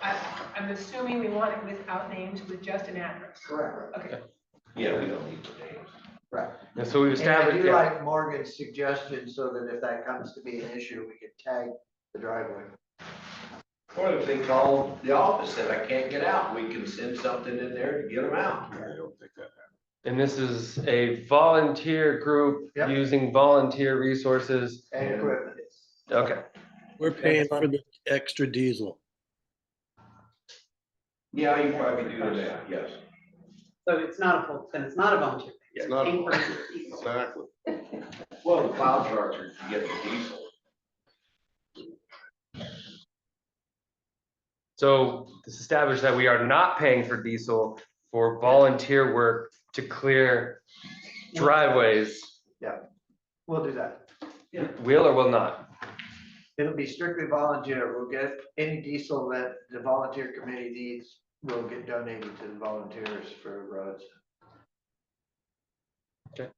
I'm assuming we want it without names, with just an address. Correct. Okay. Yeah, we don't need the names. Right. And so we've And I established, do yeah, like Morgan's suggestion, so that if that comes to be an issue, we can tag the driveway. Or if they call the office and I can't get out, we can send something in there to get them out. I don't think that happened. and this is a volunteer group Yep. using volunteer resources. And equipment. Okay, We're paying for the extra diesel. Yeah, you probably do that, yes. So it's not a full, then it's not a volunteer. It's not. Paying for it. Exactly. Well, the plow trucks are to get the diesel. so it's established that we are not paying for diesel for volunteer work to clear driveways. We'll do that. Will or will not? It'll be strictly volunteer. We'll get any diesel that the volunteer committee needs, will get donated to the volunteers for roads. Okay.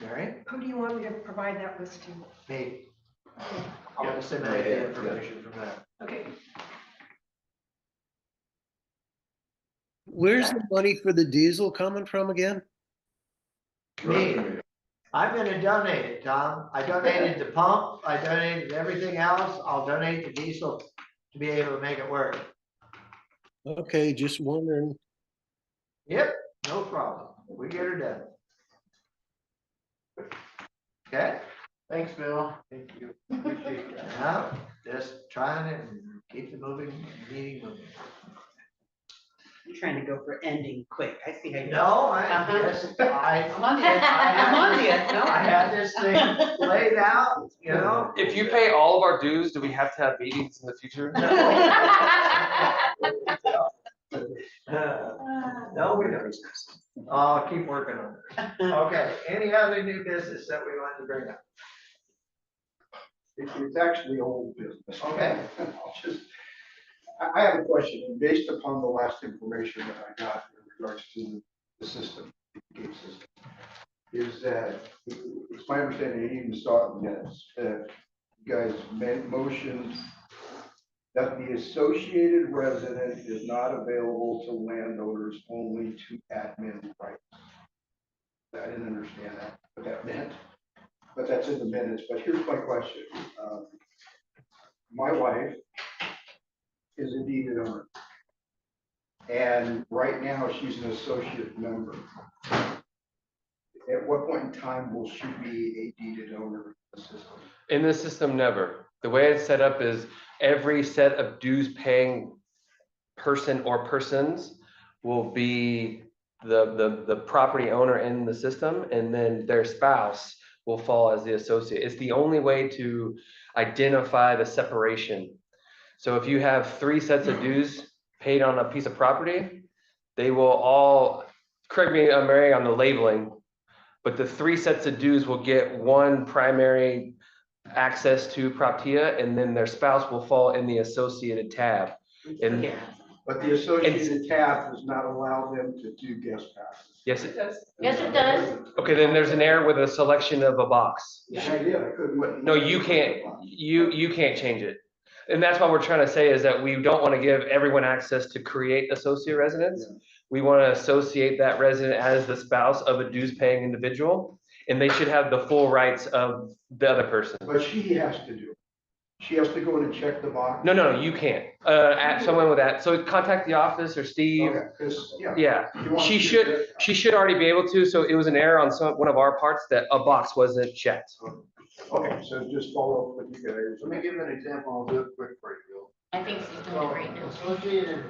All right, Who do you want me to provide that list to? me. I'll disseminate the information from there. Okay, Where's the money for the diesel coming from again? Me, I'm gonna donate it, Tom. I donated the pump, I donated everything else. I'll donate the diesel to be able to make it work. Okay, just wondering. Yep, no problem. We get her done. Okay, thanks, Bill. Thank you. Appreciate that. Now, just trying it and keep the meeting moving. I'm trying to go for ending quick. I see how you. No, Uh-huh. I'm on the, I'm on the, no. I had this thing laid out, you know? If you pay all of our dues, do we have to have meetings in the future? No, we don't. I'll keep working on it. Okay, any other new business that we want to bring up? It's actually old business. Okay. I have a question, and based upon the last information that I got in regards to the system, the gate system, is that, it's my understanding, you even saw it in minutes, that you guys motioned that the associated resident is not available to landowners, only to admin rights. I didn't understand that, what that meant, but that's in the minutes. But here's my question. My wife is a deeded owner, and right now she's an associate member. At what point in time will she be a deeded owner of the system? In the system, never. The way it's set up is every set of dues paying person or persons will be the property owner in the system, and then their spouse will fall as the associate. It's the only way to identify the separation. So if you have 3 sets of dues paid on a piece of property, they will all, correct me, Mary, on the labeling, but the 3 sets of dues will get one primary access to Proptia, and then their spouse will fall in the associated tab. And But the associated tab does not allow them to do guest passes. yes, it does. Yes, it does. Okay, then there's an error with a selection of a box. Yeah, I did, I couldn't. No, you can't, you can't change it. And that's what we're trying to say, is that we don't want to give everyone access to create associate residence. We want to associate that resident as the spouse of a dues paying individual, and they should have the full rights of the other person. But she has to do it. She has to go in and check the box. No, you can't. Someone with that, so contact the office or Steve. Okay, 'cause, Yeah, wants she to do should already be able to, so it was an error on one of our parts that a box wasn't checked. Okay, so just follow up with you guys. Let me give an example. I'll do it quick for you. I think she's doing it right now. Associated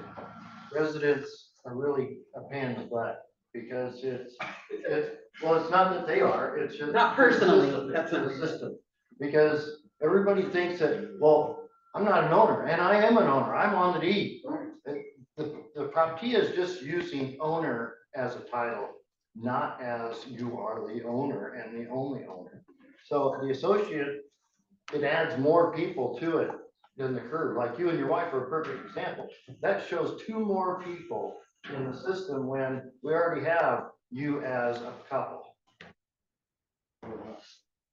residents are really a pain in the butt, because well, it's not that they are, it's just. Not personally, the system, that's it's not- the system. Because everybody thinks that, well, I'm not an owner, and I am an owner, I'm on the deed. The Proptia is just using owner as a title, not as you are the owner and the only owner. So the associate, it adds more people to it than the curve, like you and your wife are a perfect example. That shows 2 more people in the system when we already have you as a couple.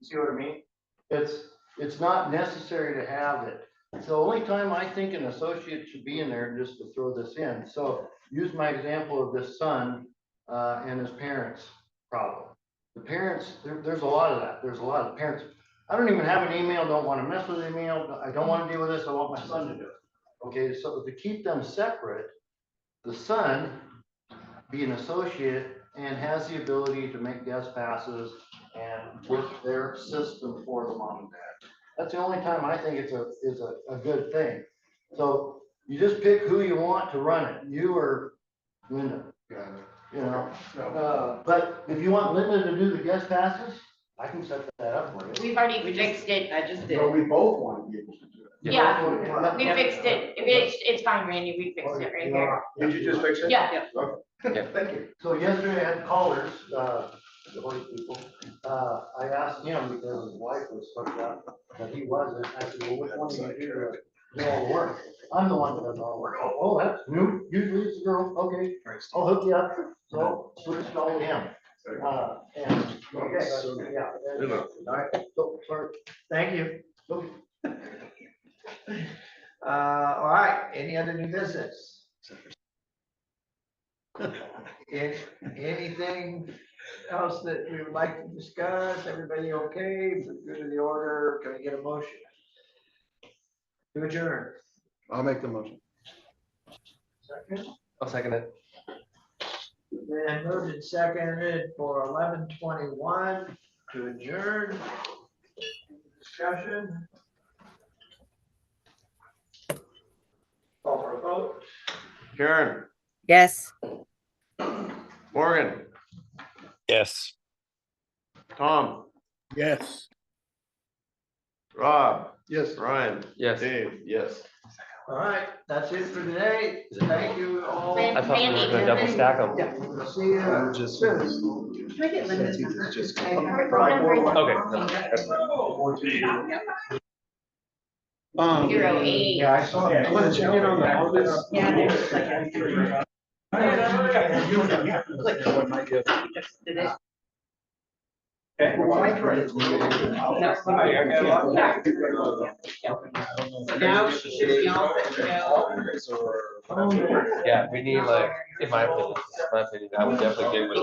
See what I mean? It's not necessary to have it. It's the only time I think an associate should be in there, just to throw this in. So use my example of this son and his parents' problem. The parents, there's a lot of that. There's a lot of parents. I don't even have an email, don't want to mess with email. I don't want to deal with this. I want my son to do it. Okay, so to keep them separate, the son be an associate and has the ability to make guest passes and work their system for the mom and dad. That's the only time I think it's a good thing. So you just pick who you want to run it, you or Linda. You know, but if you want Linda to do the guest passes, I can set that up for you. We've already fixed it. I just did. No, we both want to be able to do it. Yeah, we fixed it. It's fine, Randy. We fixed it right here. Did you just fix it? Yeah. Okay. Thank you. So yesterday I had callers, the white people. I asked him because his wife was hooked up, but he wasn't. I said, well, which one do you do all the work? I'm the one that does all the work. Oh, that's new. Usually it's the girl. Okay, I'll hook you up. So switched all to him. And, okay, yeah. All right, so, sorry. Thank you. Okay. All right, any other new business? Anything else that we would like to discuss? Everybody okay? Good to the order? Can I get a motion? To adjourn. I'll make the motion. Second. I'll second it. Then moved and seconded for 11:21 to adjourn. Discussion. Call for a vote. Karen, Yes. Morgan, Yes. Tom, Yes. Rob, Yes. Ryan, yes. Dave, yes. All right, that's it for today. Thank you all. Thank- I thought we were gonna double stack them. Yeah, we'll see you soon. Can I get Linda's number? Okay. 08. Yeah, I saw that. What did you get on the August? Yeah, there's like a. Did it? Now she should be all set to go. Yeah, we need like, in my opinion, I would definitely get with a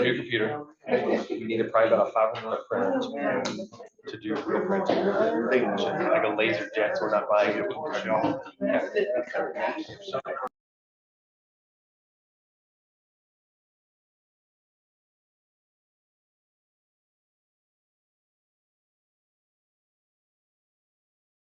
new computer. We need probably about a $500 printer to do real printing. Like a laser jet, so we're not buying it with the shelf.